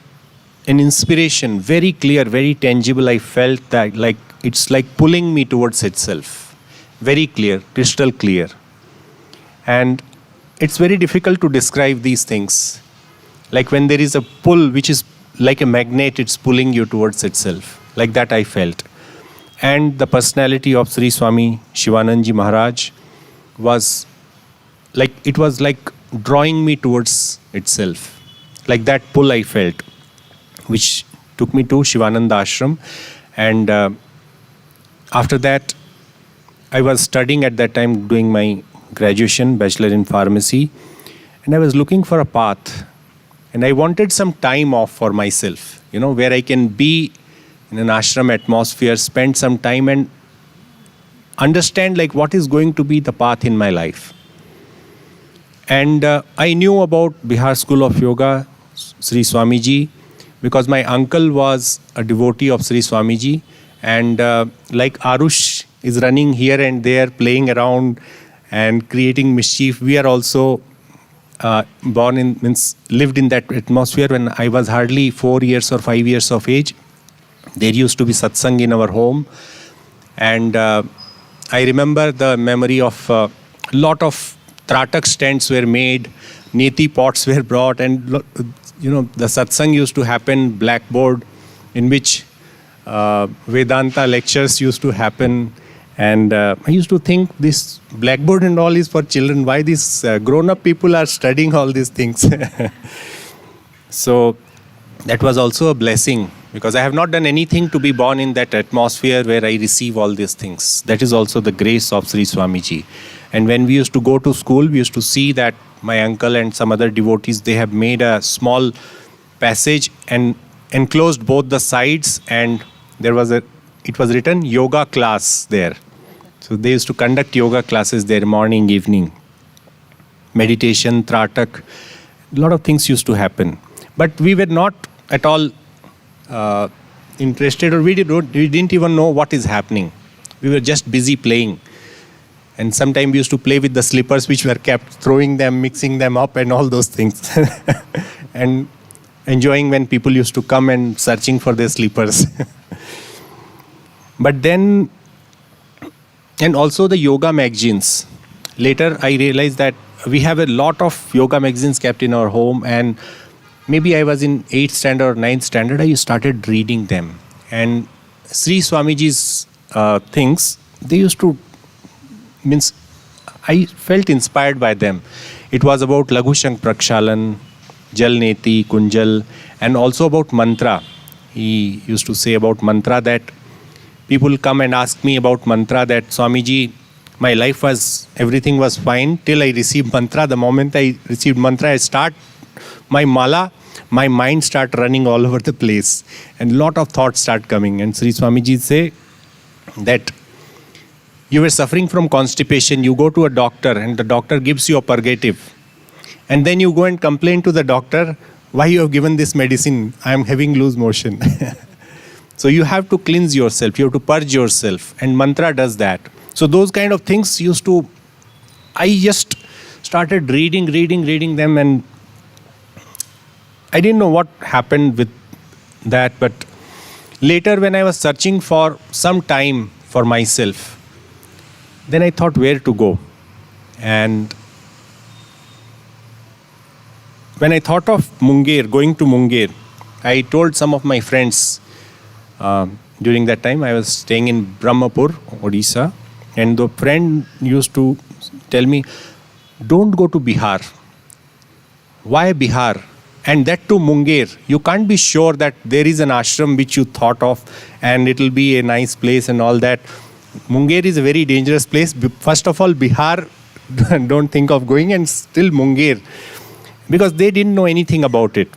Speaker 1: an inspiration, very clear, very tangible. I felt that like it's like pulling me towards itself. Very clear, crystal clear. And it's very difficult to describe these things. Like when there is a pull which is like a magnet, it's pulling you towards itself. Like that I felt. And the personality of Sri Swami Shivanand-ji Maharaj was like, it was like drawing me towards itself. Like that pull I felt, which took me to Shivananda Ashram. And after that, I was studying at that time, doing my graduation, bachelor in pharmacy. And I was looking for a path. And I wanted some time off for myself, where I can be in an ashram atmosphere, spend some time and understand like what is going to be the path in my life. And I knew about Bihar School of Yoga, Sri Swamiji, because my uncle was a devotee of Sri Swamiji. And like Arush is running here and there, playing around and creating mischief, we are also lived in that atmosphere when I was hardly 4 years or 5 years of age. There used to be satsang in our home. And I remember the memory of a lot of tratak stands were made, neti pots were brought, and the satsang used to happen, blackboard, in which Vedanta lectures used to happen. And I used to think this blackboard and all is for children. Why these grown-up people are studying all these things? So that was also a blessing, because I have not done anything to be born in that atmosphere where I receive all these things. That is also the grace of Sri Swamiji. And when we used to go to school, we used to see that my uncle and some other devotees, they have made a small passage and enclosed both the sides, and it was written yoga class there. So they used to conduct yoga classes there, morning, evening. Meditation, tratak, a lot of things used to happen. But we were not at all interested, or we didn't even know what is happening. We were just busy playing. And sometimes we used to play with the slippers which were kept, throwing them, mixing them up and all those things. And enjoying when people used to come and searching for their slippers. But then, and also the yoga magazines. Later I realized that we have a lot of yoga magazines kept in our home, and maybe I was in 8th standard or 9th standard, I started reading them. And Sri Swamiji's things, they used to, I felt inspired by them. It was about Laghu Shank Prakshalan, Jal Neti, Kunjal, and also about mantra. he used to say about mantra that people come and ask me about mantra that Swamiji, my life was, everything was fine till I received mantra. The moment I received mantra, I start my mala, my mind start running all over the place and lot of thoughts start coming. And Sri Swamiji say that you were suffering from constipation, you go to a doctor and the doctor gives you a purgative. And then you go and complain to the doctor, why you have given this medicine? I am having loose motion. So you have to cleanse yourself, you have to purge yourself, and mantra does that. So those kind of things I just started reading them, and I didn't know what happened with that, but later when I was searching for some time for myself, then I thought where to go. And when I thought of Munger, going to Munger, I told some of my friends, during that time I was staying in Brahmapur, Odisha, and the friend used to tell me, don't go to Bihar. Why Bihar? And that to Munger. You can't be sure that there is an ashram which you thought of and it will be a nice place and all that. Munger is a very dangerous place. First of all, Bihar, don't think of going, and still Munger, because they didn't know anything about it.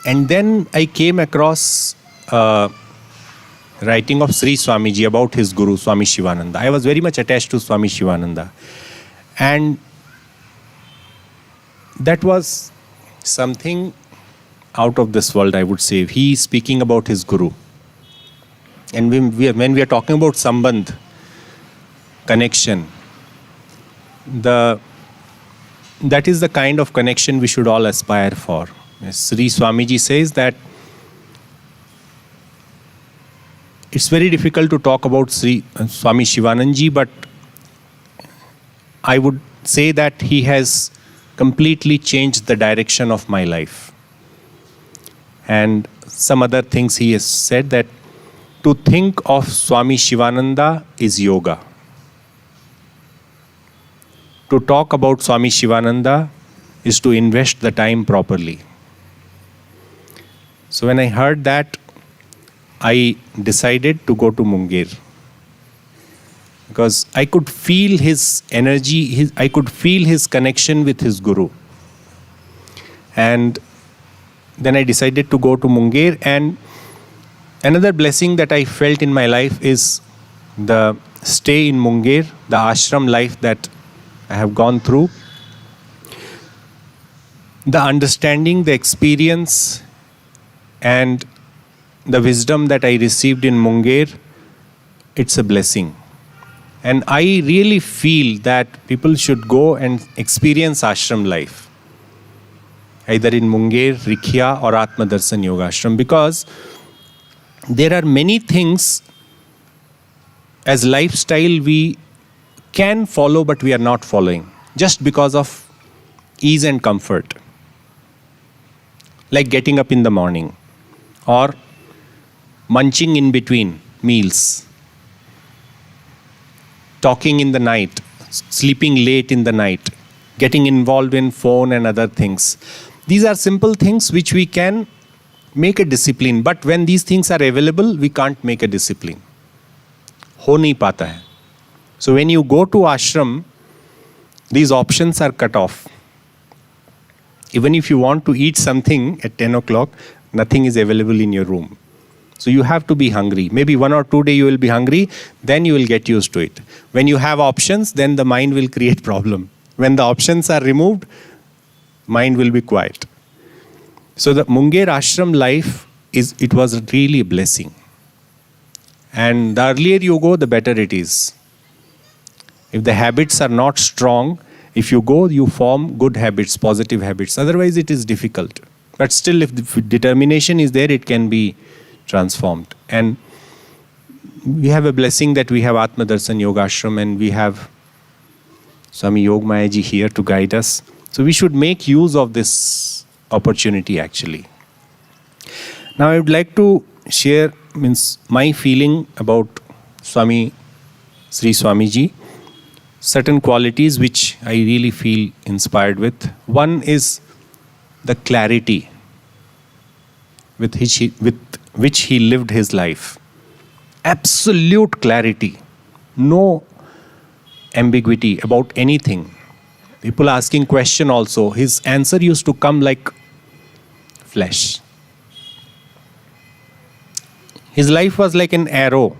Speaker 1: And then I came across writing of Sri Swamiji about his guru, Swami Shivananda. I was very much attached to Swami Shivananda. And that was something out of this world, I would say. He is speaking about his guru. And when we are talking about sambandh, connection, that is the kind of connection we should all aspire for. Sri Swamiji says that it's very difficult to talk about Swami Shivanandaji, but I would say that he has completely changed the direction of my life. And some other things he has said, that to think of Swami Shivananda is yoga. To talk about Swami Shivananda is to invest the time properly. So when I heard that, I decided to go to Munger, because I could feel his energy, I could feel his connection with his guru. And then I decided to go to Munger. And another blessing that I felt in my life is the stay in Munger, the ashram life that I have gone through. The understanding, the experience, and the wisdom that I received in Munger, it's a blessing. And I really feel that people should go and experience ashram life, either in Munger, Rikhya, or Atma Darshan Yogashram, because there are many things as lifestyle we can follow, but we are not following just because of ease and comfort. Like getting up in the morning, or munching in between meals, talking in the night, sleeping late in the night, getting involved in phone and other things. These are simple things which we can make a discipline, but when these things are available, we can't make a discipline. Ho nahi pata hai. So when you go to ashram, these options are cut off. Even if you want to eat something at 10 o'clock, nothing is available in your room. So you have to be hungry. Maybe 1 or 2 days you will be hungry, then you will get used to it. When you have options, then the mind will create problem. When the options are removed, mind will be quiet. So the Munger ashram life, it was really a blessing. And the earlier you go, the better it is. If the habits are not strong, if you go, you form good habits, positive habits. Otherwise it is difficult. But still, if the determination is there, it can be transformed. And we have a blessing that we have Atma Darshan Yogashram, and we have Swami Yogmayaji here to guide us. So we should make use of this opportunity actually. Now I would like to share my feeling about Sri Swamiji, certain qualities which I really feel inspired with. One is the clarity. with which he lived his life. Absolute clarity, no ambiguity about anything. People asking question also, his answer used to come like flash. His life was like an arrow,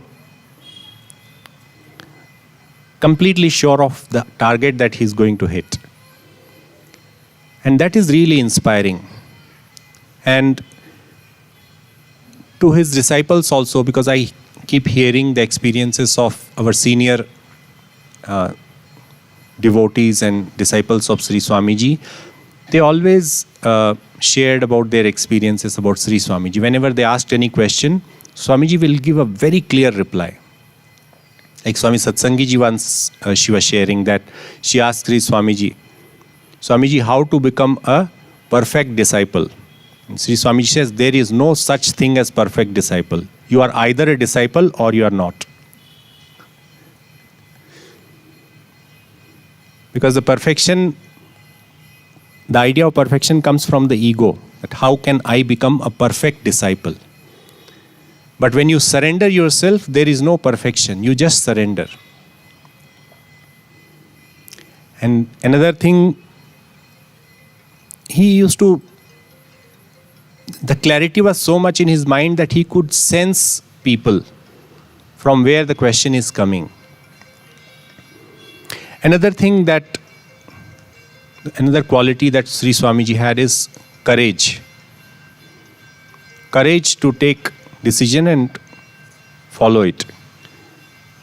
Speaker 1: completely sure of the target that he's going to hit. And that is really inspiring. And to his disciples also, because I keep hearing the experiences of our senior devotees and disciples of Sri Swamiji, they always shared about their experiences about Sri Swamiji. Whenever they asked any question, Swamiji will give a very clear reply. Like Swami Satsangi ji once, she was sharing that she asked Sri Swamiji, Swamiji, how to become a perfect disciple? And Sri Swamiji says, there is no such thing as perfect disciple. You are either a disciple or you are not. Because the idea of perfection comes from the ego. That how can I become a perfect disciple? But when you surrender yourself, there is no perfection. You just surrender. And another thing, the clarity was so much in his mind that he could sense people from where the question is coming. Another quality that Sri Swamiji had is courage. Courage to take decision and follow it.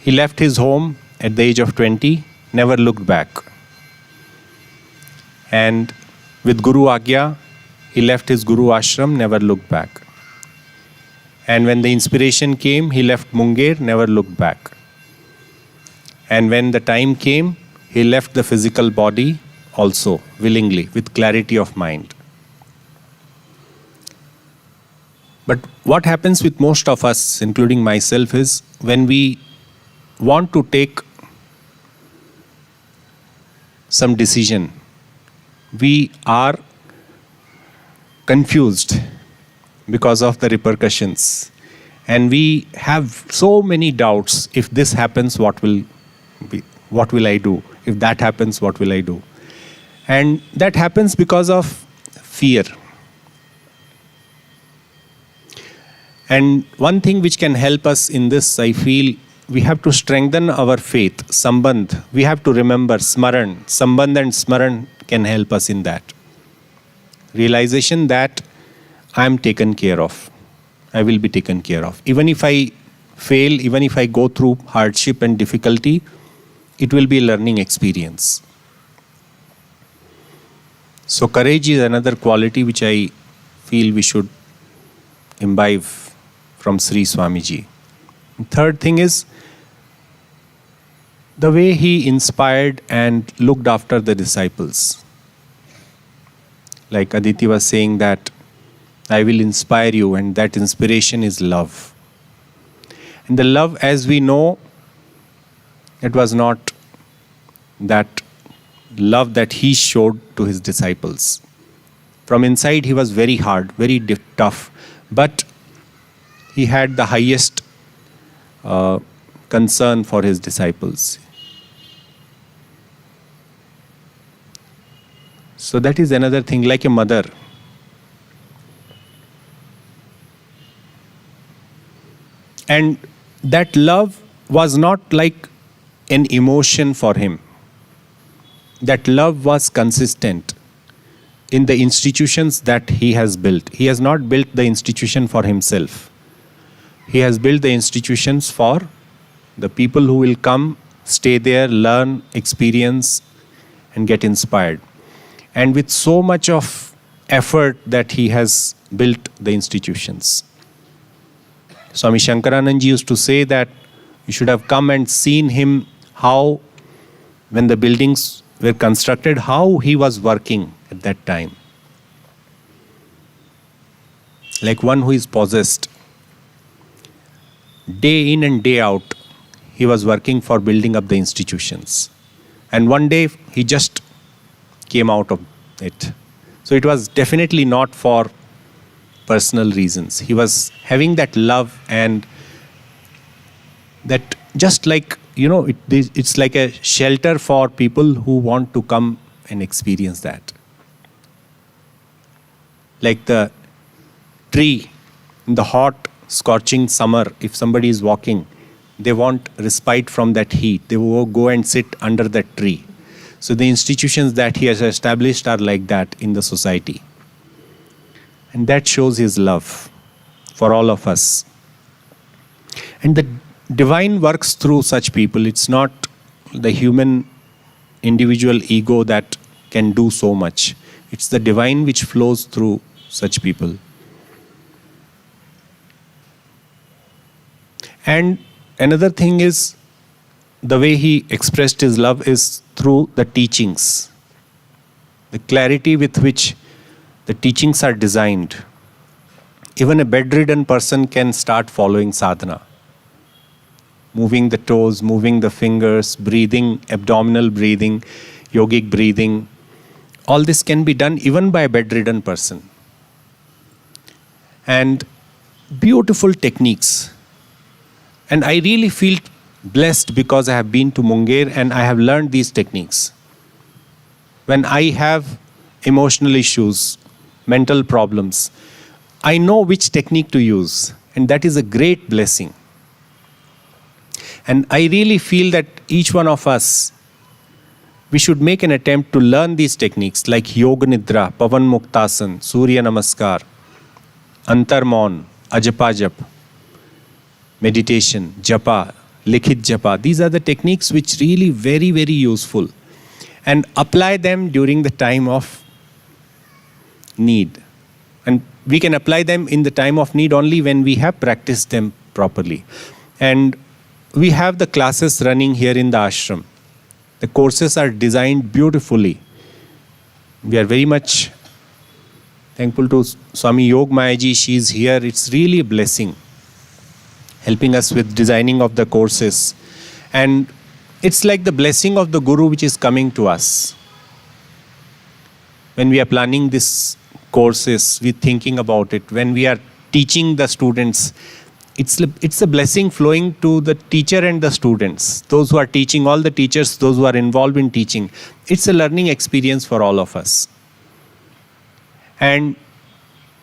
Speaker 1: He left his home at the age of 20, never looked back. And with Guru Agya, he left his Guru Ashram, never looked back. And when the inspiration came, he left Munger, never looked back. And when the time came, he left the physical body also, willingly, with clarity of mind. But what happens with most of us, including myself, is when we want to take some decision, we are confused because of the repercussions. And we have so many doubts. If this happens, what will I do? If that happens, what will I do? And that happens because of fear. And one thing which can help us in this, I feel, we have to strengthen our faith, sambandh. We have to remember smaran. Sambandh and smaran can help us in that. Realization that I am taken care of. I will be taken care of. Even if I fail, even if I go through hardship and difficulty, it will be a learning experience. So courage is another quality which I feel we should imbibe from Sri Swamiji. Third thing is the way he inspired and looked after the disciples. Like Aditi was saying that I will inspire you, and that inspiration is love. And the love, as we know, it was not that love that he showed to his disciples. From inside he was very hard, very tough, but he had the highest concern for his disciples. So that is another thing, like a mother. And that love was not like an emotion for him. That love was consistent in the institutions that he has built. He has not built the institution for himself. He has built the institutions for the people who will come, stay there, learn, experience, and get inspired. And with so much of effort that he has built the institutions. Swami Shankaranand ji used to say that you should have come and seen him how, when the buildings were constructed, how he was working at that time. Like one who is possessed. Day in and day out, he was working for building up the institutions. And one day, he just came out of it. So it was definitely not for personal reasons. He was having that love, and that just like, it's like a shelter for people who want to come and experience that. Like the tree in the hot, scorching summer, if somebody is walking, they want respite from that heat. They will go and sit under that tree. So the institutions that he has established are like that in the society. And that shows his love for all of us. And the divine works through such people. It's not the human individual ego that can do so much. It's the divine which flows through such people. And another thing is, the way he expressed his love is through the teachings. The clarity with which the teachings are designed. Even a bedridden person can start following sadhana. Moving the toes, moving the fingers, breathing, abdominal breathing, yogic breathing. All this can be done even by a bedridden person. And beautiful techniques. And I really feel blessed because I have been to Munger and I have learned these techniques. When I have emotional issues, mental problems, I know which technique to use, and that is a great blessing. And I really feel that each one of us, we should make an attempt to learn these techniques like Yoga Nidra, Pavan Muktasan, Surya Namaskar, Antar Maun, Ajapa Jap, meditation, Japa, Likhit Japa. These are the techniques which really very, very useful. And apply them during the time of need. And we can apply them in the time of need only when we have practiced them properly. And we have the classes running here in the ashram. The courses are designed beautifully. We are very much thankful to Swami Yog Mayaji. She is here. It's really a blessing, helping us with designing of the courses. And it's like the blessing of the Guru which is coming to us. When we are planning these courses, we're thinking about it. When we are teaching the students, it's a blessing flowing to the teacher and the students. Those who are teaching, all the teachers, those who are involved in teaching. It's a learning experience for all of us. And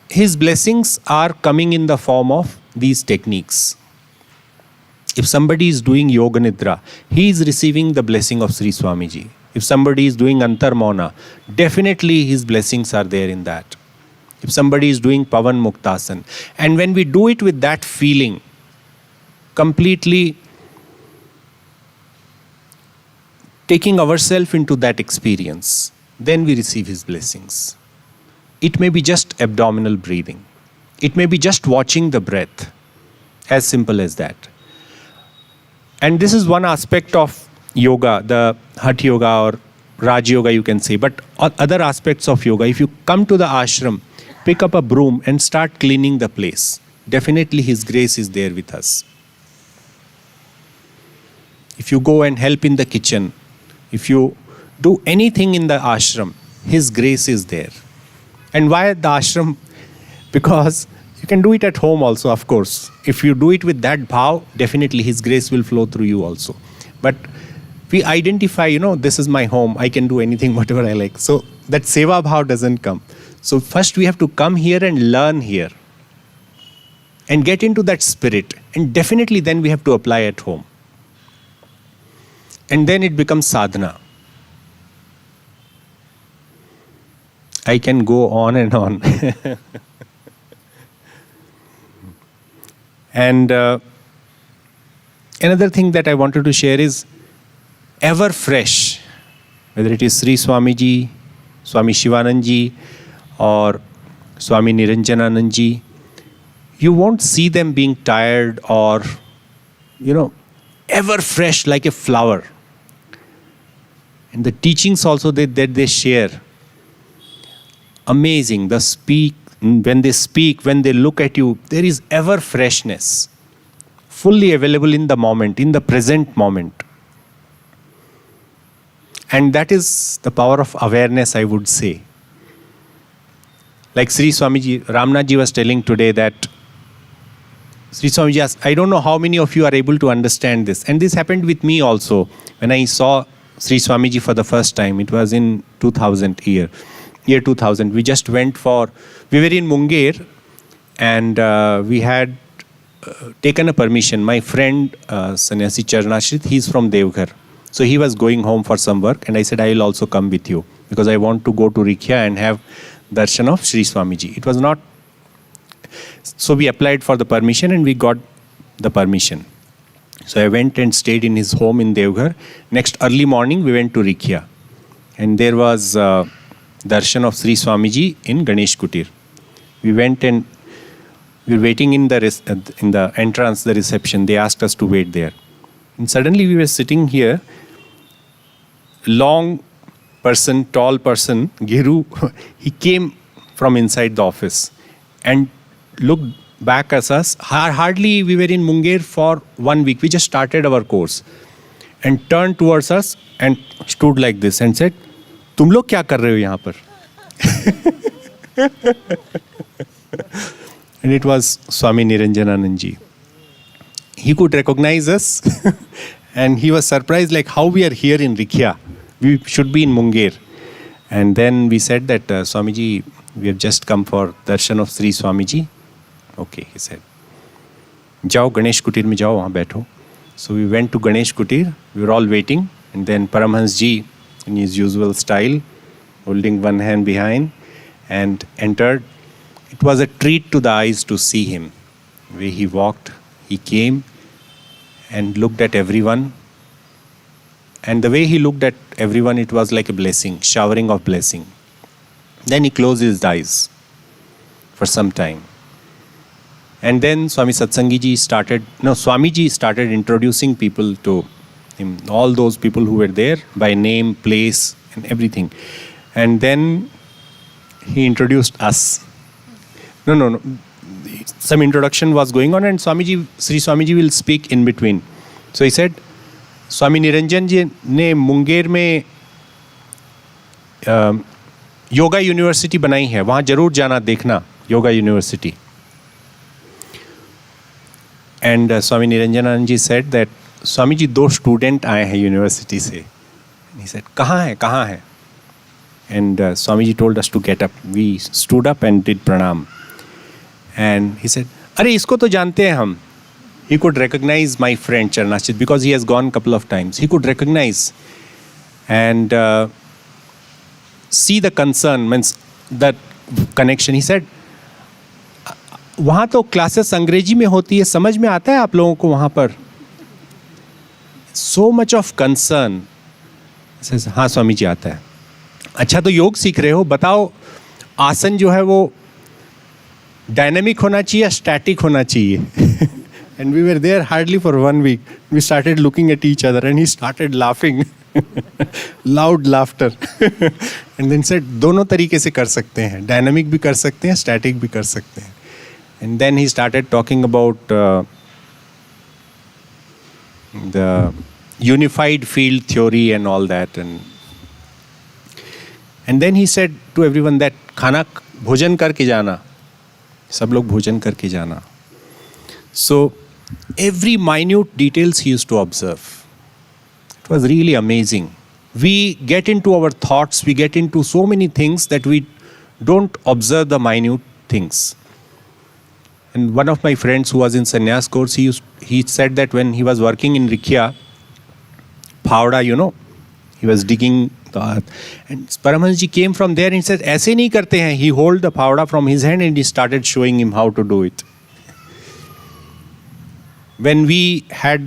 Speaker 1: his blessings are coming in the form of these techniques. If somebody is doing Yoga Nidra, he is receiving the blessing of Sri Swamiji. If somebody is doing Antar Mauna, definitely his blessings are there in that. If somebody is doing Pavan Muktasan. And when we do it with that feeling, completely taking ourselves into that experience, then we receive his blessings. It may be just abdominal breathing. It may be just watching the breath. As simple as that. And this is one aspect of yoga, the Hatha Yoga or Raj Yoga you can say. But other aspects of yoga, if you come to the ashram, pick up a broom and start cleaning the place. Definitely his grace is there with us. If you go and help in the kitchen, if you do anything in the ashram, his grace is there. And why the ashram? Because you can do it at home also, of course. If you do it with that bhav, definitely his grace will flow through you also. But we identify, this is my home, I can do anything, whatever I like. So that seva bhav doesn't come. So first we have to come here and learn here. And get into that spirit. And definitely then we have to apply at home. And then it becomes sadhana. I can go on and on. And another thing that I wanted to share is ever fresh, whether it is Sri Swamiji, Swami Shivananji, or Swami Niranjanananji, you won't see them being tired or, ever fresh like a flower. And the teachings also that they share, amazing. When they speak, when they look at you, there is ever freshness, fully available in the moment, in the present moment. And that is the power of awareness, I would say. Like Sri Swamiji, Ramnath ji was telling today that Sri Swamiji asked, I don't know how many of you are able to understand this. And this happened with me also. When I saw Sri Swamiji for the first time, it was in 2000 year 2000. We just went we were in Munger, and we had taken a permission. My friend, Sannyasi Charnashrit, he's from Devghar. So he was going home for some work, and I said, I will also come with you because I want to go to Rikhya and have darshan of Sri Swamiji. It was not. So we applied for the permission and we got the permission. So I went and stayed in his home in Devghar. Next early morning, we went to Rikhya. And there was darshan of Sri Swamiji in Ganesh Kutir. We went and we were waiting in the entrance, the reception. They asked us to wait there. And suddenly we were sitting here. Long person, tall person, Giru, he came from inside the office and looked back at us. Hardly we were in Munger for 1 week. We just started our course. And turned towards us and stood like this and said, "Tum log kya kar rahe ho yahan par?" And it was Swami Niranjananand ji. He could recognize us and he was surprised like how we are here in Rikhya. We should be in Munger. And then we said that, Swamiji, we have just come for darshan of Sri Swamiji. Okay, he said. Jao Ganesh Kutir mein jao, wahan baitho. So we went to Ganesh Kutir. We were all waiting. And then Paramhans ji, in his usual style, holding one hand behind, and entered. It was a treat to the eyes to see him. The way he walked, he came and looked at everyone. And the way he looked at everyone, it was like a blessing, showering of blessing. Then he closed his eyes for some time. And then Swamiji started introducing people to him, all those people who were there by name, place, and everything. And then he introduced us. No. Some introduction was going on, and Sri Swamiji will speak in between. So he said, स्वामी निरंजन जी ने मुंगेर में yoga university बनाई है, वहाँ जरूर जाना देखना, yoga university. And Swami Niranjanananda ji said that Swami ji 2 student आए हैं यूनिवर्सिटी से. ही सेड कहाँ है. And Swami ji told us to get up. We stood up and did pranam. And he said, अरे इसको तो जानते हैं हम. He could recognize my friend Charnashit because he has gone a couple of times. He could recognize and see the concern, means that connection. He said, वहाँ तो classes अंग्रेजी में होती है, समझ में आता है आप लोगों को वहाँ पर? So much of concern. Says, हाँ स्वामी जी आता है. अच्छा तो योग सीख रहे हो, बताओ आसन जो है वो डायनामिक होना चाहिए या स्टैटिक होना चाहिए? And we were there hardly for 1 week. We started looking at each other and he started laughing. Loud laughter. And then said, दोनों तरीके से कर सकते हैं. Dynamic भी कर सकते हैं, static भी कर सकते हैं. And then he started talking about the unified field theory and all that. And then he said to everyone that खाना भोजन करके जाना. सब लोग भोजन करके जाना. So every minute details he used to observe. It was really amazing. We get into our thoughts, we get into so many things that we don't observe the minute things. And one of my friends who was in sannyas course, he said that when he was working in Rikhya, Phawda, he was digging the earth. And Paramahansa came from there and he said, "Aise nahi karte hain." He hold the Phawda from his hand and he started showing him how to do it. When we had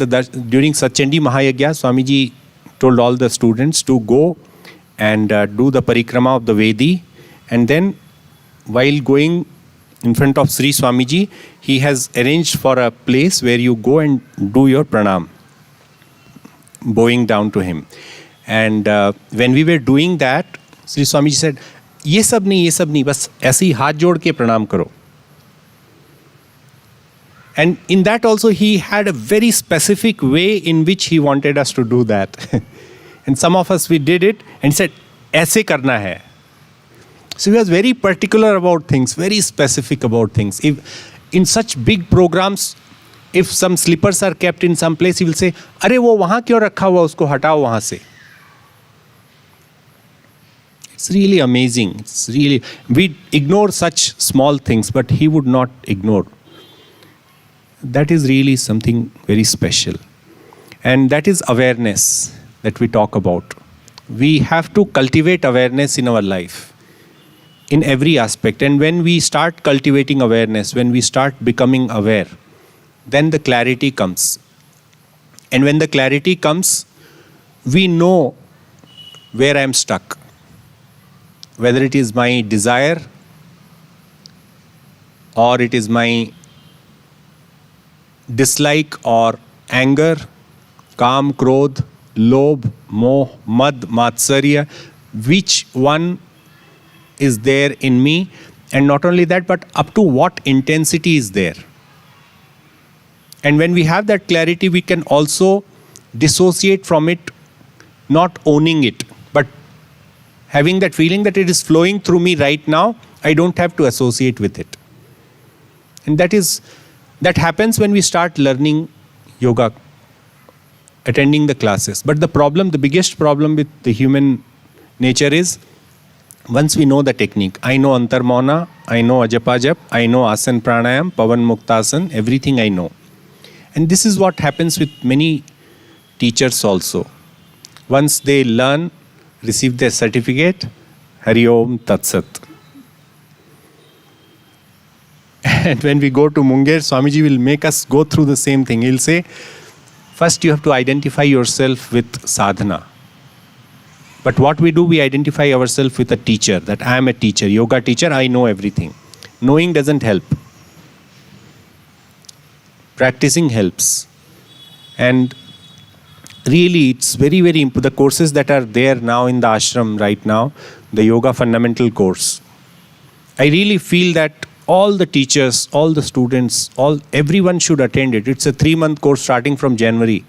Speaker 1: during Satchandi Mahayagya, Swamiji told all the students to go and do the parikrama of the Vedi. And then while going in front of Sri Swamiji, he has arranged for a place where you go and do your pranam, bowing down to him. And when we were doing that, Sri Swamiji said, ये सब नहीं, बस ऐसे ही हाथ जोड़ के प्रणाम करो. And in that also he had a very specific way in which he wanted us to do that. And some of us, we did it and he said, ऐसे करना है.
Speaker 5: So he was very particular about things, very specific about things. If in such big programs, if some slippers are kept in some place, he will say, "अरे वो वहाँ क्यों रखा हुआ, उसको हटाओ वहाँ से." It's really amazing. It's really, we ignore such small things, but he would not ignore. That is really something very special. And that is awareness that we talk about. We have to cultivate awareness in our life, in every aspect. And when we start cultivating awareness, when we start becoming aware, then the clarity comes. And when the clarity comes, we know where I am stuck. Whether it is my desire or it is my dislike or anger, काम, क्रोध, लोभ, मोह, मद, मात्सर्य, which one is there in me, and not only that, but up to what intensity is there. And when we have that clarity, we can also dissociate from it, not owning it, but having that feeling that it is flowing through me right now. I don't have to associate with it. And that happens when we start learning yoga, attending the classes. But the biggest problem with the human nature is, once we know the technique, I know Antarmona, I know Ajapajap, I know Asan Pranayam, Pavan Muktasan, everything I know. And this is what happens with many teachers also. Once they learn, receive their certificate, Hari Om Tat Sat. And when we go to Munger, Swamiji will make us go through the same thing. He'll say, first you have to identify yourself with sadhana. But what we do, we identify ourselves with a teacher, that I am a teacher, yoga teacher, I know everything. Knowing doesn't help. Practicing helps. And really, it's very, very important. The courses that are there now in the ashram right now, the yoga fundamental course, I really feel that all the teachers, all the students, everyone should attend it. It's a 3-month course starting from January.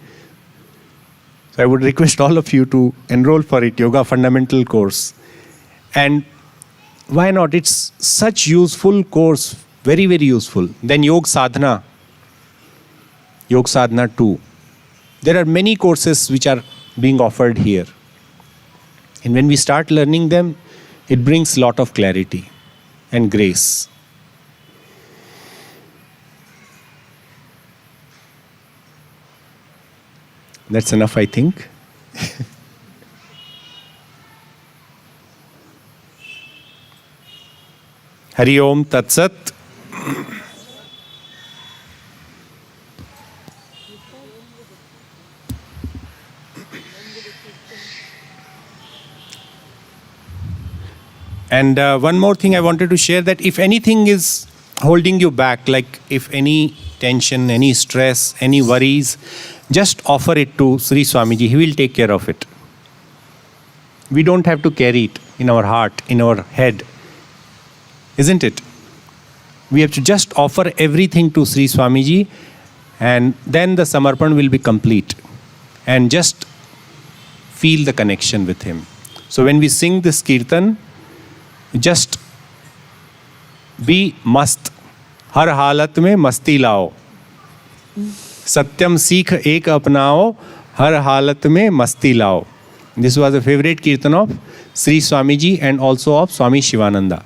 Speaker 5: So I would request all of you to enroll for it, yoga fundamental course. And why not? It's such useful course, very, very useful. Then Yog Sadhana 2. There are many courses which are being offered here. And when we start learning them, it brings a lot of clarity and grace. That's enough, I think. Hari Om Tat Sat. And one more thing I wanted to share, that if anything is holding you back, like if any tension, any stress, any worries, just offer it to Sri Swamiji. He will take care of it. We don't have to carry it in our heart, in our head. Isn't it? We have to just offer everything to Sri Swamiji, and then the Samarpan will be complete. And just feel the connection with him. So when we sing this Kirtan, just be mast. हर हालत में मस्ती लाओ. सत्यम सीख एक अपनाओ, हर हालत में मस्ती लाओ. This was a favorite Kirtan of Sri Swamiji and also of Swami Shivananda.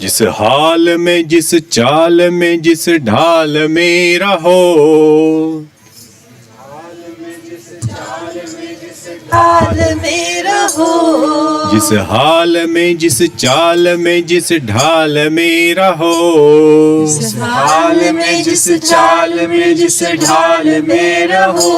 Speaker 5: जिस हाल में, जिस चाल में, जिस ढाल में रहो,
Speaker 6: हाल में रहो,
Speaker 5: जिस हाल में जिस चाल में जिस ढाल में रहो,
Speaker 1: जिस हाल में जिस चाल में जिस ढाल में रहो,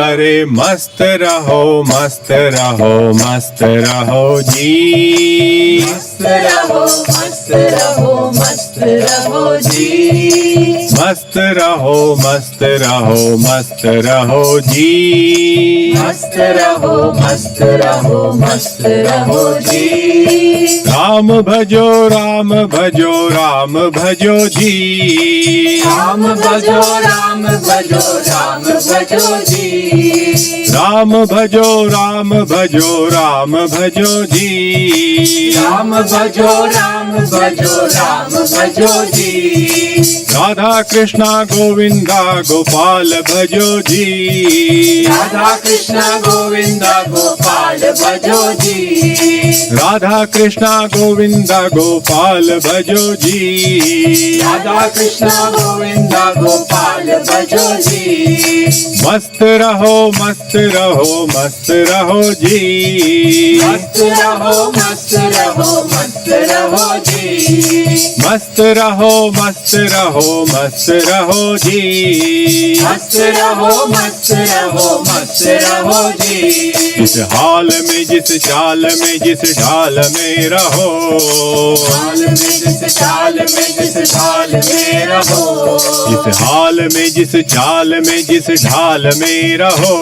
Speaker 5: अरे मस्त रहो मस्त रहो मस्त रहो जी,
Speaker 1: मस्त रहो मस्त रहो मस्त रहो जी,
Speaker 5: मस्त रहो मस्त रहो मस्त रहो जी,
Speaker 1: मस्त रहो मस्त रहो मस्त रहो जी।
Speaker 5: राम भजो राम भजो राम भजो जी,
Speaker 1: राम भजो राम भजो राम भजो जी,
Speaker 5: राम भजो राम भजो राम भजो जी,
Speaker 1: राम भजो राम भजो राम भजो जी,
Speaker 5: राधा कृष्णा गोविंदा गोपाल भजो जी,
Speaker 1: राधा कृष्ण गोविंदा गोपाल भजो जी,
Speaker 5: राधा कृष्णा गोविंदा गोपाल भजो जी,
Speaker 1: राधा कृष्ण गोविंदा गोपाल भजो जी,
Speaker 5: मस्त रहो मस्त रहो मस्त रहो जी,
Speaker 1: मस्त रहो मस्त रहो मस्त रहो जी,
Speaker 5: मस्त रहो मस्त रहो मस्त रहो जी,
Speaker 1: मस्त रहो मस्त रहो मस्त रहो जी,
Speaker 5: जिस हाल में जिस चाल में जिस ढाल में रहो,
Speaker 1: हाल में जिस चाल में जिस ढाल में रहो,
Speaker 5: जिस हाल में जिस चाल में जिस ढाल में रहो,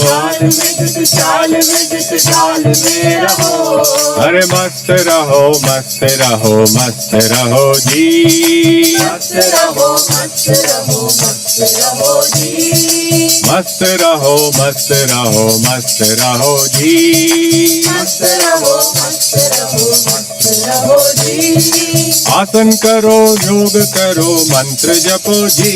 Speaker 1: हाल में जिस चाल में जिस ढाल में रहो,
Speaker 5: अरे मस्त रहो मस्त रहो मस्त रहो जी,
Speaker 1: मस्त रहो मस्त रहो मस्त रहो जी,
Speaker 5: मस्त रहो मस्त रहो मस्त रहो जी,
Speaker 1: मस्त रहो मस्त रहो मस्त रहो जी,
Speaker 5: आसन करो योग करो मंत्र जपो जी,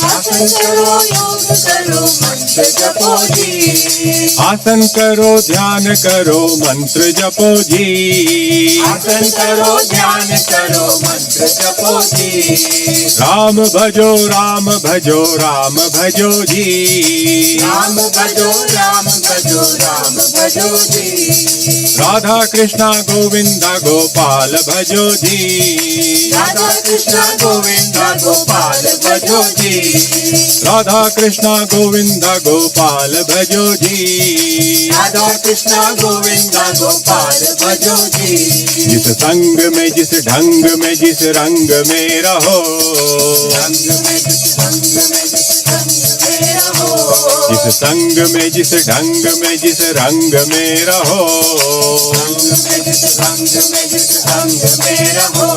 Speaker 1: आसन करो योग करो मंत्र जपो जी,
Speaker 5: आसन करो ध्यान करो मंत्र जपो जी,
Speaker 1: आसन करो ध्यान करो मंत्र जपो जी,
Speaker 5: राम भजो राम भजो राम भजो जी,
Speaker 1: राम भजो राम भजो राम भजो जी,
Speaker 5: राधा कृष्णा गोविंदा गोपाल भजो जी,
Speaker 1: राधा कृष्ण गोविंदा गोपाल भजो जी,
Speaker 5: राधा कृष्णा गोविंदा गोपाल भजो जी,
Speaker 1: राधा कृष्ण गोविंदा गोपाल भजो जी,
Speaker 5: जिस संग में जिस ढंग में जिस रंग में रहो,
Speaker 1: रंग में जिस रंग में जिस रंग में रहो,
Speaker 5: जिस संग में जिस ढंग में जिस रंग में रहो,
Speaker 1: रंग में जिस रंग में जिस रंग में रहो,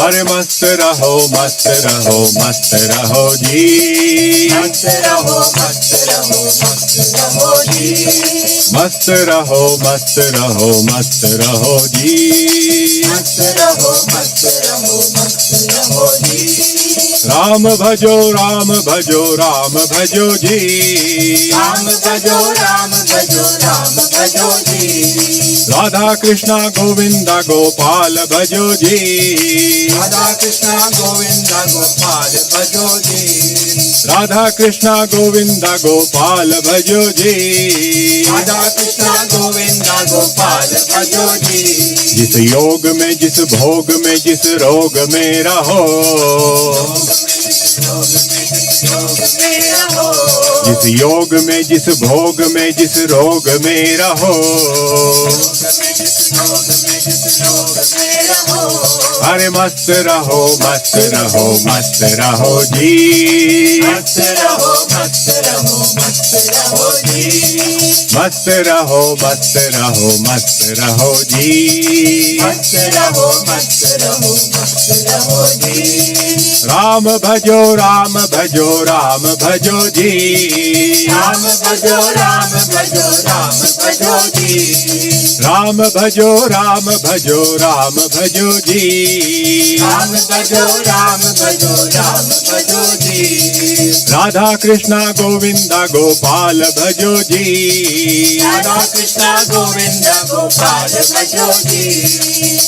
Speaker 5: अरे मस्त रहो मस्त रहो मस्त रहो जी,
Speaker 1: मस्त रहो मस्त रहो मस्त रहो जी,
Speaker 5: मस्त रहो मस्त रहो मस्त रहो जी,
Speaker 1: मस्त रहो मस्त रहो मस्त रहो जी,
Speaker 5: राम भजो राम भजो राम भजो जी,
Speaker 1: राम भजो राम भजो राम भजो जी,
Speaker 5: राधा कृष्णा गोविंदा गोपाल भजो जी,
Speaker 1: राधा कृष्ण गोविंदा गोपाल भजो जी,
Speaker 5: राधा कृष्णा गोविंदा गोपाल भजो जी,
Speaker 1: राधा कृष्ण गोविंदा गोपाल भजो जी,
Speaker 5: जिस योग में जिस भोग में जिस रोग में रहो, जिस योग में जिस भोग में जिस रोग में रहो, अरे मस्त रहो मस्त रहो मस्त रहो जी,
Speaker 1: मस्त रहो मस्त रहो मस्त रहो जी,
Speaker 5: मस्त रहो मस्त रहो मस्त रहो जी,
Speaker 1: मस्त रहो मस्त रहो मस्त रहो जी,
Speaker 5: राम भजो राम भजो राम भजो जी,
Speaker 1: राम भजो राम भजो राम भजो जी,
Speaker 5: राम भजो राम भजो राम भजो जी,
Speaker 1: राम भजो राम भजो राम भजो जी,
Speaker 5: राधा कृष्णा गोविंदा गोपाल भजो जी,
Speaker 1: राधा कृष्ण गोविंद गोपाल भजो जी,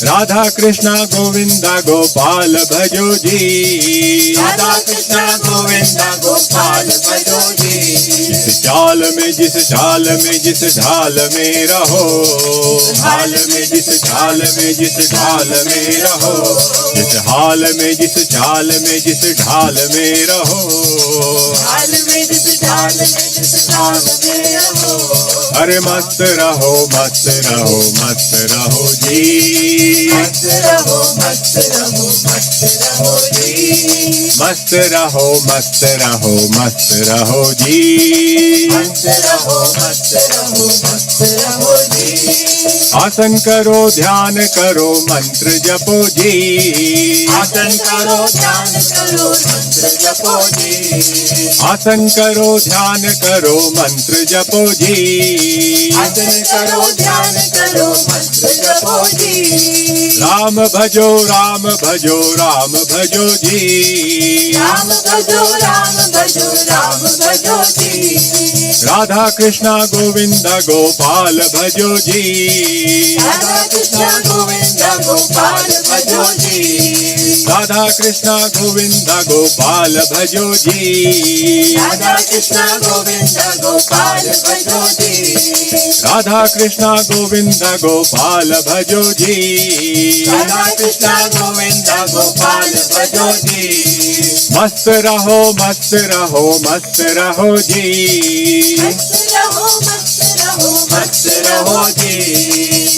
Speaker 5: राधा कृष्ण गोविंद गोपाल भजो जी,
Speaker 1: राधा कृष्ण गोविंद गोपाल भजो जी।
Speaker 5: जिस चाल में जिस ढाल में जिस ढाल में रहो, हाल में जिस ढाल में जिस ढाल में रहो, जिस हाल में जिस चाल में जिस ढाल में रहो,
Speaker 1: हाल में जिस ढाल में जिस ढाल में रहो,
Speaker 5: अरे मस्त रहो मस्त रहो मस्त रहो जी,
Speaker 1: मस्त रहो मस्त रहो मस्त रहो जी,
Speaker 5: मस्त रहो मस्त रहो मस्त रहो जी,
Speaker 1: मस्त रहो मस्त रहो मस्त रहो जी।
Speaker 5: आसन करो ध्यान करो मंत्र जपो जी,
Speaker 1: आसन करो ध्यान करो मंत्र जपो जी,
Speaker 5: आसन करो ध्यान करो मंत्र जपो जी,
Speaker 1: आसन करो ध्यान करो मंत्र जपो जी।
Speaker 5: राम भजो राम भजो राम भजो जी,
Speaker 1: राम भजो राम भजो राम भजो जी,
Speaker 5: राधा कृष्ण गोविंद गोपाल भजो जी,
Speaker 1: राधा कृष्ण गोविंद गोपाल भजो जी,
Speaker 5: राधा कृष्ण गोविंद गोपाल भजो जी,
Speaker 1: राधा कृष्ण गोविंद गोपाल भजो जी,
Speaker 5: राधा कृष्ण गोविंद गोपाल भजो जी,
Speaker 1: राधा कृष्ण गोविंद गोपाल भजो जी।
Speaker 5: मस्त रहो मस्त रहो मस्त रहो जी,
Speaker 1: मस्त रहो मस्त रहो मस्त रहो जी,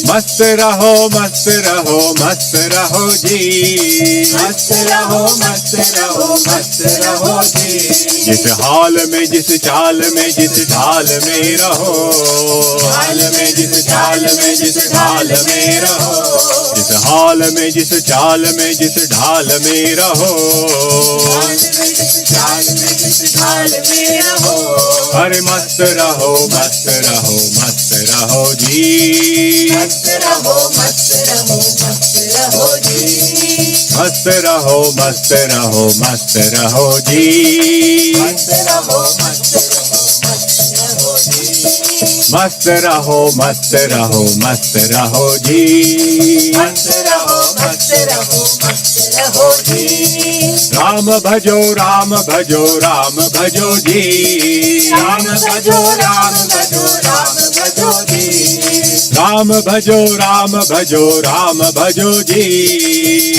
Speaker 5: मस्त रहो मस्त रहो मस्त रहो जी,
Speaker 1: मस्त रहो मस्त रहो मस्त रहो जी।
Speaker 5: जिस हाल में जिस चाल में जिस ढाल में रहो,
Speaker 1: हाल में जिस चाल में जिस ढाल में रहो,
Speaker 5: जिस हाल में जिस चाल में जिस ढाल में रहो,
Speaker 1: हाल में जिस चाल में जिस ढाल में रहो,
Speaker 5: अरे मस्त रहो मस्त रहो मस्त रहो जी,
Speaker 1: मस्त रहो मस्त रहो मस्त रहो जी,
Speaker 5: मस्त रहो मस्त रहो मस्त रहो जी,
Speaker 1: मस्त रहो मस्त रहो मस्त रहो जी,
Speaker 5: मस्त रहो मस्त रहो मस्त रहो जी,
Speaker 1: मस्त रहो मस्त रहो मस्त रहो जी।
Speaker 5: राम भजो राम भजो राम भजो जी,
Speaker 1: राम भजो राम भजो राम भजो जी,
Speaker 5: राम भजो राम भजो राम भजो जी,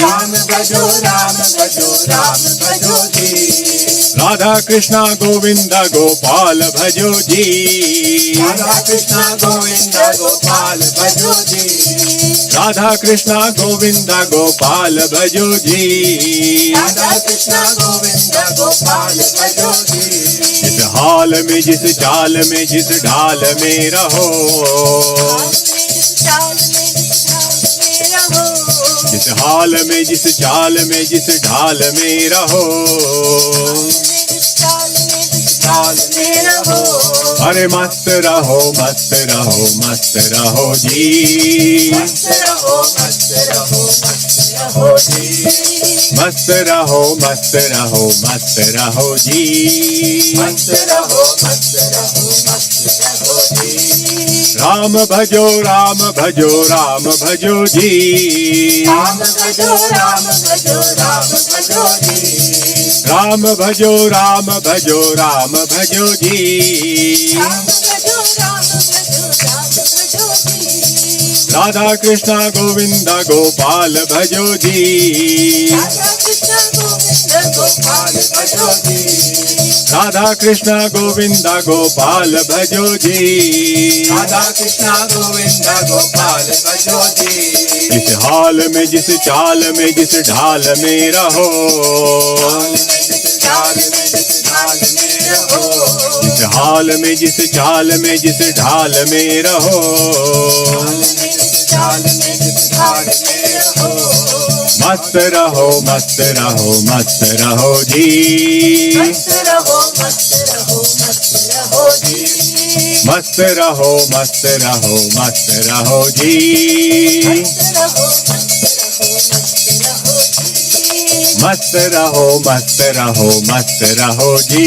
Speaker 1: राम भजो राम भजो राम भजो जी,
Speaker 5: राधा कृष्ण गोविंद गोपाल भजो जी,
Speaker 1: राधा कृष्ण गोविंद गोपाल भजो जी,
Speaker 5: राधा कृष्ण गोविंद गोपाल भजो जी,
Speaker 1: राधा कृष्ण गोविंद गोपाल भजो जी,
Speaker 5: जिस हाल में जिस चाल में जिस ढाल में रहो,
Speaker 1: चाल में जिस ढाल में रहो,
Speaker 5: जिस हाल में जिस चाल में जिस ढाल में रहो,
Speaker 1: जिस चाल में जिस ढाल में रहो,
Speaker 5: अरे मस्त रहो मस्त रहो मस्त रहो जी,
Speaker 1: मस्त रहो मस्त रहो मस्त रहो जी,
Speaker 5: मस्त रहो मस्त रहो मस्त रहो जी,
Speaker 1: मस्त रहो मस्त रहो मस्त रहो जी,
Speaker 5: राम भजो राम भजो राम भजो जी,
Speaker 1: राम भजो राम भजो राम भजो जी,
Speaker 5: राम भजो राम भजो राम भजो जी,
Speaker 1: राम भजो राम भजो राम भजो जी,
Speaker 5: राधा कृष्ण गोविंद गोपाल भजो जी,
Speaker 1: राधा कृष्ण गोविंद गोपाल भजो जी,
Speaker 5: राधा कृष्ण गोविंद गोपाल भजो जी,
Speaker 1: राधा कृष्ण गोविंद गोपाल भजो जी,
Speaker 5: जिस हाल में जिस चाल में जिस ढाल में रहो,
Speaker 1: जिस चाल में जिस ढाल में रहो,
Speaker 5: जिस हाल में जिस चाल में जिस ढाल में रहो,
Speaker 1: जिस चाल में जिस ढाल में रहो,
Speaker 5: मस्त रहो मस्त रहो मस्त रहो जी,
Speaker 1: मस्त रहो मस्त रहो मस्त रहो जी,
Speaker 5: मस्त रहो मस्त रहो मस्त रहो जी,
Speaker 1: मस्त रहो मस्त रहो मस्त रहो जी,
Speaker 5: मस्त रहो मस्त रहो मस्त रहो जी,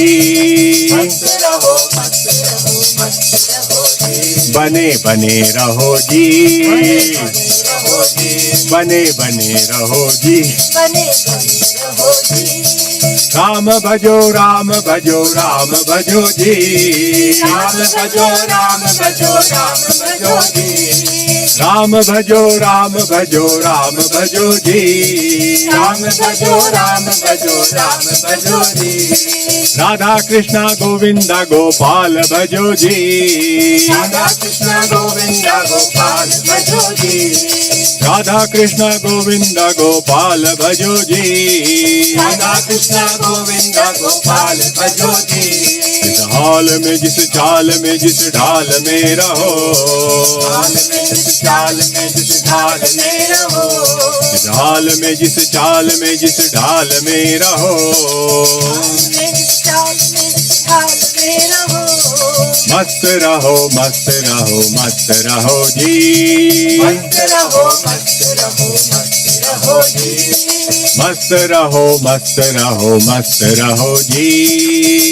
Speaker 1: मस्त रहो मस्त रहो मस्त रहो जी।
Speaker 5: बने बने रहो जी, बने बने रहो जी, राम भजो राम भजो राम भजो जी, राम भजो राम भजो राम भजो जी, राम भजो राम भजो राम भजो जी, राम भजो राम भजो राम भजो जी, राधा कृष्ण गोविंद गोपाल भजो जी, राधा कृष्ण गोविंद गोपाल भजो जी, राधा कृष्ण गोविंद गोपाल भजो जी, राधा कृष्ण गोविंद गोपाल भजो जी, जिस हाल में जिस चाल में जिस ढाल में रहो, हाल में जिस चाल में जिस ढाल में रहो, जिस हाल में जिस चाल में जिस ढाल में रहो, मस्त रहो मस्त रहो मस्त रहो जी, मस्त रहो मस्त रहो मस्त रहो जी, मस्त रहो मस्त रहो मस्त रहो जी,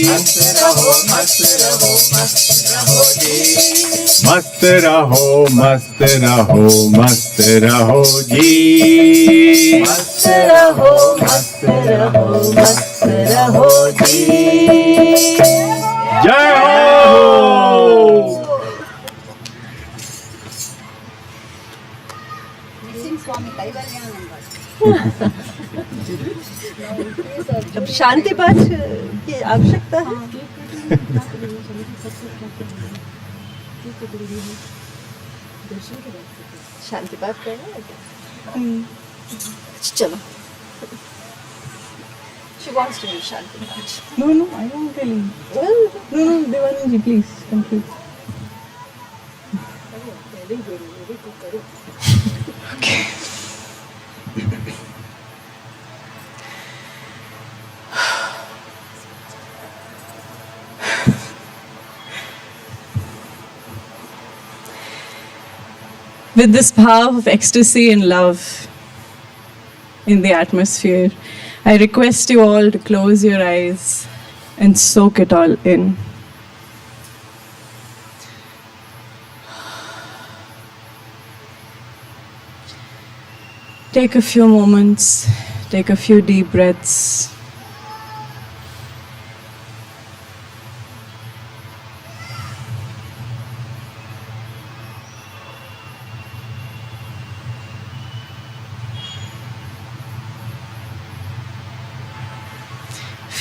Speaker 5: मस्त रहो मस्त रहो मस्त रहो जी, मस्त रहो मस्त रहो मस्त रहो जी, मस्त रहो मस्त रहो मस्त रहो जी। जय हो।
Speaker 6: अब शांति पाठ की आवश्यकता है। शांति पाठ करना है क्या? चलो। She wants to do Shanti Path.
Speaker 2: No, I won't really.
Speaker 6: Well,
Speaker 2: No, Devanji, please complete. Okay. With this power of ecstasy and love in the atmosphere, I request you all to close your eyes and soak it all in. Take a few moments, take a few deep breaths.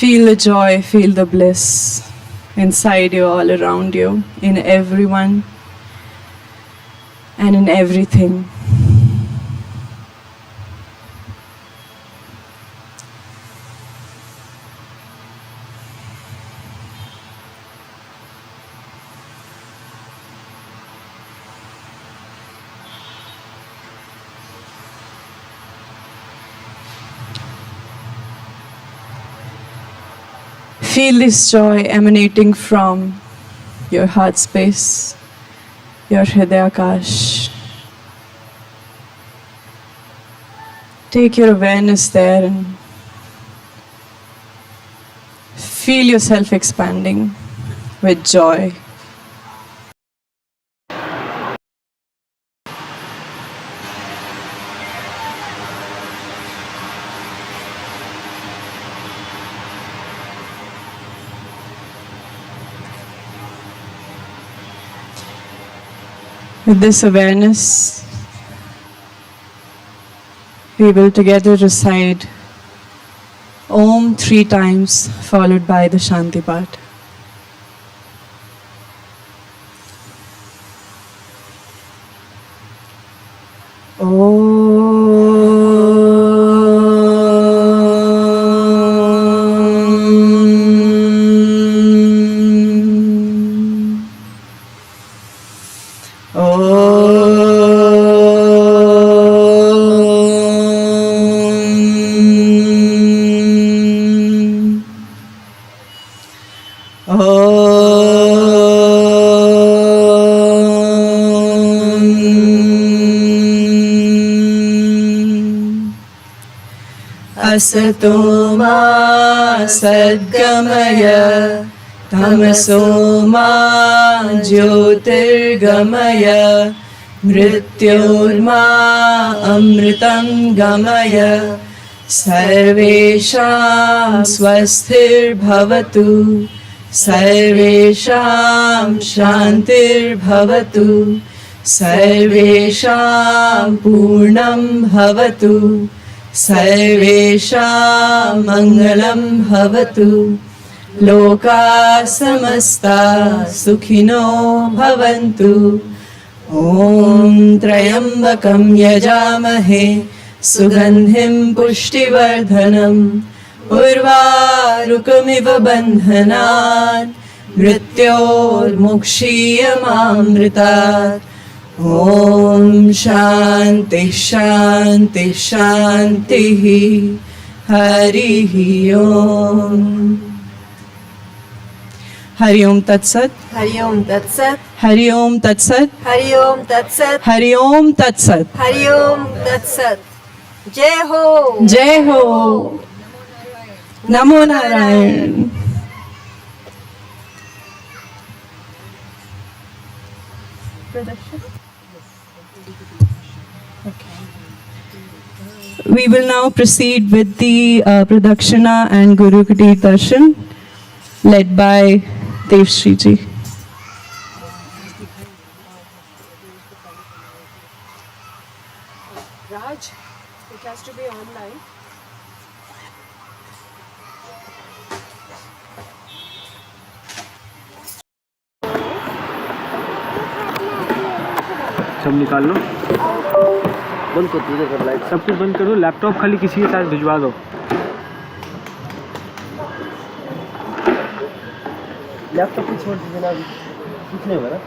Speaker 2: Feel the joy, feel the bliss inside you, all around you, in everyone and in everything. Feel this joy emanating from your heart space, your Hridayakash. Take your awareness there and feel yourself expanding with joy. With this awareness, we will together recite Om 3 times, followed by the Shanti Path. Asato ma sadgamaya तमसो मा ज्योतिर्गमय मृत्योर्मा अमृतं गमय सर्वेषां स्वस्तिर्भवतु सर्वेषां शान्तिर्भवतु सर्वेषां पूर्णं भवतु सर्वेषां मङ्गलं भवतु लोकाः समस्ताः सुखिनो भवन्तु ॐ त्र्यम्बकं यजामहे सुगन्धिं पुष्टिवर्धनम् उर्वारुकमिव बन्धनान् मृत्योर्मुक्षीयमामृतात् ॐ शान्ति शान्ति शान्तिः हरिः ॐ हरि ओम तत्सत
Speaker 6: हरि ओम तत्सत
Speaker 2: हरि ओम तत्सत
Speaker 6: हरि ओम तत्सत
Speaker 2: हरि ओम तत्सत
Speaker 6: हरि ओम तत्सत जय हो
Speaker 2: जय हो नमो Narayan We will now proceed with the Pradakshina and Guru Kutir Darshan led by Devshri ji.
Speaker 7: Raj, it has to be online.
Speaker 8: सब निकाल लो, बंद कर दो, लाइट सब कुछ बंद करो, लैपटॉप खाली किसी के साथ भिजवा दो। लैपटॉप को छोड़ दीजिए ना, अभी कुछ नहीं होगा ना।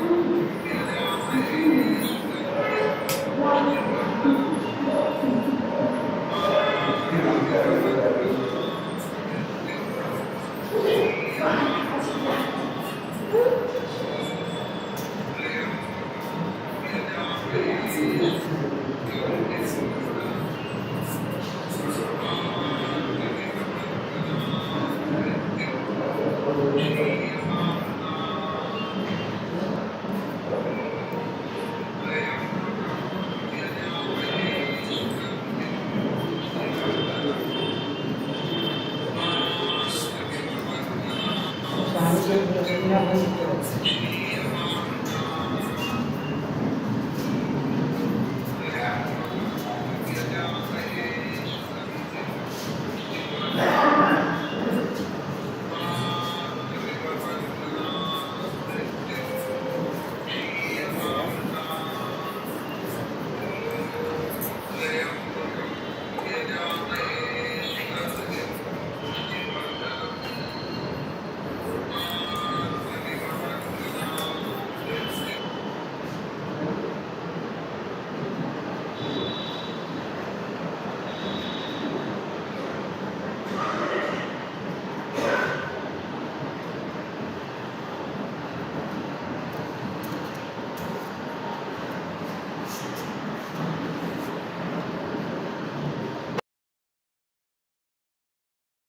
Speaker 6: Yes.